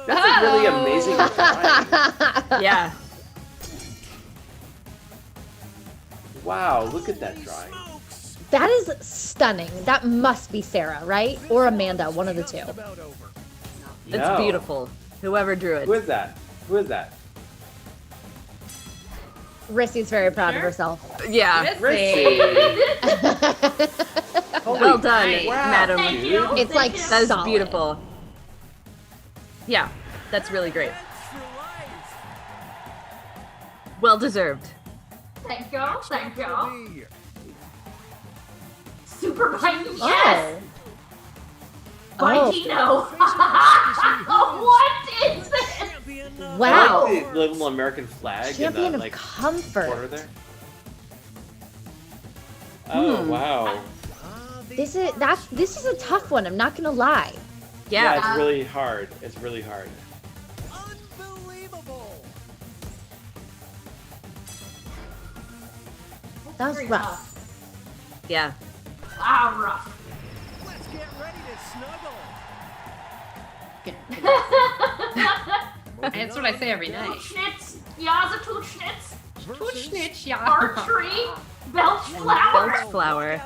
That's a really amazing drawing. Yeah. Wow, look at that drawing. that is stunning. That must be Sarah, right? Or Amanda, one of the two. It's No. beautiful. Whoever drew it. Who is that? Who is that? Rissy's very proud of herself. Yeah. Rissy. Well done, Wow, madam. Thank dude. you. It's like That is solid. beautiful. Yeah, that's really great. Well deserved. Thank you. Thank you. Super Biden, Oh. yes! Bidino. What is this? Wow. I like the little American flag Champion in the of like comfort. corner there. Oh wow. This is a tough one. I'm not gonna lie. Yeah, it's really hard. It's really hard. That was Very rough. tough. Yeah. Wow, rough. Let's get ready to snuggle. That's what I say every night. Schnitz. Ja, the two schnitz. Schnitz, ja. Archery. Belch flower. Belch flower.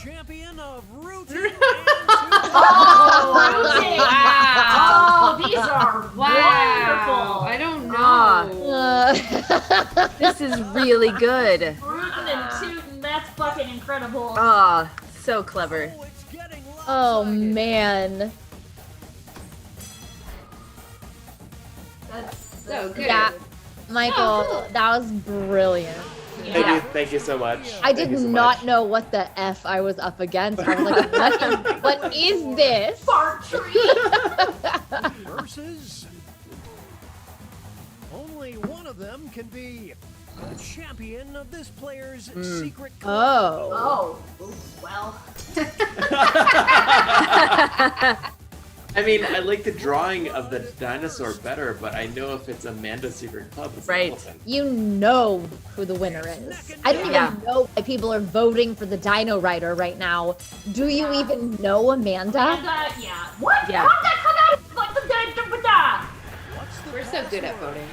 Champion of Oh, rooting. Wow. Oh, these are Wow. wonderful. I don't know. This is really good. Rootin' and tootin', that's fucking incredible. Oh, so clever. Oh man. That's So good. Yeah. Michael, that was brilliant. Thank you so much. I Thank did you so not much. know what the F I was up against. I was like, what is this? fart tree. versus. Only one of them can be the champion of this player's secret club. Oh. Oh, well. I mean, I like the drawing of the dinosaur better, but I know if it's Amanda's secret club, it's Right. an elephant. You know who the winner is. I don't even know why people are voting for the Dino Rider right now. Do you even know Amanda? And, yeah. What? Yeah. What the come out? Like the da. We're so good at voting.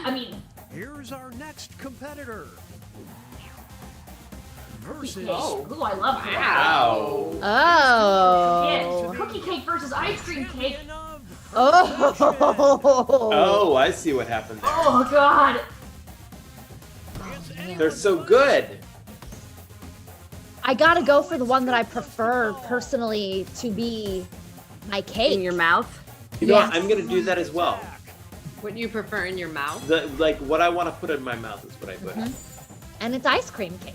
I mean, Here's our next competitor. Versus. oh, I love that. Wow. Oh. Yes, cookie cake versus ice cream cake. Oh. Oh, I see what happened there. Oh God. They're so good. I gotta go for the one that I prefer personally to be my cake. In your mouth? You know what? I'm gonna do that as well. What do you prefer in your mouth? Like what I want to put in my mouth is what I put. And it's ice cream cake.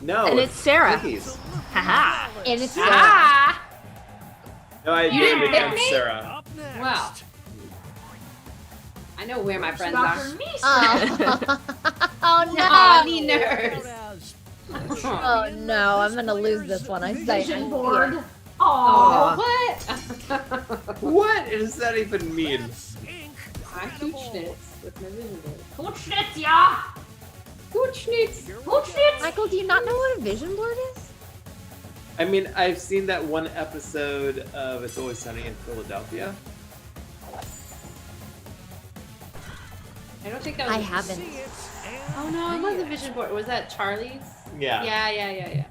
No. And it's Sarah. Cookies. Haha. And it's Sarah. Ah! No, I You named didn't it pick me? Sarah. Up next. Wow. I know where my friends Dr. are. Meese. Oh no. Aw, Neeners. Oh no, I'm gonna lose this one. I say Vision board. Oh, Oh. what? What does that even mean? I huge schnitz with my vision board. Hutschnitz, ja. Huge schnitz. Hutschnitz. Michael, do you not know what a vision board is? I mean, I've seen that one episode of It's Always Sunny in Philadelphia. I don't think that was. I haven't. Oh no, it wasn't Vision Board. Was that Charlie's? Yeah. Yeah.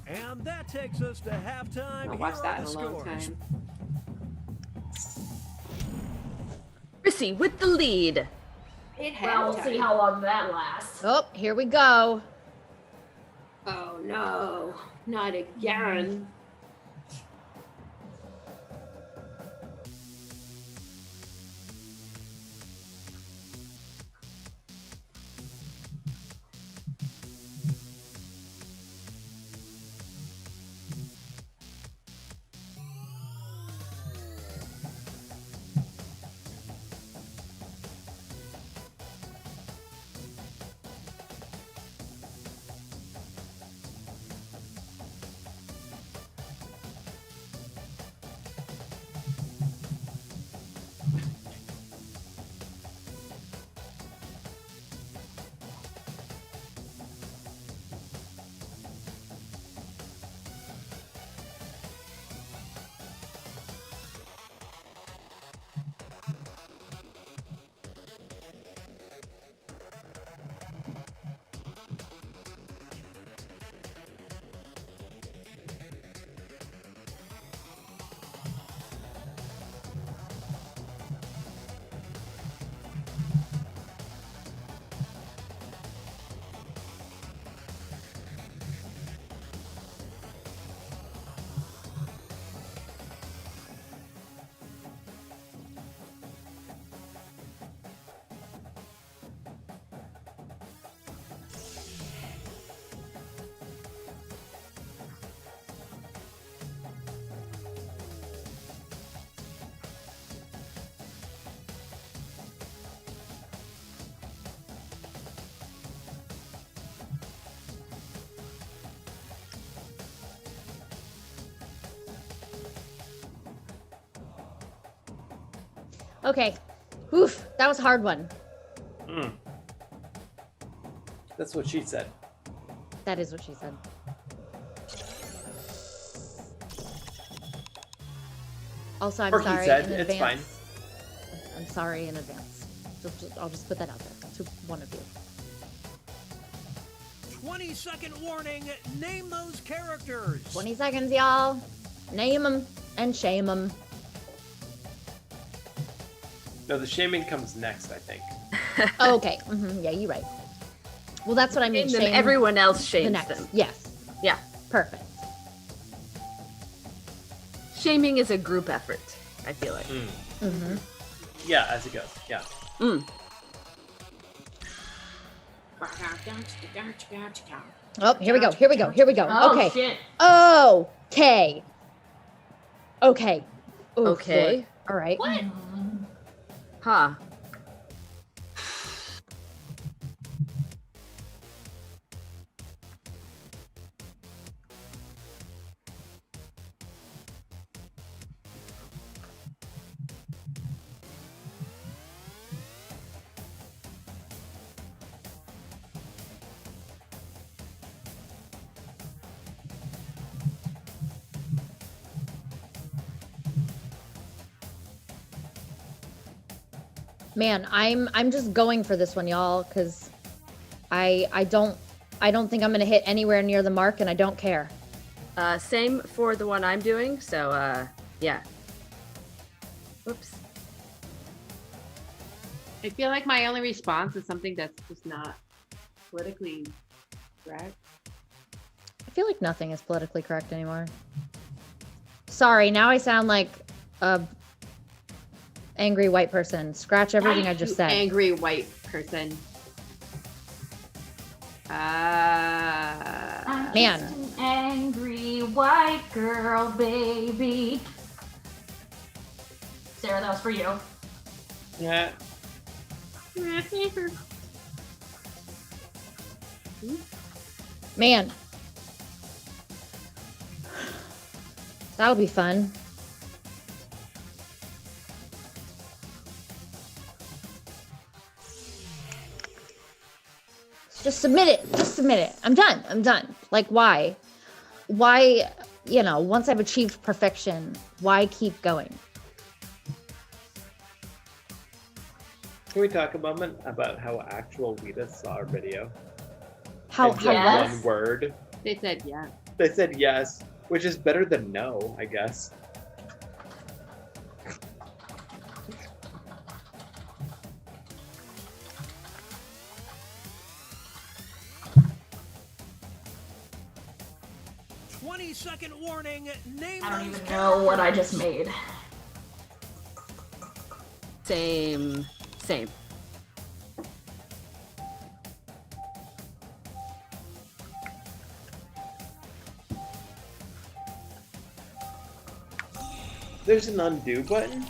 And that takes us to halftime. I'll watch Here that are in a the long scores. time. Chrissy with the lead. Well, we'll see how long that lasts. Oh, here we go. Oh no, not again. Okay. Oof, that was a hard one. That's what she said. That is what she said. Also, I'm Or he sorry said, in it's advance. I'm sorry in advance. I'll just put that out there to one of you. 20-second warning. Name those characters. 20 seconds, y'all. Name them and shame them. No, the shaming comes next, I think. Okay. Yeah, you're right. Well, that's what I mean. And then Shame everyone else the shames next. them. Yes. Yeah. Perfect. Shaming is a group effort, I feel like. Mm-hmm. Yeah, as it goes. Yeah. Oh, here we go. Here we go. Here we go. Oh, okay. shit. Okay. Okay. Ooh, Okay. Lord. All right. What? Huh. Man, I'm just going for this one, y'all, because I don't think I'm gonna hit anywhere near the mark, and I don't care. Same for the one I'm doing. So, yeah. Whoops. I feel like my only response is something that's just not politically correct. I feel like nothing is politically correct anymore. Sorry, now I sound like a angry white person. Scratch everything I just said. Angry white person. I'm Man. just an angry white girl, baby. Sarah, that was for you. Yeah. Man. That would be fun. Just submit it. Just submit it. I'm done. I'm done. Like, why? why, you know, once I've achieved perfection, why keep going? Can we talk a moment about how actual Weta saw our video? How And said Yes. one word. They said yeah. They said yes, which is better than no, I guess. Second warning. Name I don't those even know what I just characters. made. Same. There's an undo button.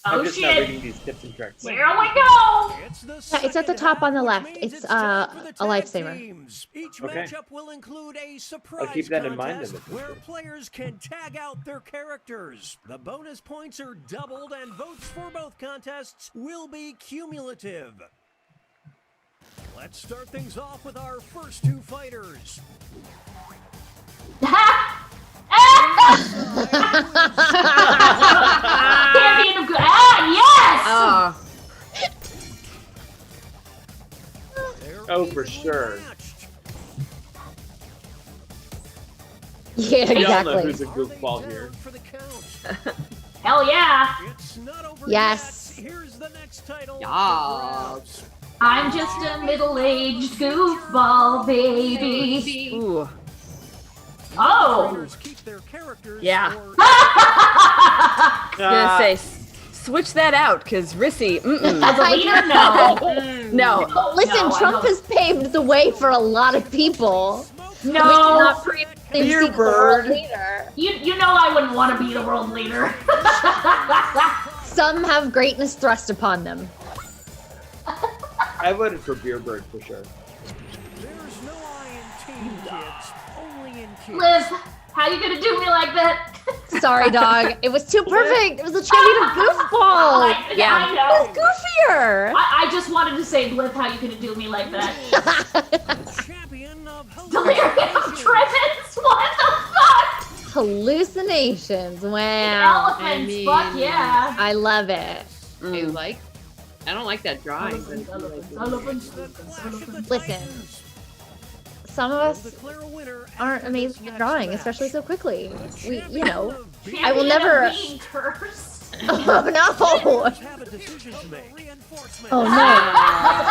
Oh I'm just not shit! reading these tips and tricks. Here we go! Yeah, it's at the top on the left. It's a lifesaver. Each Okay. matchup will include a surprise I'll keep that in mind in contest the future. where players can tag out their characters. The bonus points are doubled and votes for both contests will be cumulative. Let's start things off with our first two fighters. Champion of good. Yes! Oh, for sure. Yeah, We all know exactly. who's a goofball here. Hell yeah! Yes. Here's the next title. I'm just a middle-aged goofball baby. Ooh. Oh! Yeah. Gonna say, switch that out, cause Rissy. As a leader, no. No. Listen, No, I Trump don't. has paved the way for a lot of people. No. We cannot previously Dear seek the world bird. leader. You know I wouldn't want to be the world leader. Some have greatness thrust upon them. I voted for Beerbird for sure. There's no I in team kids, only in kids. Liz, how you gonna do me like that? Sorry, dog. It was too perfect. It was a champion of goofball. I know. It was goofier. I just wanted to say, Bliff, how you gonna do me like that? Champion of Delirium tremens? What the fuck? Hallucinations. Wow. Elephants, fuck yeah. I love it. I don't like that drawing. Elephants. Listen, some of us aren't amazing at drawing, especially so quickly. We, you know, I will never. Oh no! Oh no!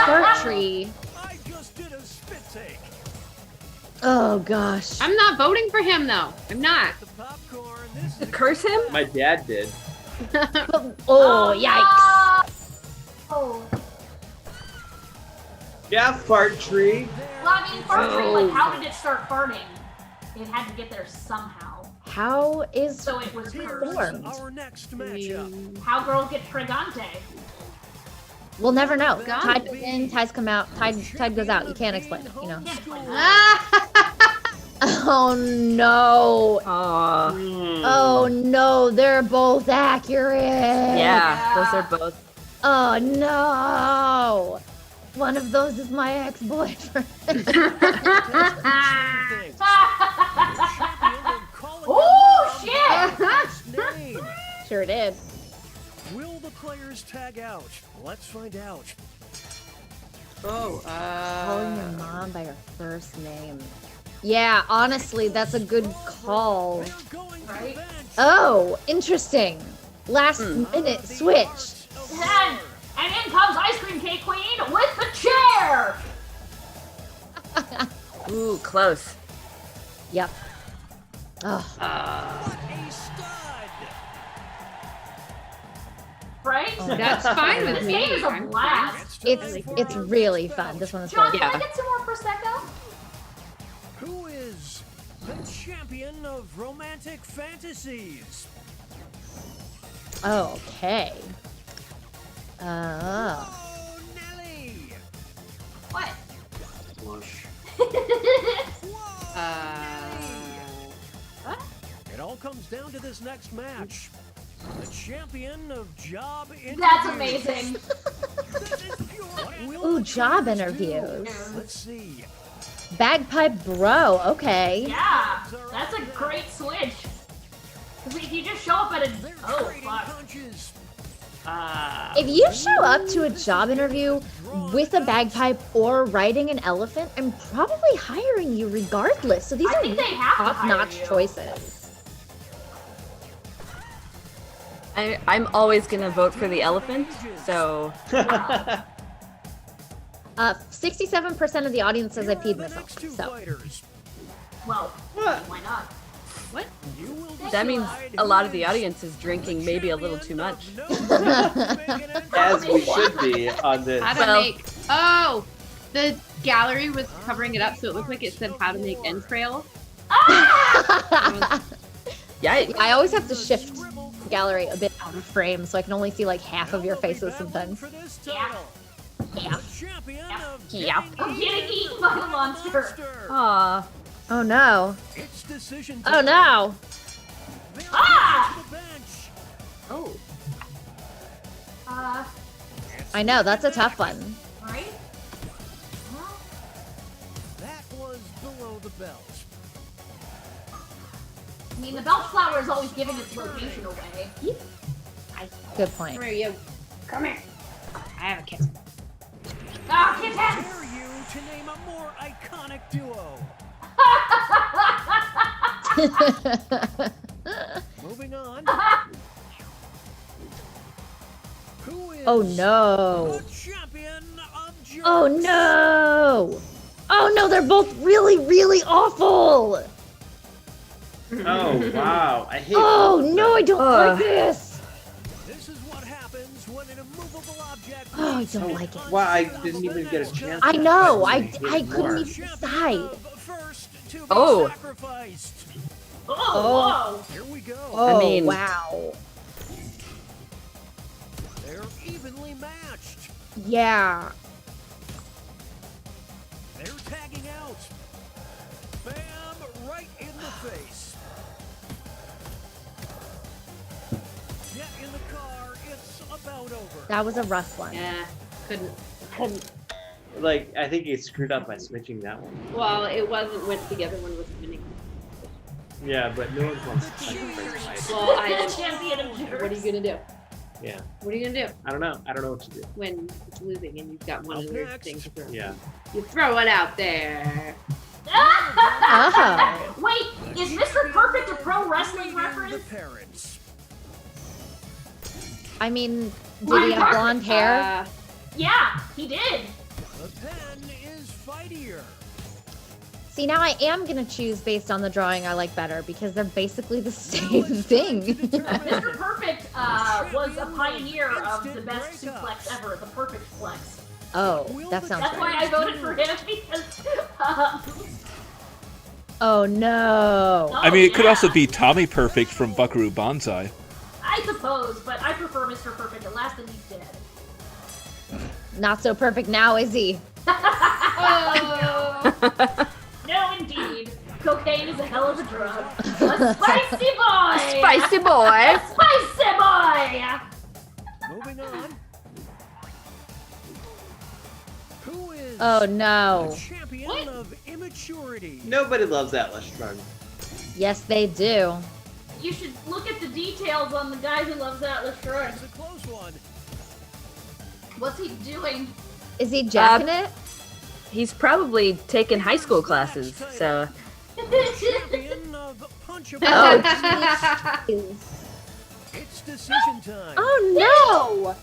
Fart tree. Oh gosh. I'm not voting for him though. I'm not. Curse him? My dad did. Oh yikes! Oh. Yeah, fart tree. Well, I mean, fart tree, like, how did it start farting? It had to get there somehow. How is So it was formed? Our next matchup. How girls get fregante. We'll never know. Tide goes in, tides come out. Tide goes out. You can't explain it. You know. Oh no! Oh no! They're both accurate. Yeah, those are both. Oh no! One of those is my ex-boyfriend. Oh shit! Sure did. Will the players tag out? Let's find out. Calling your mom by her first name. Yeah, honestly, that's a good call. Right? Oh, interesting. Last minute switch. And in comes Ice Cream Cake Queen with the chair! Ooh, close. Yep. Oh. Right? That's fine with This me. game is a blast. It's really fun. This one is John, fun. can I get some more Prosecco? Who is the champion of romantic fantasies? Okay. Oh, Nelly! What? It all comes down to this next match. The champion of job interviews. That's amazing. What will Ooh, the job champions interviews. do? Let's see. Bagpipe bro, okay. Yeah, that's a great switch. Because if you just show up at a... Oh, fuck. If you show up to a job interview with a bagpipe or riding an elephant, I'm probably hiring you regardless. So these I are think they have to hire top-notch you. choices. I'm always gonna vote for the elephant, so 67% of the audience says I peed myself. So Well, why not? What? that means a lot of the audience is drinking maybe a little too much. As we should be on this. How to make... Oh! The gallery was covering it up, so it looked like it said how to make entrails. Yeah, I always have to shift gallery a bit out of frame so I can only see like half of your faces sometimes. Yeah. Yeah. Yeah. I'm getting eaten by a monster. Aw. Oh no. Oh no. Ah! Oh. I know, that's a tough one. Right? That was below the belt. I mean, the belt flower is always giving its location away. Good point. Come here, you. Come here. I have a kitten. Ah, Dare kittens! you to name a more iconic duo? Moving on. Who is Oh no. the champion of jerks? Oh no. Oh no, they're both really, really awful. Oh wow, I hate. Oh no, I don't like this. This is what happens when an immovable object. Oh, I don't like it. Wow, I didn't even get a chance. I to know. hate I more. couldn't even decide. First to be Oh. sacrificed. Oh, Here we go. Oh, I mean- wow. They're evenly matched. Yeah. They're tagging out. Bam! Right in the face. Get in the car. It's about over. That was a rough one. Yeah. Couldn't. Like, I think he screwed up by switching that one. Well, it wasn't when the other one was winning. Yeah, but no one wants to sacrifice. Well, I The don't. champion of jerks. What are you gonna do? Yeah, What are you gonna do I don't know. I don't know what to do. when it's losing and you've got one of your things to throw? Yeah. You throw it out there. Oh. Wait, is Mr. Perfect a pro wrestling The reference? parents. I mean, did he have blonde hair? Yeah, he did. The pen is fightier. See, now I am gonna choose based on the drawing I like better because they're basically the same thing. Mr. Perfect was a pioneer of the best suplex ever, the perfect flex. Oh, that sounds That's why right. I voted for him because. Oh no. I mean, it could yeah. also be Tommy Perfect from Buckaroo Banzai. I suppose, but I prefer Mr. Perfect. At last, and he's dead. Not so perfect now, is he? No, indeed. Cocaine is a hell of a drug. A spicy boy. Spicy boy. A spicy boy. Moving on. Who is Oh the no. champion of immaturity? Nobody loves Atlas Shrugged. Yes, they do. You should look at the details on the guy who loves Atlas Shrugged. It's a close one. What's he doing? Is he jacking it? He's probably taken high school classes, so Champion of punchable. Oh, It's decision time. Oh no!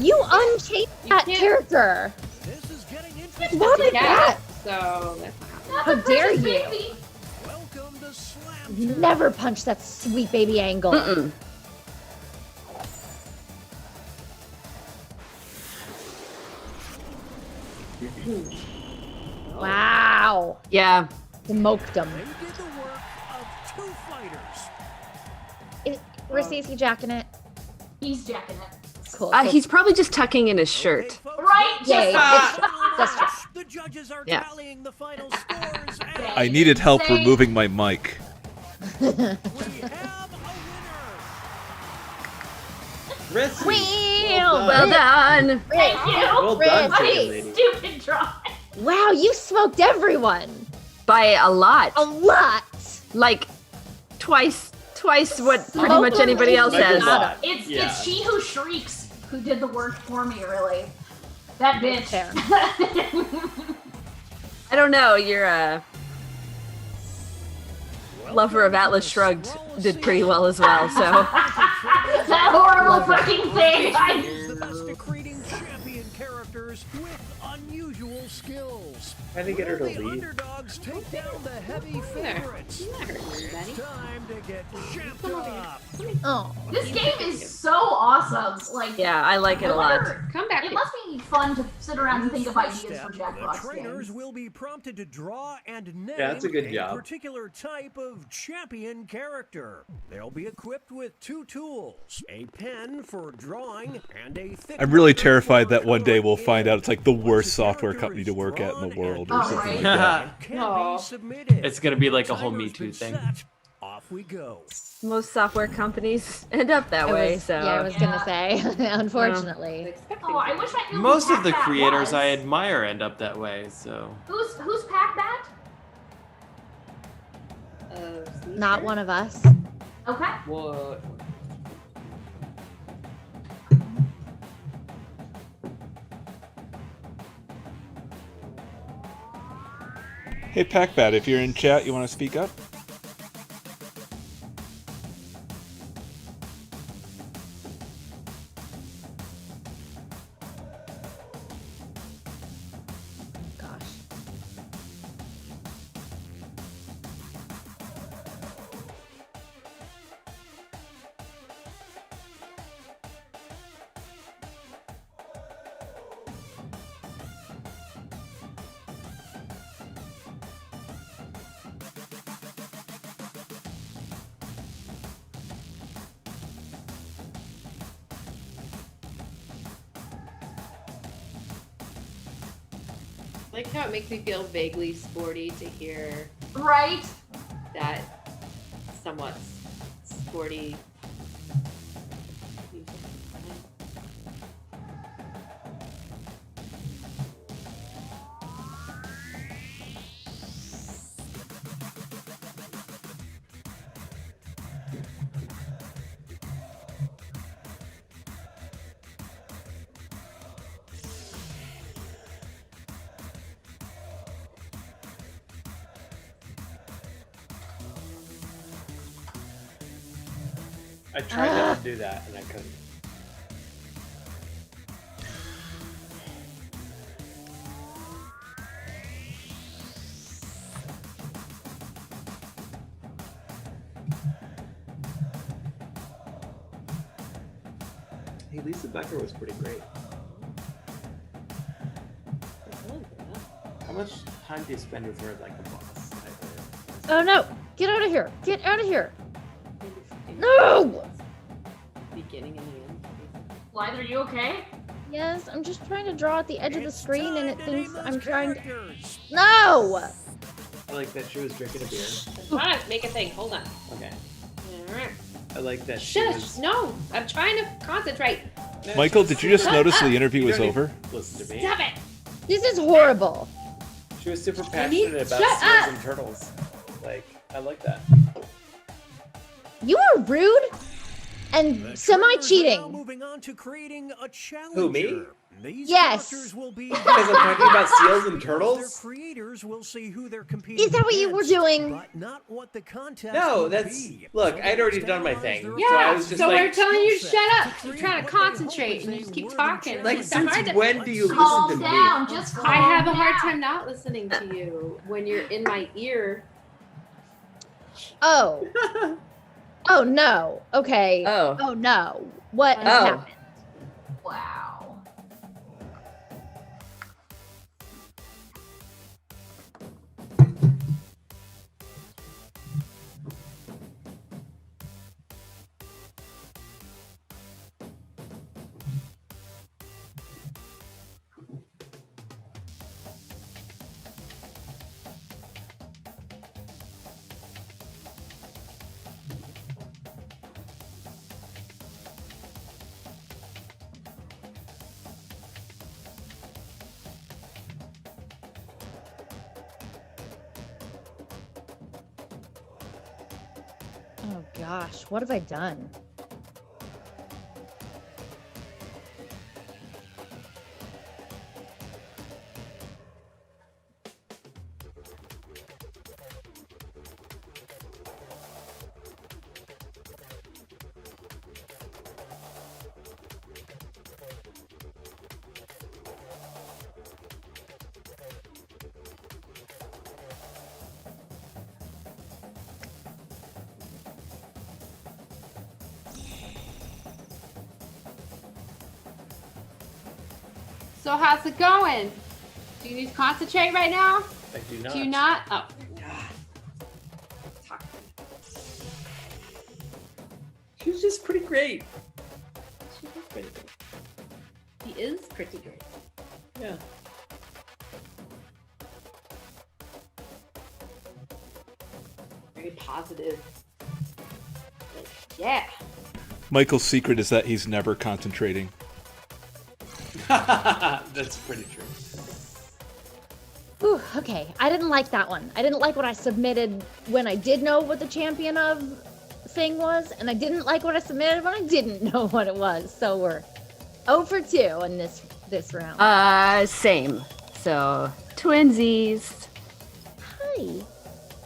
You uncaged that can't- character. This is getting interesting. What is Cat. that? So that's not How dare you? Baby. Welcome to Slam. Never punch that sweet baby angle. mm-mm. Wow. Yeah. Smoked him. They did the work of two fighters. Rissy, is he jacking it? He's jacking it. Cool. He's probably just tucking in his shirt. Okay, folks, Right? Yeah, Just that's true. the judges are Yeah. tallying the final scores. And I needed help Say- removing my mic. we have a winner. Rissy. Well done. Thank you. Well done, Rissy. pretty lady. Stupid drawing. Wow, you smoked everyone. By a lot. A lot. Like twice what pretty much anybody else has. It's She Who Shrieks who did the work for me, really. That bitch. I don't know. You're Lover of Atlas Shrugged did pretty well as well. So that horrible fucking thing. The best at creating champion characters with unusual skills. Trying to get her to The leave. underdogs take down the heavy favorites. It's time to get champed up. Oh, This game is so awesome. Like, yeah, I like it a lot. Come back. It must be fun to sit around and think of ideas for The Jackbox trainers games. will be prompted to draw and name that's a good job. particular type of champion character. They'll be equipped with 2 tools, a pen for drawing and a thick I'm really marker terrified for that one day we'll coloring find out it's like the in. worst Once software character company is to work at in the drawn world and or something right. like that. can be submitted. It's gonna be like a whole Me Timer's Too been thing. set. Off we go. Most software companies end up that way. So yeah, I was gonna say, unfortunately. Oh, I wish I knew Most who of the Pac-Bat creators was. I admire end up that way, so. Who's Pac-Bat? Not one of us. Okay. What? Hey, Pac-Bat, if you're in chat, you want to speak up? Gosh. Like how it makes me feel vaguely sporty to hear Right? that somewhat sporty music. I tried not to do that and I couldn't. Hey, Lisa Becker was pretty great. How much time do you spend with her like a boss? Oh no! Get out of here! Get out of here! No! Beginning and the end. Blythe, are you okay? Yes, I'm just trying to draw at the edge of the It's screen and it time to thinks name I'm those trying to. characters. No! I like that she was drinking a beer. I'm trying to make a thing. Hold on. Okay. Alright. I like that she Shush! was. No! I'm trying to concentrate. Michael, did you just notice the interview You was don't over? need to Listen to me. Stop it! This is horrible. She was super I need- passionate about shut seals up! and turtles. Like, I like that. You are rude and The trainers are now semi-cheating. moving on to creating a challenger. Who, me? These Yes. characters will be Because I'm talking about seals and Their turtles? creators will see who they're competing Is that what you were against, doing? But not what the contest No, will that's. be. Look, So I'd already they'll done my standardize thing. their So I Yeah, was just so we're like. telling you to skill shut set up. to You're create trying to what they hope concentrate is and a you just keep worthy talking. Like, it's Since hard to. when do you Calm listen to me? down. Just calm I have a hard down. time not listening to you when you're in my ear. Oh. Oh no. Okay. Oh. Oh no. What has Oh. happened? Wow. Oh gosh, what have I done? So how's it going? Do you need to concentrate right now? I do not. Do you not? Oh. She's just pretty great. She is pretty great. He is pretty great. Yeah. Very positive. Like, yeah. Michael's secret is that he's never concentrating. That's pretty true. Ooh, okay, I didn't like that one. I didn't like what I submitted when I did know what the champion of thing was, and I didn't like what I submitted when I didn't know what it was. So we're 0 for 2 in this round. Same. So twinsies. Hi.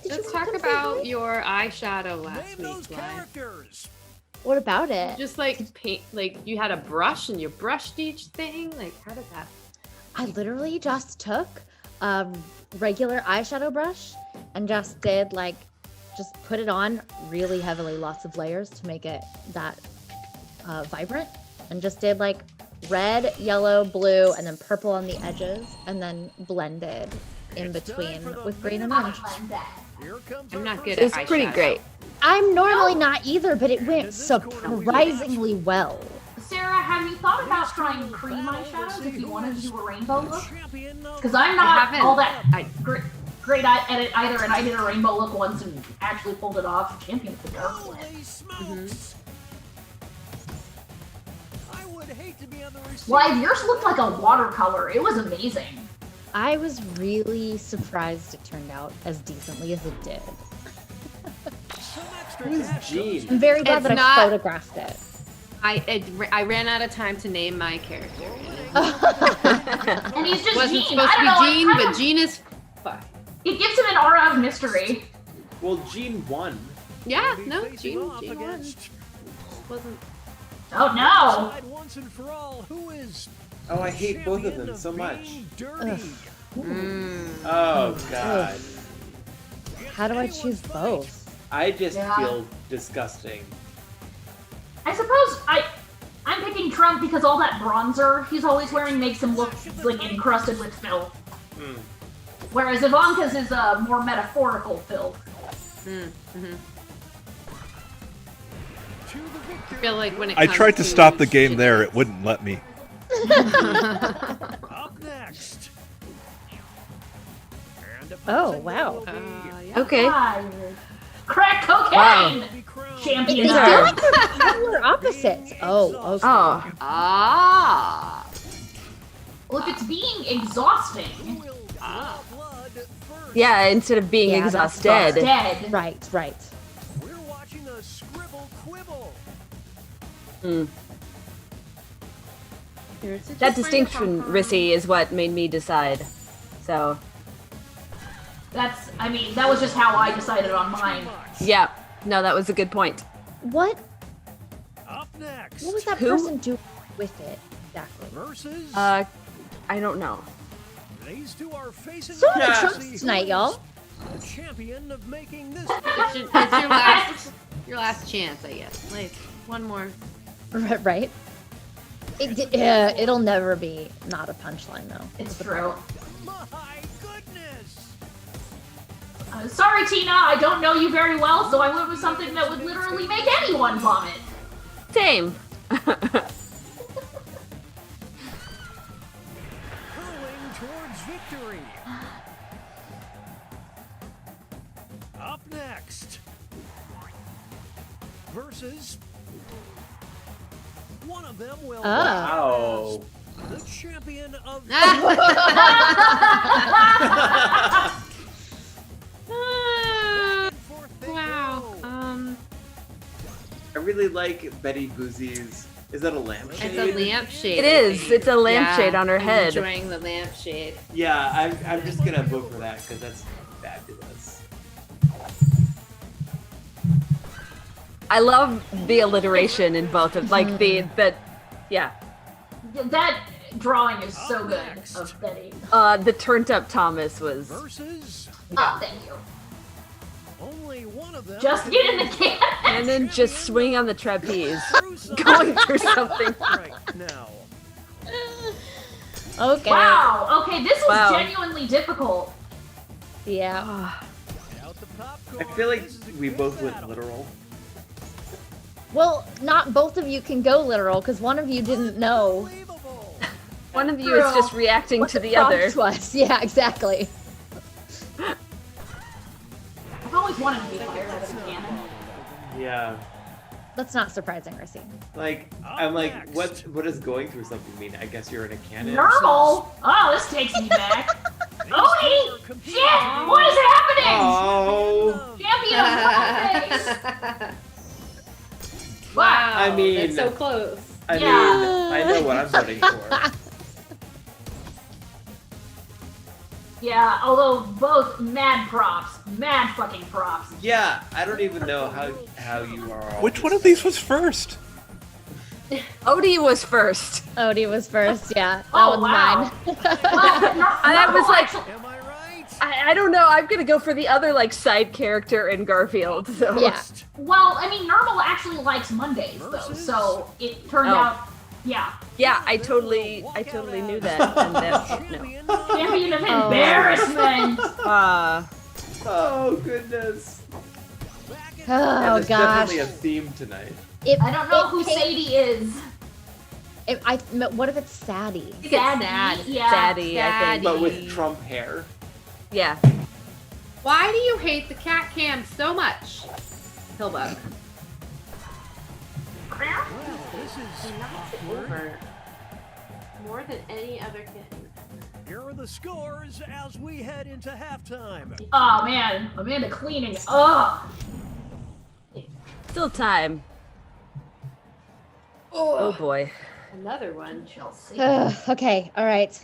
Let's talk about your eyeshadow last week, Live. What about it? Just like paint, like you had a brush and you brushed each thing. Like, how did that? I literally just took a regular eyeshadow brush and just did just put it on really heavily, lots of layers to make it that vibrant, and just did like red, yellow, blue, and then purple on the edges, and then blended in between with green and orange. I'm not good at It's pretty eyeshadow. great. I'm normally not either, but it went surprisingly well. Sarah, have you thought about trying cream eyeshadows if you wanted to do a rainbow look? Because I'm not all that great at it either, and I did a rainbow look once and actually pulled it off. Champion of the dark one. Live, yours looked like a watercolor. It was amazing. I was really surprised it turned out as decently as it did. Who is Jean? I'm very glad It's that not- I photographed it. I ran out of time to name my character. And he's just Wasn't Gene. supposed I to don't know, be Jean, it kind but of- Jean is. Fuck. It gives him an aura of mystery. Well, Jean won. Yeah, no, Jean won. Wasn't. Oh no! Once and for all, who is Oh, I hate both of them so much. dirty? Oh god. How do I choose both? I just Yeah. feel disgusting. I suppose I'm picking Trump because all that bronzer he's always wearing makes him look like encrusted with filth. Whereas Ivanka's is a more metaphorical filth. I feel like when it I comes tried to stop the game there. It wouldn't let me. Up next. Oh, wow. Okay. Crack cocaine! Champion. They feel like they're polar opposites. Oh, okay. Oh. Ah. Well, if it's being exhausting, Yeah, instead of being Yeah, that's exhausted. dead. Right, right. We're watching a scribble quibble. That distinction, Rissy, is what made me decide. So, that was just how I decided on mine. yeah. No, that was a good point. What Up next. was that Who? person doing with it exactly? Versus. I don't know. These two are facing So off many to Trumps see tonight, who y'all. is the champion of making this. It's your last chance, I guess. Like one more. Right? It'll never be not a punchline, though. It's true. My goodness. Sorry, Tina, I don't know you very well, so I went with something that would literally make anyone vomit. Same. Hurling towards victory. Up next. Versus. One of them will. Wow. The champion of. Wow. like Betty Boozie's? Is that a lampshade? It's a lampshade. It is. It's a lampshade on her I'm head. enjoying the lampshade. Yeah, I'm just gonna vote for that because that's fabulous. I love the alliteration in both of yeah. That drawing is so good of Betty. The turned up Thomas was. Versus Oh, thank you. only one of them. Just get in the can. And then just swing on the trapeze, going through something. Right now. Okay. Wow. Okay, this was Wow. genuinely difficult. Yeah. Out the popcorn. I feel like we both went literal. Well, not both of you can go literal because one of you didn't know One of you is just reacting what to the prompt other. was. Yeah, exactly. I've always wanted to be fired out of a cannon. Yeah. That's not surprising, Racine. Like, I'm like, what does going through something mean? I guess you're in a cannon. Normal. Oh, this takes me back. Odie! Shit! What is happening? Oh. Champion of face! Wow. I mean, that's so close. I Yeah. mean, I know what I'm voting for. Yeah, although both mad props. Mad fucking props. Yeah, I don't even know how you are. All Which one of these was first? Odie was first. Odie was first, yeah. That Oh, one's wow. mine. And I was like, Am I right? I don't know. I'm gonna go for the other like side character in Garfield. So. Yeah. Well, I mean, Normal actually likes Mondays, though, so it turned Oh. out, yeah. Yeah, I totally knew that. And that no. Champion of embarrassment! Oh goodness. Oh, There's gosh. definitely a theme tonight. I don't know who Sadie is. What if it's Sadie? Sadie. Yeah. Sadie, I think. But with Trump hair. Yeah. Why do you hate the cat cam so much? Hillbug. This is Over. More than any other kitten. Here are the scores as we head into halftime. Oh, man. Amanda cleaning up. Still time. Oh boy. Another one. Chelsea. Okay, all right.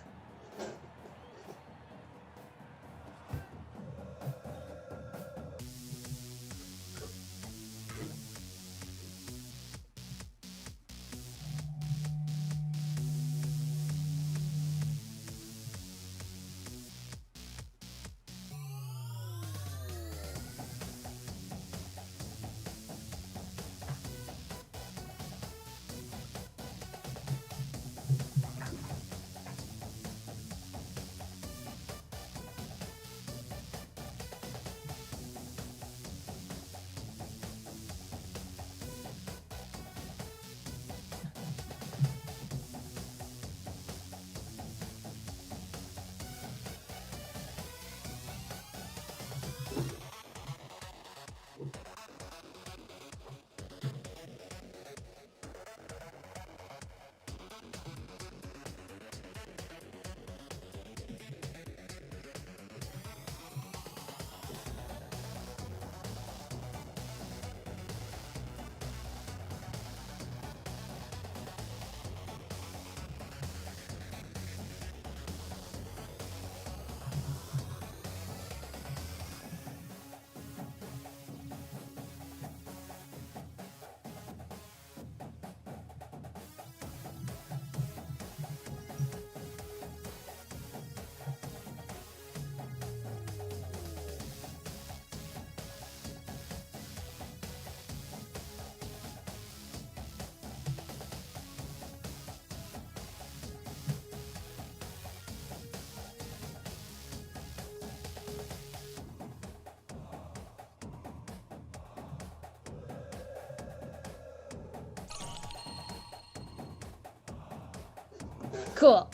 Cool.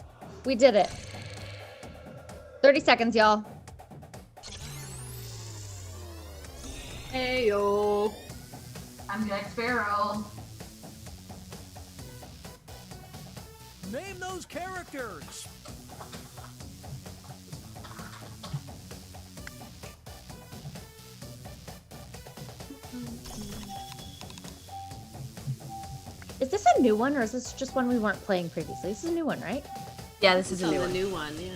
We did it. 30 seconds, y'all. Heyo. I'm Jack Sparrow. Name those characters. Is this a new one or is this just one we weren't playing previously? This is a new one, right? Yeah, this is a on new the one. new one, yeah.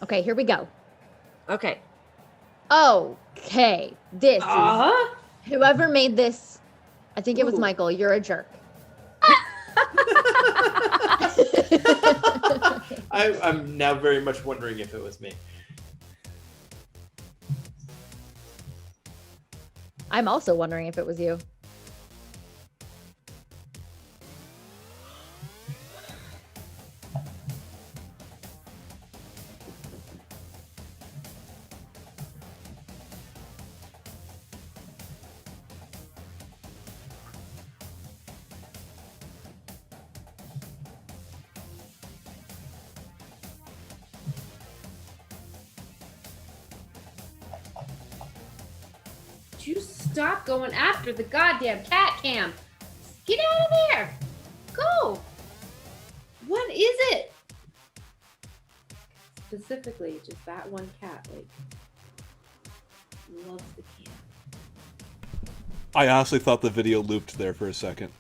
Okay, here we go. Okay. Okay, this is whoever made this. I think it was Michael. You're a jerk. I'm now very much wondering if it was me. I'm also wondering if it was you. You stop going after the goddamn cat cam. Get out of there. Go. What is it? Specifically, just that one cat, like, loves the cat. I honestly thought the video looped there for a second.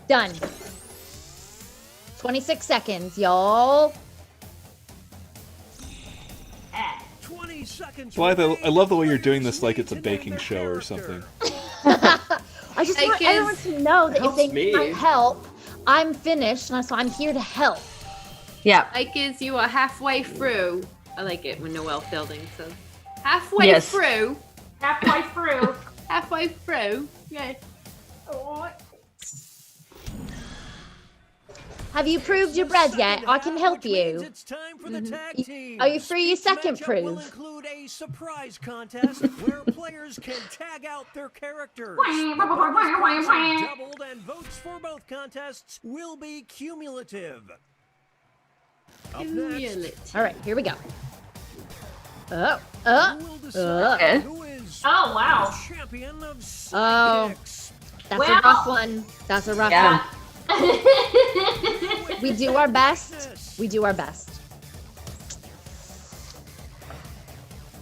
Done. 26 seconds, y'all. 20 seconds. Blythe, I love the way you're doing this like it's a baking show or something. I just want everyone to know that if they need my help, I'm finished, and so I'm here to help. Yeah. Like is you are halfway through. I like it when Noelle's building, so halfway through. Halfway through. Halfway through. Yeah. Have you proved your bread yet? I can help you. Are you free your second proof? Will include a surprise contest where players can tag out their characters. Doubled and votes for both contests will be cumulative. Up next. All right, here we go. Okay. Oh, wow. Champion of Oh, that's Well. a rough one. That's a rough one. We do our best. We do our best.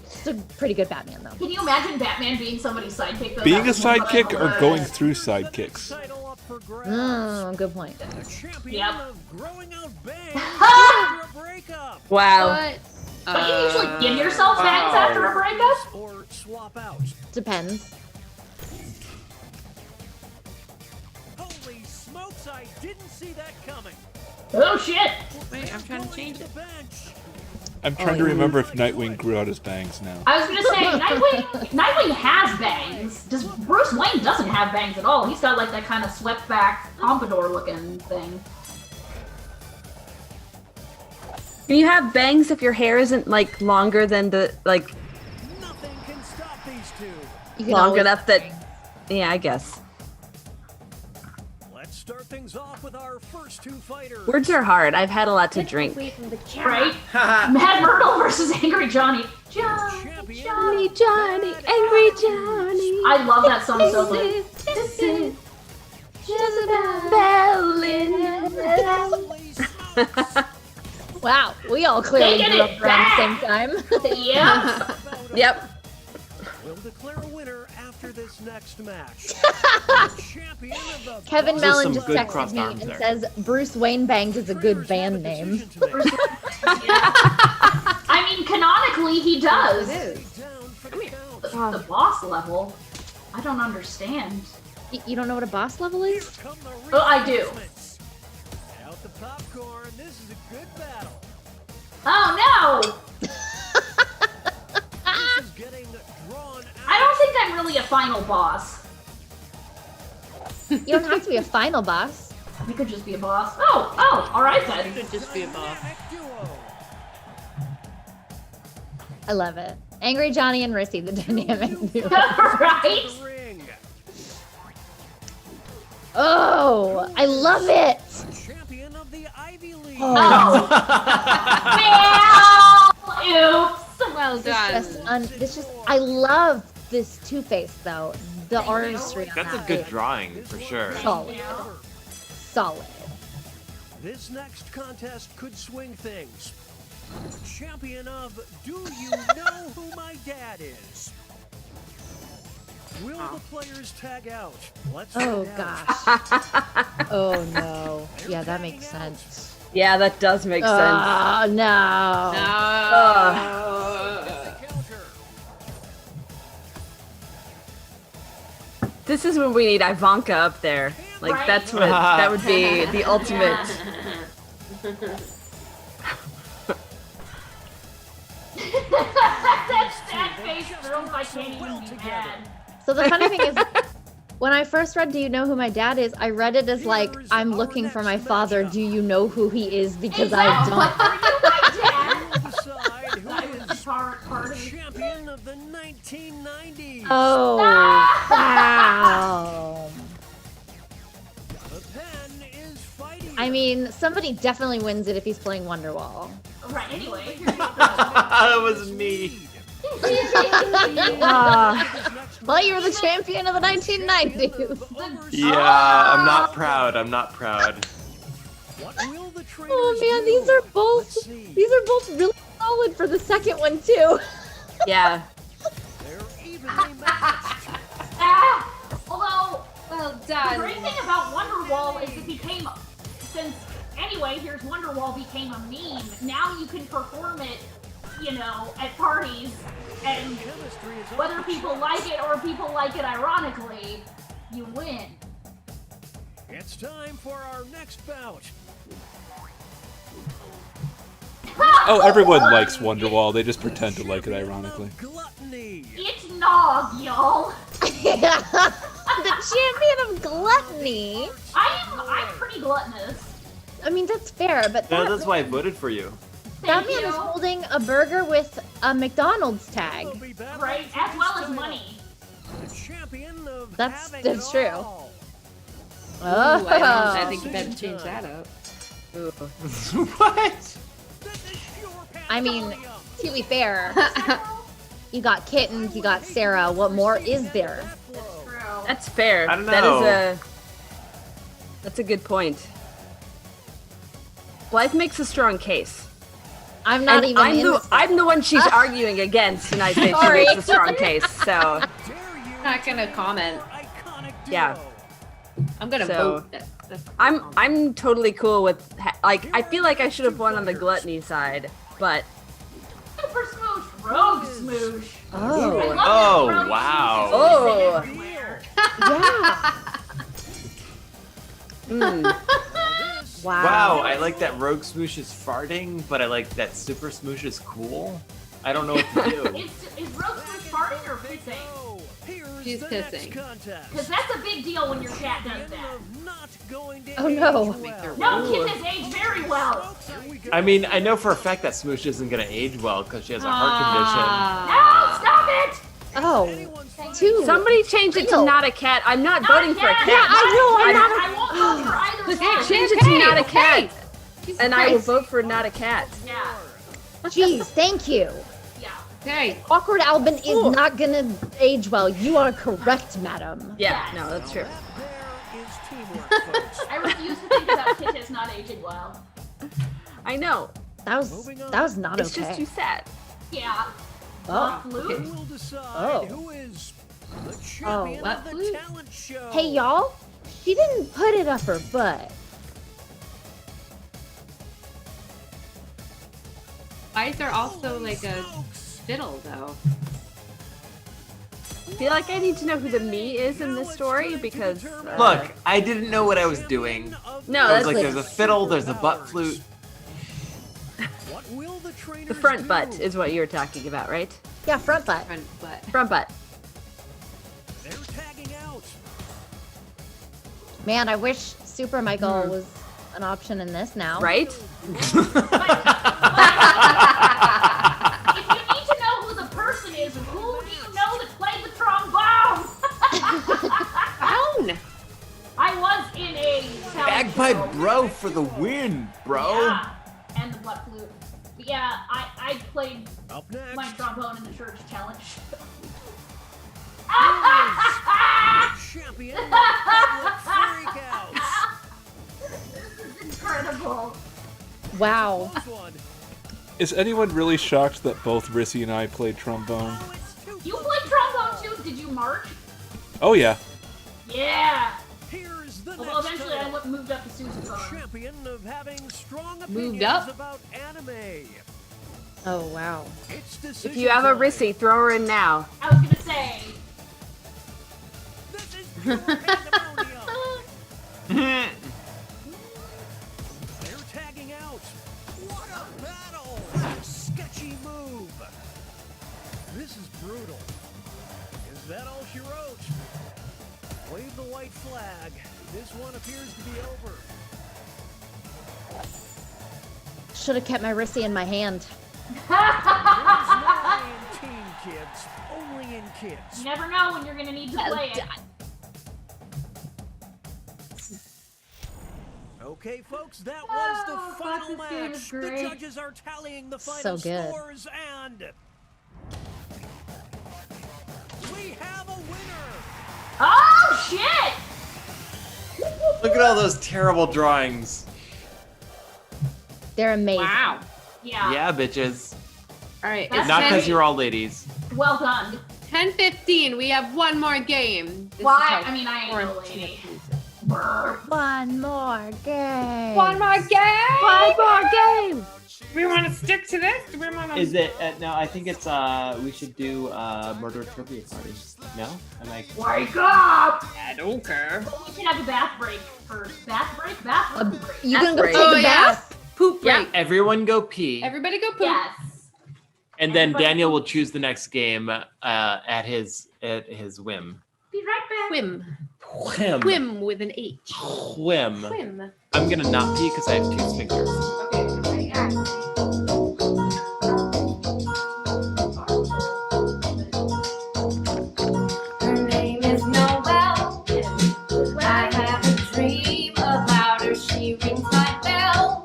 It's a pretty good Batman, though. Can you imagine Batman being somebody's sidekick? Though? Being a That would be sidekick or hilarious. going through sidekicks? Good point. Yep. Wow. But you usually give yourself bangs after a breakup? Or swap out. Depends. Holy smokes, I didn't see that coming. Oh shit! Wait, I'm trying to change it. I'm trying to remember if Nightwing grew out his bangs now. I was gonna say, Nightwing has bangs. Bruce Wayne doesn't have bangs at all. He's got like that kind of swept back pompadour looking thing. Can you have bangs if your hair isn't like longer than the like Nothing can stop these two. You can long always- enough that yeah, I guess. Let's start things off with our first two fighters. Words are hard. I've had a lot to drink. Right? Mad Myrtle versus Angry Johnny. Johnny, Johnny, Angry Johnny. I love that song so much. This is Jezebel in Wow, we all clearly Taking grew up it around the same time. Yep. Yep. We'll declare a winner after this next match. Champion of the Kevin Those are Mellon some just good texted crossed me arms and there. says Bruce Wayne Bangs is a good band name. I mean, canonically, he does. the boss level? I don't understand. You don't know what a boss level is? Oh, I do. Out the popcorn. This is a good battle. Oh no! This is getting drawn out. I don't think I'm really a final boss. You don't have to be a final boss. You could just be a boss. Oh, all right then. Could just be a boss. I love it. Angry Johnny and Rissy, the dynamic duo. Right? Oh, I love it. Champion of the Ivy League. Oh. Well, oops. Well done. I love this Two-Face though. The artistry on That's a that. good drawing for sure. Solid. Solid. This next contest could swing things. Champion of Do You Know Who My Dad Is? Will the players tag out? Let's Oh find out. gosh. Oh no. Yeah, that makes sense. Yeah, that does make sense. Oh no. This is when we need Ivanka up there. Like Right. that's what that would be the ultimate. That face throws I can't even be mad. So the funny thing is, when I first read Do You Know Who My Dad Is, I read it as like, I'm looking for my father, do you know who he is? Because I don't. I was the part of it. Champion of the 1990s. Oh, wow. The pen is fighting. I mean, somebody definitely wins it if he's playing Wonderwall. Right, anyway. That was me. Well, you were the champion of the 1990s. Yeah, I'm not proud. I'm not proud. Oh man, these are both really solid for the second one too. Yeah. Although, well the done. great thing about Wonderwall is it became, since anyway, here's Wonderwall became a meme. Now you can perform it, you know, at parties, and whether people like it or people like it ironically, you win. It's time for our next bout. Oh, everyone likes Wonderwall. They just pretend to like it ironically. It's Nog, y'all. The champion of gluttony. I'm pretty gluttonous. I mean, that's fair, but Yeah, that's why I voted for you. that man is holding a burger with a McDonald's tag. Right, as well as money. That's true. Oh, I think you better change that up. What? I mean, to be fair, you got Kittens, you got Sarah. What more is there? That's fair. I don't That know. is that's a good point. Blythe makes a strong case. I'm not And even I'm the one she's arguing against, and I say she Sorry. makes a strong case. So Not gonna comment. yeah. I'm gonna So- vote. I'm totally cool with like I feel like I should have won on the gluttony side, but Super Smoosh, Rogue Smoosh. Oh. I love Oh, that Rogue wow. Smoosh is Yeah. Wow. Wow, I like that Rogue Smoosh is farting, but I like that Super Smoosh is cool. I don't know what to do. Is Rogue Smoosh farting or pissing? She's pissing. Because that's a big deal when your cat does that. Oh no. No, Kittens age very well. I mean, I know for a fact that Smoosh isn't gonna age well because she has a heart No, stop it! Oh. Two. somebody change it to not a cat. I'm not voting for a cat. Yeah, I know. I'm not. I won't vote for either one. Change it to not a cat, and I will vote for not a cat. Yeah, Jeez, thank you. yeah. Okay. Awkward Albin is not gonna age well. You are correct, madam. Yeah, no, that's true. I refuse to think about Kittens not aging well. I know. That was not It's okay. just too sad. Yeah. Oh. Flute? We'll decide Oh. who is the champion what of the flute? talent show. Hey y'all, she didn't put it up her butt. Why is there also like a fiddle though? feel like I need to know who the me is in this story because Look, I didn't know what I was doing. No, I was that's like, there's a fiddle, there's a butt flute. the front butt is what you're talking about, right? Yeah, front butt. Front butt. Front butt. They're tagging out. Man, I wish Super Michael was an option in this now. Right? If you need to know who the person is, who do you know that played the trombone? I was in a talent show. Bagpipe bro for the win, bro. Yeah, and the butt flute. But yeah, I played Up next. my trombone in the church challenge. Champion of public freakouts. This is incredible. Wow. Is anyone really shocked that both Rissy and I played trombone? You played trombone too? Did you march? Oh yeah. Yeah. Here's the Although next eventually I title. moved up to sousaphone. Champion of having strong Moved opinions up? about anime. Oh, wow. It's If decision you have a time. Rissy, throw her in now. I was gonna say. This is pure pandemonium. They're tagging out. What a battle! Sketchy move. This is brutal. Is that all she wrote? Wave the white flag. This one appears to be over. Should have kept my Rissy in my hand. There's no in teen kids, only in kids. You never know when you're gonna need to play it. Okay, folks, that was the final this game is match. The great. judges are tallying the final So good. scores, and we have a winner. Oh shit! Look at all those terrible drawings. They're amazing. Wow. Yeah. Yeah, bitches. All right. That's It's Not because 10 you're all ladies. Well done. 10:15. We have one more game. This Well, is how I mean, I ain't no lady. One more game. One more game. One more game. We want to stick to this? Do we want to? Is it? No, I think it's. We should do murder trivia party. No, am I? Wake up! I don't care. Well, we should have a bath break first. Bath break? Bathroom break. You gonna go That's take Oh a yeah. bath? Poop break. Everyone go pee, Everybody go poop. Yes. and then everybody Daniel go will choose the next game at his whim. Be right back. Whim. Whim. Whim with an H. Whim. Whim. I'm gonna not pee because I have 2 fingers. Her name is Noelle. I have a dream about her. She rings my bell.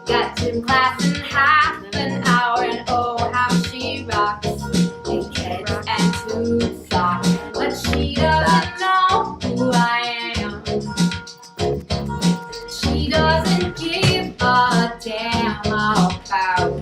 Got gym class in half an hour, and oh how she rocks in kids and tube socks. But she doesn't know who I am. She doesn't give a damn about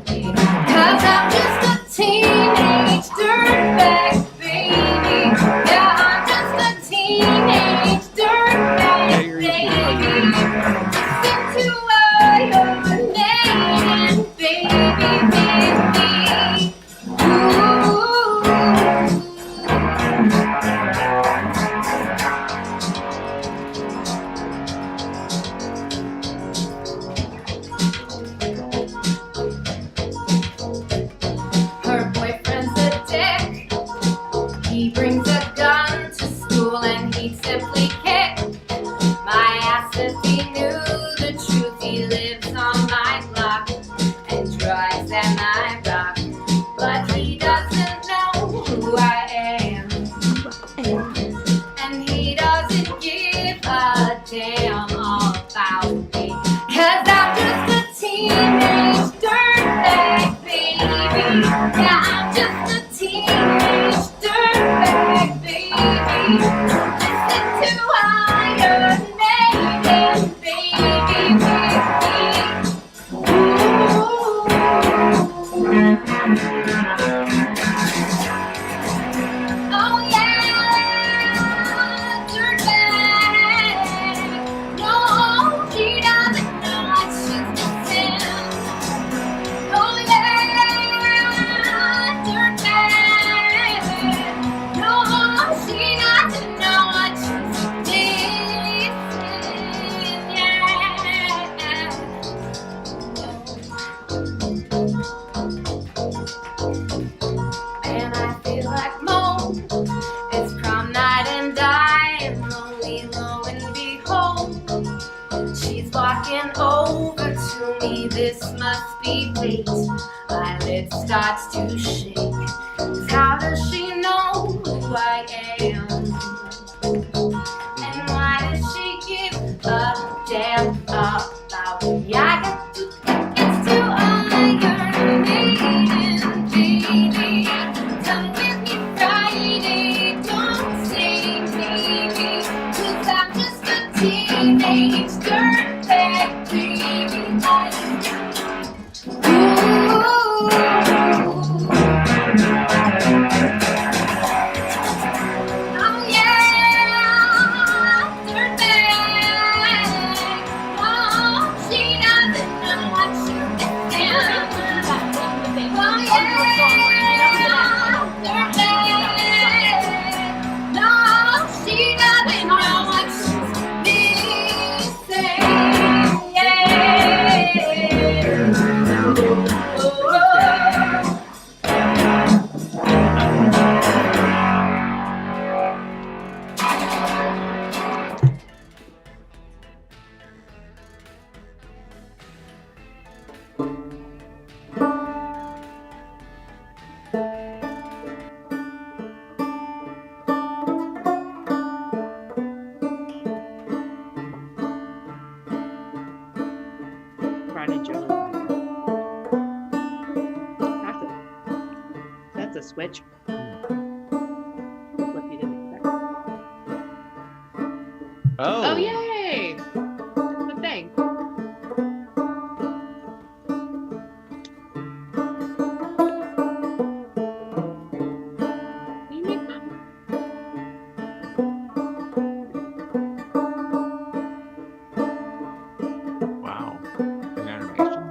walking over to me. This must be fate. My lid starts to shake. 'Cause how does she know who I am? And why does she give a damn about me? I got 2 tickets to Iron Maiden, baby. Come with me Friday, don't say maybe. 'Cause I'm just a teenage dirtbag baby. Oh yeah, dirtbag. Oh, she doesn't know what she's missing. Oh yeah, dirtbag. No, she doesn't know what she's missing. Yeah. Oh. Friday Joe. That's a switch. Flip you didn't expect. Oh, yay! That's the thing. You make that? Wow. An animation.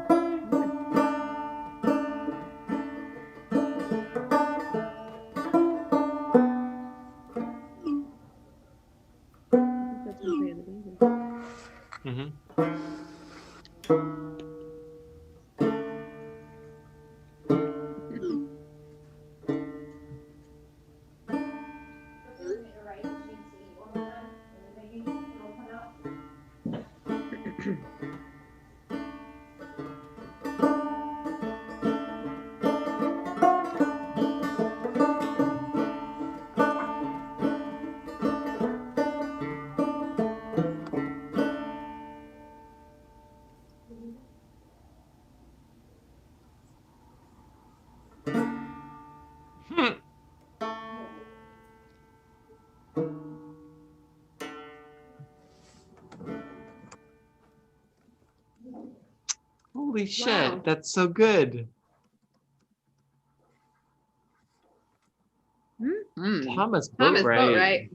That's what they Mm-hmm. Holy shit, Wow. that's so good. Thomas Boatwright.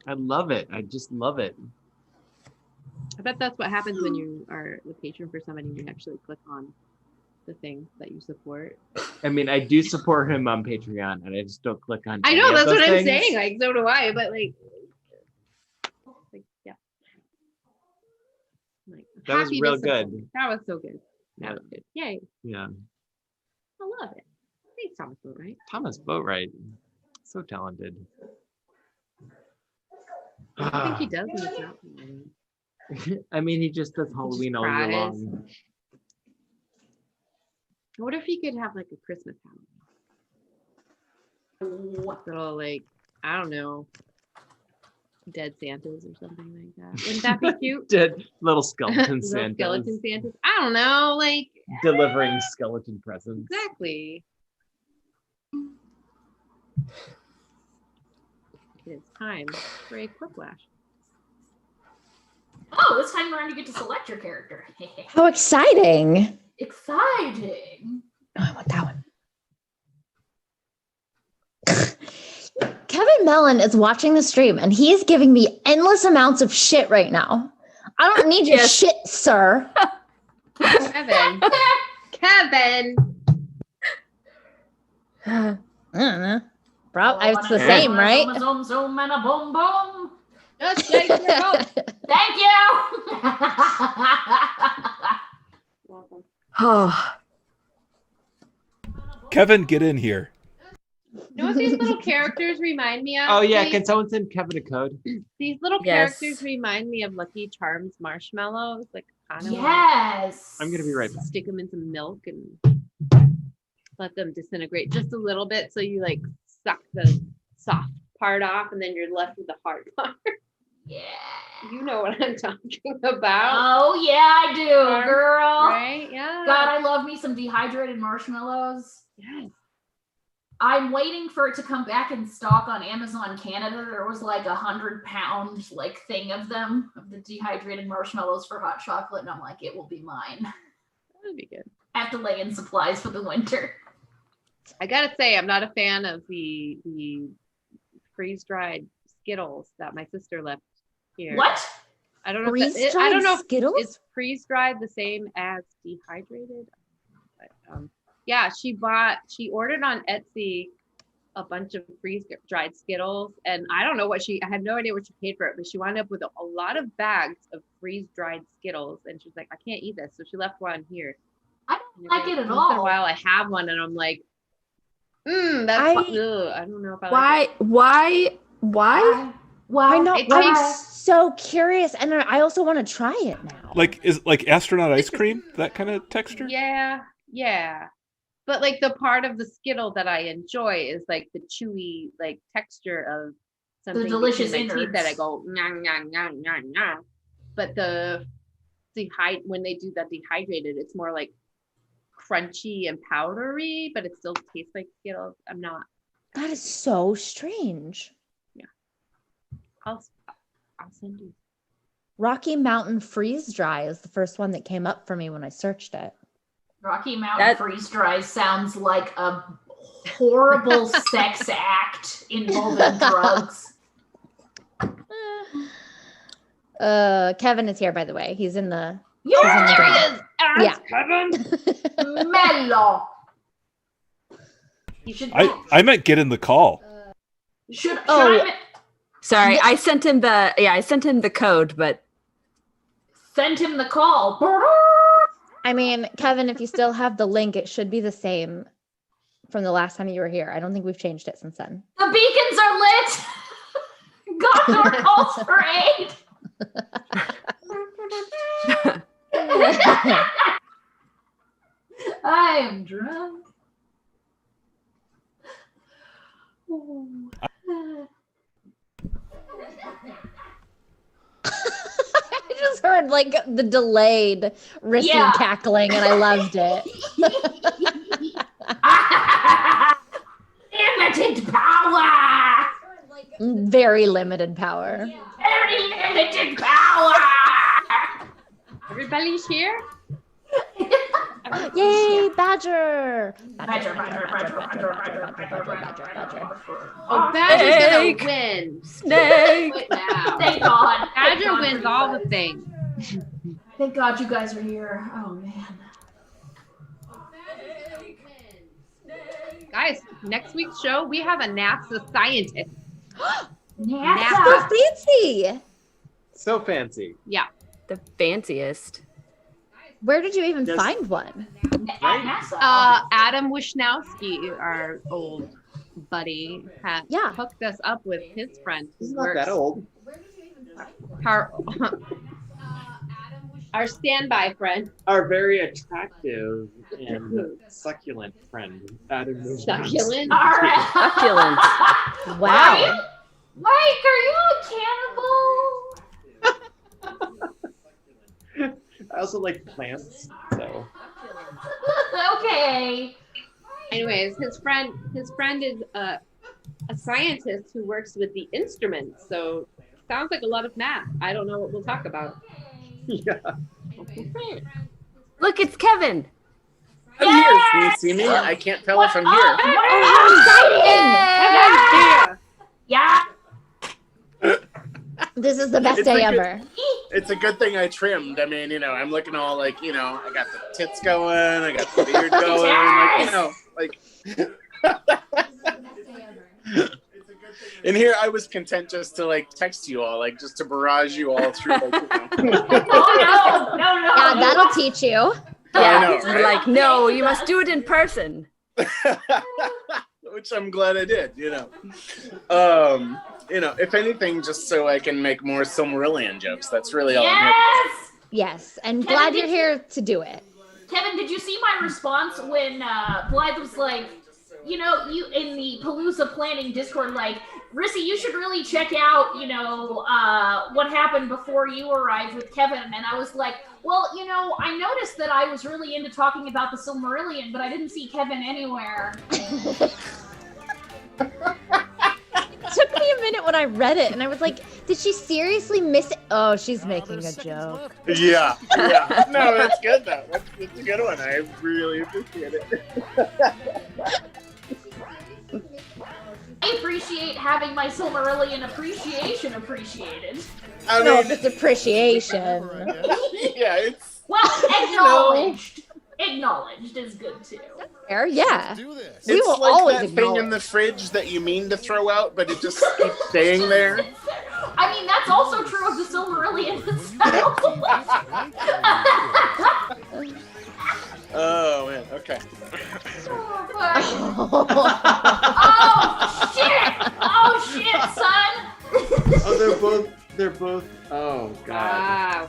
I love it. I just love it. I bet that's what happens when you are the patron for somebody and you actually click on the thing that you support. I mean, I do support him on Patreon, and I just don't click on. I any know, of that's those what I'm things. saying. Like, so do I, but like yeah. Like, That was happy to real support. good. That was so good. Yeah. That was good. Yay. Yeah. I love it. Thanks, Thomas Boatwright. Thomas Boatwright, so talented. I think he does in this outfit. I mean, he just does Halloween all year cries. long. What if he could have like a Christmas Halloween? Little like, I don't know, dead Santas or something like that. Wouldn't that be cute? Dead little skeleton Little Santas. skeleton Santas. I don't know, like Delivering skeleton presents. exactly. It is time for a quiplash. Oh, this time around you get to select your character. How exciting! Exciting. Oh, I want that one. Kevin Mellon is watching the stream and he's giving me endless amounts of shit right now. I don't need your shit, sir. Kevin. Kevin. I don't know. It's the same, right? Zoom, zoom, and a boom, boom. Just like your vote. Thank you. Oh, Kevin, get in here. You know what these little characters remind me of? Oh yeah, please? can someone send Kevin a code? These little Yes. characters remind me of Lucky Charms marshmallows. Like kind of Yes. I'm gonna be right back. stick them in some milk and let them disintegrate just a little bit, so you like suck the soft part off, and then you're left with the hard part. Yeah. You know what I'm talking about. Oh yeah, I do, girl. Right? Yeah. God, I love me some dehydrated marshmallows. Yes. I'm waiting for it to come back in stock on Amazon Canada. There was like 100-pound like thing of them, of the dehydrated marshmallows for hot chocolate, and I'm like, it will be mine. That'd be good. I have to lay in supplies for the winter. I gotta say, I'm not a fan of the freeze-dried Skittles that my sister left here. What? I don't know. Freeze-dried I don't know if Skittles? is freeze-dried the same as dehydrated. But, yeah, she ordered on Etsy a bunch of freeze-dried Skittles, and I don't know I had no idea what she paid for it, but she wound up with a lot of bags of freeze-dried Skittles, and she's like, I can't eat this, so she left one here. I don't like it at Once in a all. while, I have one, and I'm like, that's ugh, I don't know if I like it. Why? I know. It I'm tastes- so curious, and I also want to try it now. Like is like astronaut ice cream, that kind of texture? Yeah. But like the part of the Skittle that I enjoy is like the chewy like texture of something delicious between my teeth innards. that I go nah, nah, nah, nah, nah. But when they do that dehydrated, it's more like crunchy and powdery, but it still tastes like Skittles. I'm not. That is so strange. I'll send you. Rocky Mountain Freeze Dry is the first one that came up for me when I searched it. Rocky Mountain Freeze Dry sounds like a horrible sex act involving drugs. Kevin is here, by the way. He's in the. Yeah, he's in the there game. he is. Kevin. Mello. You should. I meant get in the call. Should Oh. I Sorry, I sent him the code, but send him the call? I mean, Kevin, if you still have the link, it should be the same from the last time you were here. I don't think we've changed it since then. The beacons are lit. Gondor calls for aid. I am drunk. I just heard like the delayed Ricky cackling, and I loved it. Limited power. Very limited power. Very limited power. Everybody's here. Yay, Badger! Oh, Badger's Snake. gonna win. Snake. Quit now. Thank God. Badger wins all the things. Thank God you guys are here. Oh man. Guys, next week's show, we have a NASA scientist. So fancy! So fancy. Yeah. the fanciest. Where did you even Yes. find one? Adam Wisnowski, our old buddy, hooked us up with his friend. He's not that old. Our standby friend. Our very attractive and succulent friend, Adam Wisnowski. Succulent? Succulent. Wow. Mike, are you a cannibal? I also like plants, so. Okay. Anyways, his friend is a scientist who works with the instruments, so sounds like a lot of math. I don't know what we'll talk about. Yeah. Look, it's Kevin. I'm here. Can you see me? I can't tell if I'm here. Oh, exciting! Yeah. This is the best It's a day good- ever. It's a good thing I trimmed. I mean, I'm looking all like, I got the tits going, I got the beard going, In here, I was content just to text you all, just to barrage you all through. No. Yeah, that'll teach you. I know, He's right? like, no, you must do it in person. Which I'm glad I did, you know, if anything, just so I can make more Silmarillion jokes. That's really all I'm here. Yes! Yes, and Kevin, glad did you're here to do it. Kevin, did you see my response when Blythe was like, you know, you in the Palooza planning Discord, like, Rissy, you should really check out, you know, what happened before you arrived with Kevin. And I was like, well, you know, I noticed that I was really into talking about the Silmarillion, but I didn't see Kevin anywhere. It took me a minute when I read it, and I was like, did she seriously miss it? Oh, she's making a joke. Yeah, yeah. No, that's good though. That's a good one. I really appreciate it. I appreciate having my Silmarillion appreciation appreciated. I No, mean, just appreciation. yeah, it's Well, acknowledged. Acknowledged is good too. Fair, yeah. We it's will like always that thing in acknowledge. the fridge that you mean to throw out, but it just keeps staying there. I mean, that's also true of the Silmarillion itself. Oh man, okay. Oh shit! Oh shit, son! Oh, they're both. Oh god.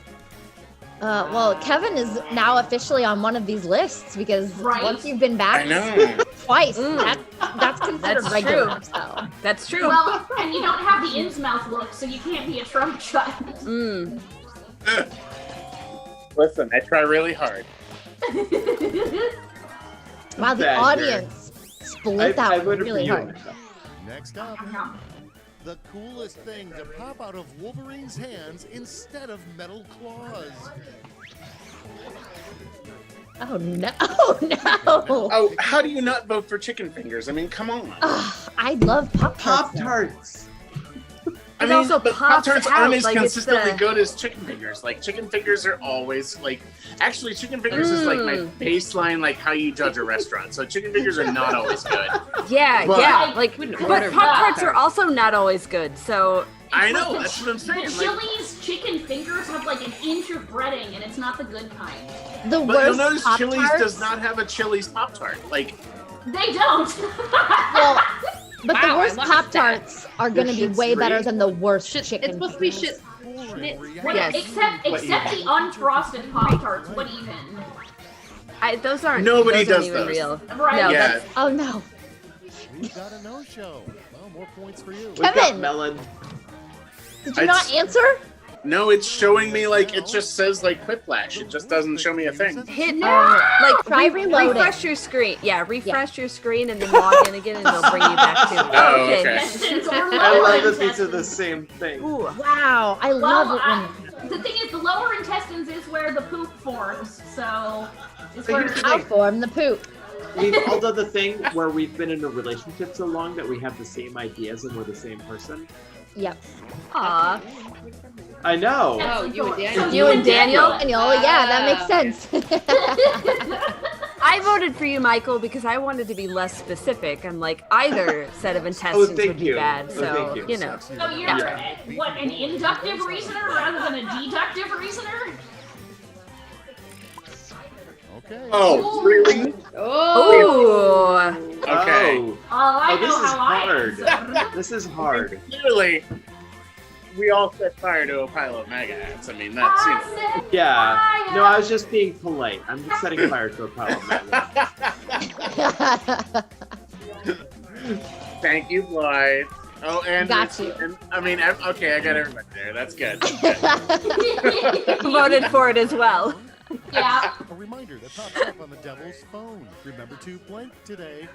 Wow. Well, Kevin is now officially on one of these lists because Right. once you've been back I know. twice, that's considered That's regular. true. So. That's true. Well, and you don't have the Innsmouth look, so you can't be a Trump child. Mm. Listen, I try really hard. Wow, the Badger. audience split that I one voted really for you. hard. Next up, the coolest thing to pop out of Wolverine's hands instead of metal claws. Oh no! Oh no! Oh, how do you not vote for chicken fingers? I mean, come on. I love Pop-Tarts. Pop-Tarts. I It mean, also but pops Pop-Tarts out, aren't as like it's consistently the- good as chicken fingers. Like, chicken fingers are always, like... Actually, chicken fingers is, like, my baseline, like, how you judge a restaurant. So chicken fingers are not always good. Yeah, But- yeah. Like, Wouldn't but order Pop-Tarts are Pop-Tarts. also not always good. So I It's know, like that's what I'm the saying. Like, Chili's chicken fingers have like an inch of breading, and it's not the good kind. The but you'll worst notice Chili's Pop-Tarts. does not have a Chili's Pop-Tart. Like, They don't. Well, but the Wow, worst I love Pop-Tarts are going to be Shit's way better great. than the worst Shit, chicken. it's supposed to be fingers. shit. Schnitz. Wait, Yes. except But the unfrosted Pop Tarts. What even? those aren't. Nobody those aren't does even those. real. Right. No, yeah. that's Oh no! We've got a no-show. Well, more points for you. We've got Kevin! melon. Did you not answer? no, it's showing me, like, it just says, like, Quiplash. It just doesn't show me a thing. hit like Try reloading. refresh your screen. Yeah, refresh your screen and then log in again, and they'll bring you back to. Oh, okay. Intestines or I lower love that these are the intestines. same thing. Ooh. Wow, I love it when The thing is, the lower intestines is where the poop forms. So it's But where. here's the I'll thing. form the poop. We've all done the thing where we've been in a relationship so long that we have the same ideas and we're the same person. Yep. Aw. I know. Oh, you and Daniel. You and Daniel? Daniel, yeah, that makes sense. I voted for you, Michael, because I wanted to be less specific. I'm like, either set of intestines thank would be you. bad. Oh, So, thank you. know. So you're what, an inductive reasoner rather than a deductive reasoner? Okay. Oh, really? Oh. Ooh. Okay. Oh, I this know is how hard. I answer. This is hard. Clearly, we all set fire to a pile of MAGA hats. I mean, that's, you know. Yeah. No, I was just being polite. I'm just setting fire to a pile of maggots. Thank you, Blythe. Oh, and Got you. And, I mean, okay, I got everybody there. That's good. Voted for it as well. Yeah. A reminder that pops up on the devil's phone. Remember to blank today.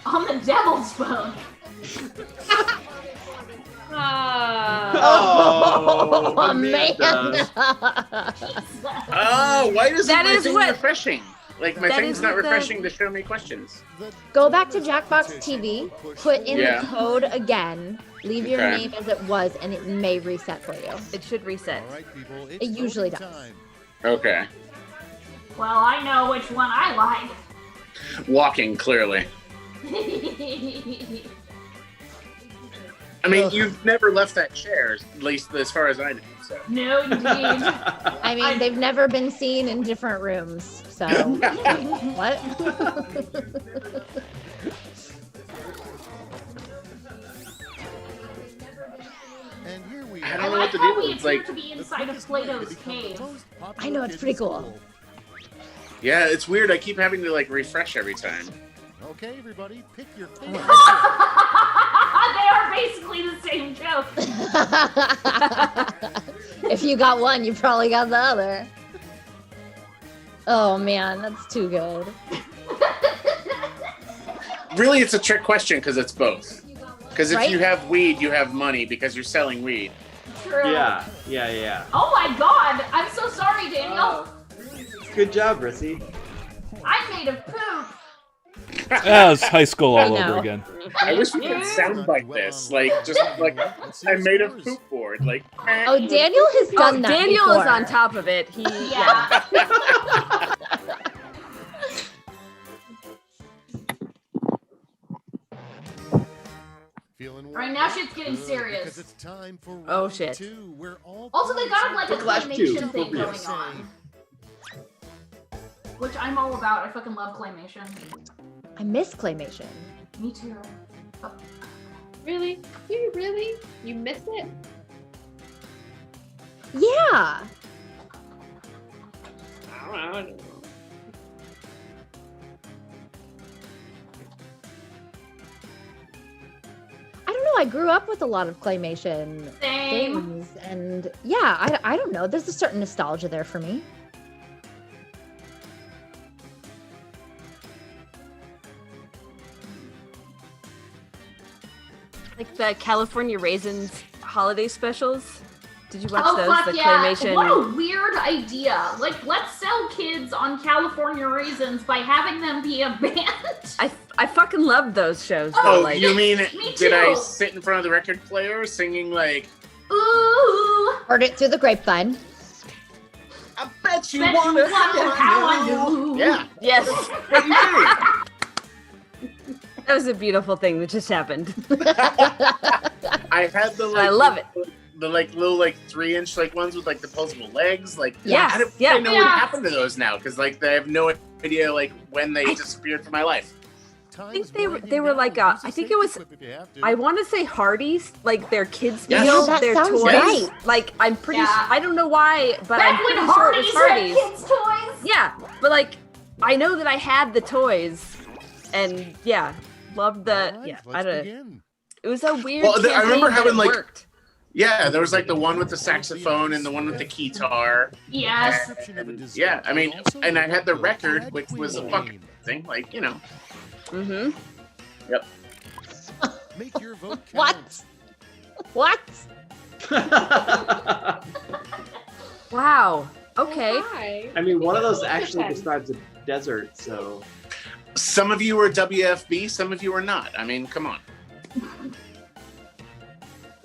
On the devil's phone. Oh, Oh, man. Oh, why doesn't That my is thing what- refreshing? Like, my that thing's is not what the- refreshing to show me questions. Go back to Jackbox TV, put in Yeah. the code again, leave your Okay. name as it was, and it may reset for you. It should reset. All right, people. It usually voting does. time. Okay. Well, I know which one I Walking, clearly. like. I mean, you've never left that chair, at least as far as I know. So. No, indeed. I mean, they've never been seen in different rooms, so what? I I don't know like what to how do. we It's appear like, to be inside of Plato's cave. I know, it's pretty cool. yeah, it's weird. I keep having to like refresh every time. Okay, everybody, pick your favorite. They are basically the same joke. If you got one, you probably got the other. Oh man, that's too good. Really, it's a trick question because it's both. Because if Right? you have weed, you have money because you're selling weed. True. Yeah. Oh my god! I'm so sorry, Daniel. Good job, Rissy. I'm made of poop. Yeah, it's high school all I know. over again. I wish we could sound like this, like just like I made a poop board, like. Oh, Daniel has done that Daniel before. is on top of it. He Yeah. Feeling All right, now shit's getting Good, serious. Because it's time for Oh, round shit. 2, where all Also, they got like a Flash claymation 2, thing going yes. on, which I'm all about. I fucking love claymation. I miss claymation. Me too. Oh. Really? You really? You miss it? Yeah. I don't know. I don't know. I grew up with a lot of claymation Same. things, and yeah, I don't know. There's a certain nostalgia there for me. like the California Raisins holiday specials. Did you watch Oh those? fuck The yeah! claymation. What a weird idea. Like, let's sell kids on California Raisins by having them be a band. I fucking loved those shows. Oh, though, like, you mean Me did I too. sit in front of the record player singing like? Ooh. Heard it through the grapevine. I bet you Bet you wanna wonder how I do. Yeah. Yes. What you doing? That was a beautiful thing that just happened. I had the like. I love it. The like little like 3-inch like ones with like opposable legs. Like Yes, I don't yeah. know what happened to those now because like I have no idea like when they disappeared from my life. I think they were like I think it was I want to say Hardee's, like their kids Yes. meal, That their sounds toys. right. Like I'm pretty Yeah. I don't know why, but Back I'm when pretty sure it was Hardee's had Hardee's. kids' toys. Yeah, but like I know that I had the toys, and yeah, loved the All right, yeah. I let's don't. begin. It was a weird. Well, I remember campaign, but having, it like, worked. Yeah, there was like the one with the saxophone and the one with the guitar. Yes. Description of a dessert Yeah, I mean, and also and I had the good record, drag which was a queen fucking name. thing, like you know. Mm-hmm. Yep. Make your vote count. What? Wow. Okay. Oh, hi. I mean, one of those Look at actually that. describes a desert, so. Some of you were WFB, some of you were not. I mean, come on.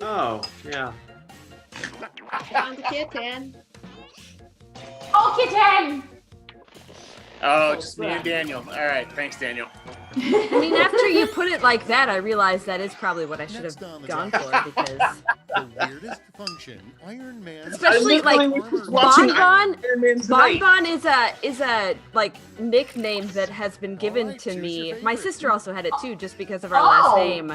Oh, yeah. On the kitten. Oh, kitten. Oh, just me and Daniel. All right, thanks, Daniel. I mean, after you put it like that, I realized that is probably what I should Next have on the gone docket. for because, The weirdest function, Iron Man. especially like watching Bonbon. Iron Man tonight. Bonbon is a like nickname that has been given Alright, to choose me. your My favorite. sister also had it too, just because of our last Oh. name.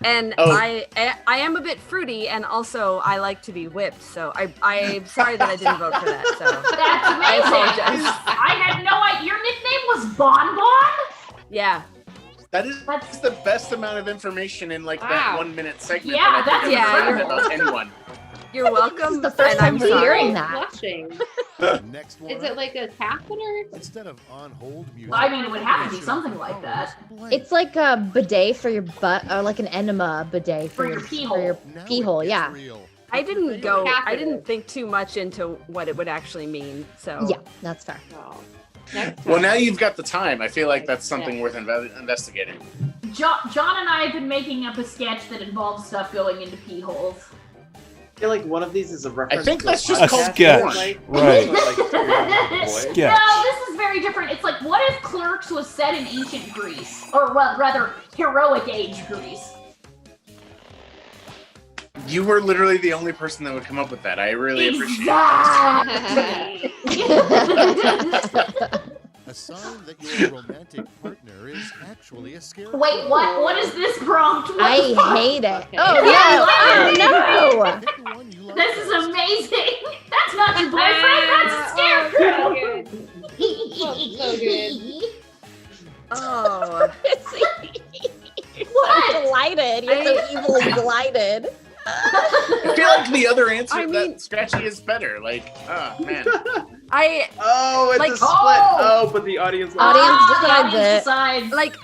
And Oh. I am a bit fruity, and also I like to be whipped. So I'm sorry that I didn't vote for that. So That's I amazing. apologize. I had no idea. Your nickname was Bonbon? Yeah, That is That's- the best amount of information in like that Wow. 1 minute segment. Yeah, that I think that's I've heard incredible. about anyone. you're welcome. This is the first and time I'm I'm sorry. hearing that. Blushing. Next one. Is it like a catheter? Instead of on hold music? I mean, it would have to be something like that. It's like a bidet for your butt, or like an enema bidet For your pee hole. for your Now pee it hole. gets Yeah, real. I didn't go. I Catheter. didn't think too much into what it would actually mean. So yeah, that's fair. Oh. Next Well, time. now you've got the time. I feel like that's something worth investigating. John and I have been making up a sketch that involves stuff going into pee holes. I feel like one of these is a reference. think to that's just A called sketch, porn. Like, right. boy. Sketch. No, this is very different. It's like, what if Clerks was set in ancient Greece? Or, well, rather, heroic age Greece. You were literally the only person that would come up with that. I really appreciate it. Exactly. A sign that your romantic partner is actually a scarecrow. Wait, what? What is this prompt? What I the fuck? hate it. Okay. Oh no! Pick the one you like This is best. amazing. That's not your boyfriend. That's a scarecrow. So good. Oh. What? So delighted. You're so evilly delighted. I feel like the other answer I mean- that Scratchy is better. Like, oh man. Oh, it's Like- a split. Oh! Oh, but the audience. Audience The decides audience it. decides. Like,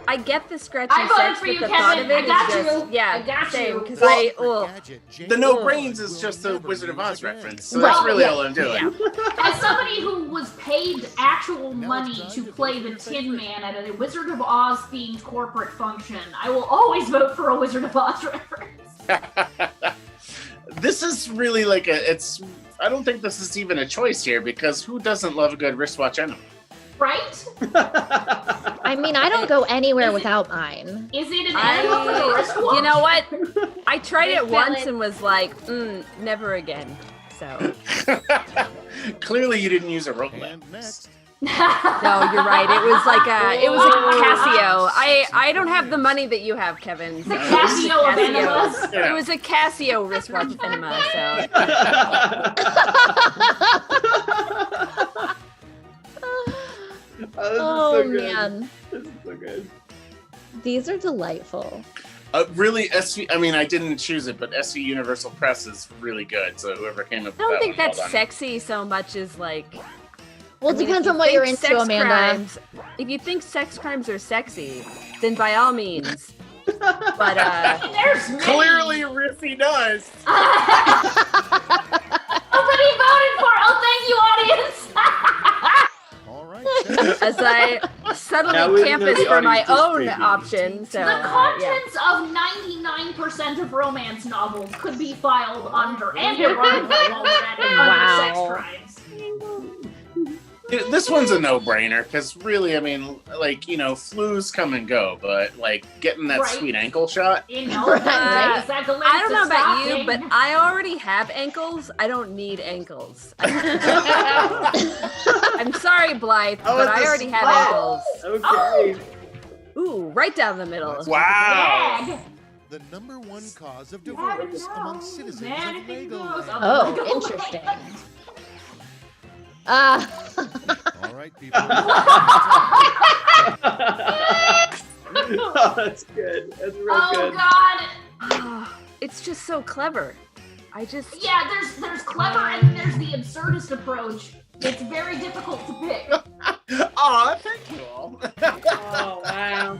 I get the scratchy I voted sense, for but you, the thought Kevin. of it I is got just, you. yeah, I got same. you. Because Gadget, The no James brains is will just the never Wizard of lose Oz again. reference. So that's Well, really yeah. all I'm doing. As somebody who was paid actual money to play the Tin Man at a Wizard of Oz themed corporate function, I will always vote for a Wizard of Oz reference. This is really like I don't think this is even a choice here because who doesn't love a good wristwatch anyway? Right? I mean, I don't go anywhere without mine. Is it an animal with a wristwatch? You know what? I tried it It's once valid. and was like, never again. So, Clearly, you didn't use a Rolex. And next, no, you're right. It was like it was a Casio. I don't have the money that you have, Kevin. So it was a Casio of enemas. It was a Casio wristwatch enema. Oh man, This is so good. these are delightful. Really, SV. I mean, I didn't choose it, but SV Universal Press is really good. So whoever came up with I don't that think one, that's well done. sexy so much as like. Well, I it mean, depends if on you what you're think into, sex Amanda. crimes- if you think sex crimes are sexy, then by all means. But There's many. Clearly, Riffy does. Nobody voted for it. Oh, thank you, audience. all right. as I Now we suddenly know the canvass for my audience is own creepy. option. So The yeah. contents of 99% of romance novels could be filed under and erotica while we're at it under sex Wow. crimes. This one's a no-brainer because really, I mean, like flus come and go, but like getting that Right. sweet ankle shot. In hell, Right. that I don't know about you, but I already have ankles. I don't need ankles. I'm sorry, Blythe, Oh, but it's I a already have split. ankles. Okay. Ooh, right down the middle. Wow. Gag. The #1 cause of Never divorce know. among citizens Man, of it goes Legoland. up. Oh, interesting. All right, people. Oh, that's good. That's real Oh good. God. It's just so clever. I just Yeah, there's clever and there's the absurdist approach. It's very difficult to pick. Aw, thank you all. Oh wow.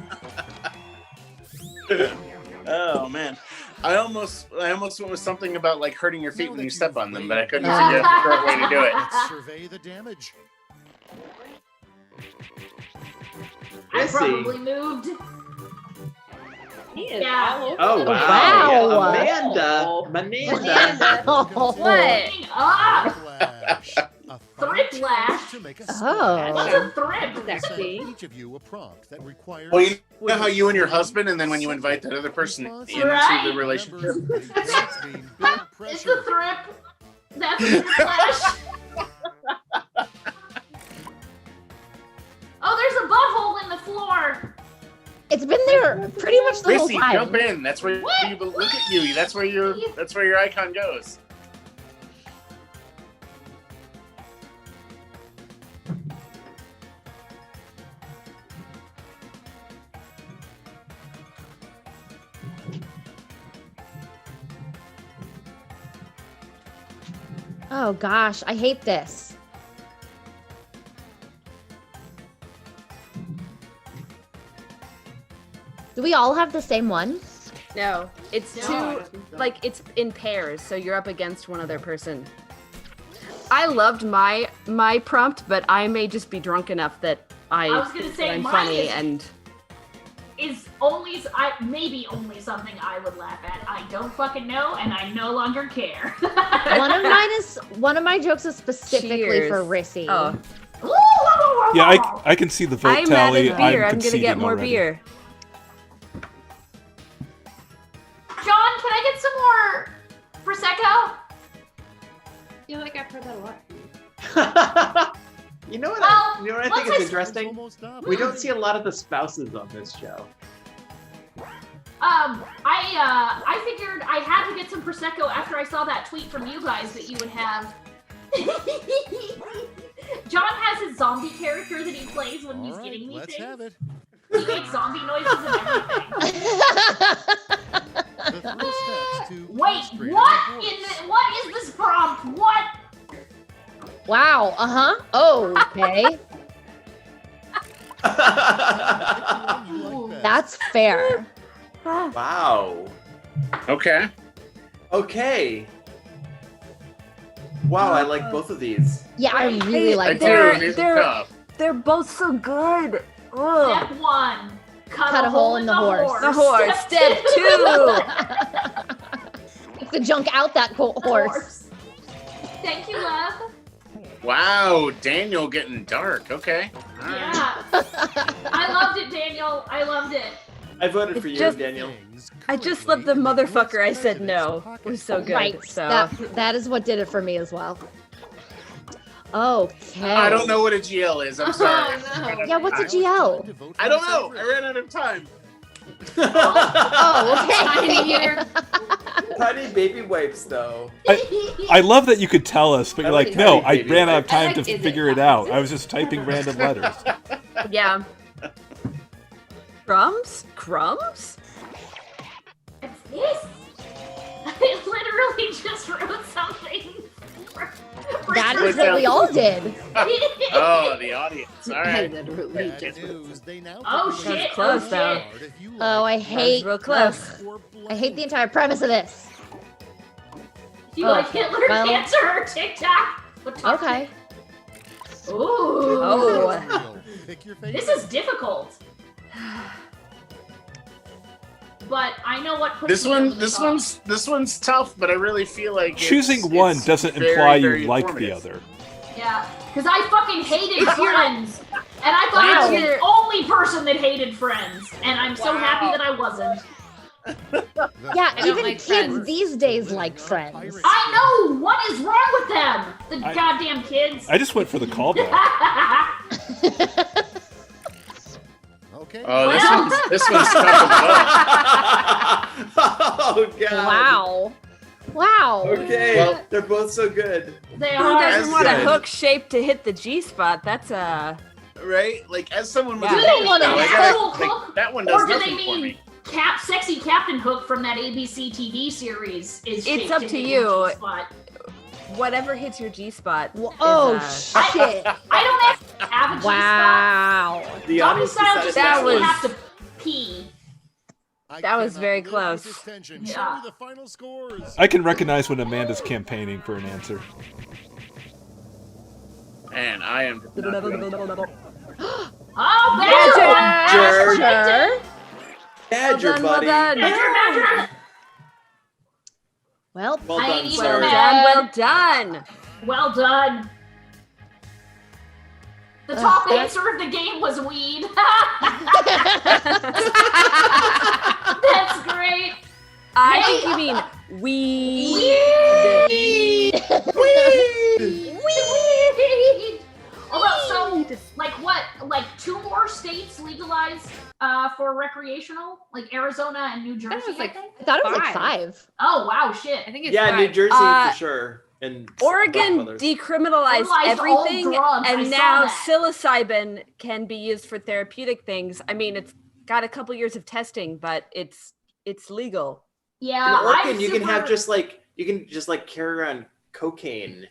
Oh man, I almost went with something about like hurting your feet when you step on them, but I couldn't Yeah. figure out the correct way to do it. Let's survey the damage. I Missy. probably moved. He is Yeah. all over. Oh the wow. Wow. Amanda. Amanda. Oh. what? Ah, Flash. A Thrip fine flash. to make a Oh. what's splash. a thrip? Sexy. Send each of you a prompt that requires. Well, you know how you and your husband, and then when you invite that other person into Right. the relationship. Remember, it's being built It's the pressure. thrip. That's a flash. Oh, there's a butthole in the floor. It's been there pretty much the whole Missy, time. jump in. That's where What? you look at you. That's where your icon goes. Oh gosh, I hate this. Do we all have the same one? No, it's No. like it's in pairs, so you're up against one other person. I loved my prompt, but I may just be drunk enough that I was gonna think say, that I'm mine funny is- and Is maybe only something I would laugh at. I don't fucking know, and I no longer care. One of my jokes is specifically Cheers. for Rissy. Oh, Yeah, I can see the vote I'm tally. out of beer. I'm gonna conceding get more already. beer. John, can I get some more prosecco? I feel like I've heard that a lot. You know what? Well, you know what I let's think is just- interesting? We don't see a lot of the spouses on this show. I figured I had to get some prosecco after I saw that tweet from you guys that you would have. John has his zombie character that he plays when he's getting me let's things. have it. He makes zombie noises and everything. The 3 steps to Wait, castrate what a in the, what is this prompt? What? Wow. Oh, okay. That's fair. Wow. Okay. Okay. Wow, I like both of these. Yeah, I really like They're both so good. Ugh. Step 1. Cut a hole in the horse. The horse. Step 2. You have to junk out that horse. Thank you, love. Wow, Daniel getting dark. Okay. Yeah. I loved it, Daniel. I loved it. I voted for you, just- Daniel. I just love the motherfucker I said no. It was so good. Right. So That is what did it for me as well. Okay. I don't know what a GL is. I'm sorry. Yeah, what's a GL? I don't know. I ran out of time. Oh, okay. Tiny baby wipes, though. I love that you could tell us, but you're like, no, I baby ran out of wipe. time to figure it out. I was just typing random letters. yeah. Crumbs? What's this? I literally just wrote something. That is what we all did. Oh, the audience. All right. Oh shit! That's close, oh, though. shit. Oh, I hate. real close. I hate the entire premise of this. Do you like Hitler cancer or TikTok? Okay. Ooh. Oh. This is difficult. But I know what puts This me over one, the top. this one's tough, but I really feel like Choosing one doesn't very, imply very you like the informative. other. Yeah, because I fucking hated Friends, and I thought I was the only person that hated Friends, and I'm so happy that I wasn't. Yeah, I don't even like kids Friends. these days like Friends. I know! What is wrong with them? The goddamn kids. I just went for the callback. Okay. Oh, this one's tough as well. Oh, God. Wow. Okay, Well- they're both so good. They Who are. doesn't want a good. hook shape to hit the G spot? That's Right? Like, as someone with Yeah. a Do they hook, mean though, I actual gotta, like, hook? that one does Or do they nothing for mean me. Sexy Captain Hook from that ABC TV series? Is It's shaped up to to hit you. your G-spot. whatever hits your G spot. Oh, shit. I don't have a G-spot. Wow. The Zombie audience style decided just that makes me was- have to pee. That was very close. Show me Yeah. the final scores. I can recognize when Amanda's campaigning for an answer. And I am not good. Oh, Badger! Badger. Badger, well buddy. done. Badger! Well, Well I done, ain't even sir. mad. Well done. Well done. The top answer of the game was weed. That's great. I think you mean weed. Weed. Although, so, like what? Like 2 more states legalized for recreational? Like Arizona and New Jersey, was like I think? I thought it was like 5. Oh, wow, shit. I think it's Yeah, New 5. Jersey Uh, for sure. And Oregon others. decriminalized Legalized all everything, drugs. I and saw now that. psilocybin can be used for therapeutic things. I mean, it's got a couple years of testing, but it's legal. Yeah, In Oregon, I'm you can have super- just like carry around cocaine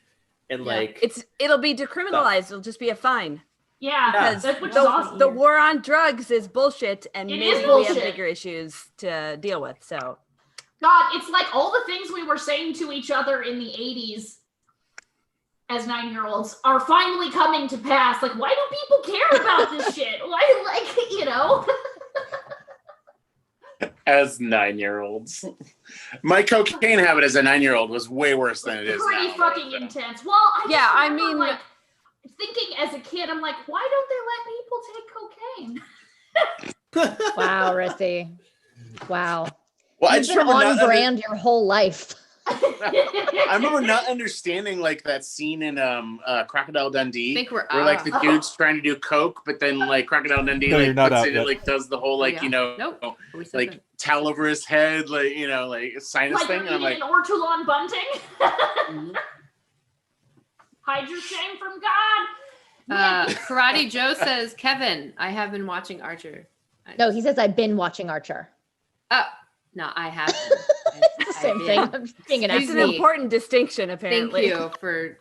and like It'll be decriminalized. It'll just be a fine. Yeah, Yeah. which is awesome. The war on drugs is bullshit, and It maybe is we bullshit. have bigger issues to deal with. So God, it's like all the things we were saying to each other in the 80s as 9-year-olds are finally coming to pass. Like, why do people care about this shit? Why, like, you know? As 9-year-olds. My cocaine habit as a 9-year-old was way worse than it is Pretty now. fucking intense. Well, I just Yeah, I remember, mean- like, thinking as a kid, I'm like, why don't they let people take cocaine? Wow, Rissy. Wow. Well, I You've just been remember on not brand your whole life. I remember not understanding like that scene in Crocodile Dundee, think we're where like the dude's trying to do coke, but then like Crocodile Dundee No, you're like not puts out it, yet. like does the whole like yeah. you know Nope. We said like that. towel over his head, like you know like sinus Like thing, you're and I'm eating like, an ortolan bunting. Hide your shame from God. Karate Joe says, Kevin, I have been watching Archer. No, he says I've been watching Archer. Oh, no, I haven't. It's the same thing. I'm just being an It's an asshole. important distinction, apparently. Thank you for.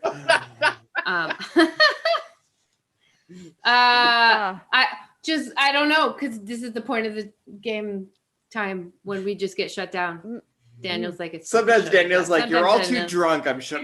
I don't know, because this is the point of the game time when we just get shut down. Daniel's like, it's Sometimes shut Daniel's down. like, you're all Sometimes too Daniel- drunk. I'm shutting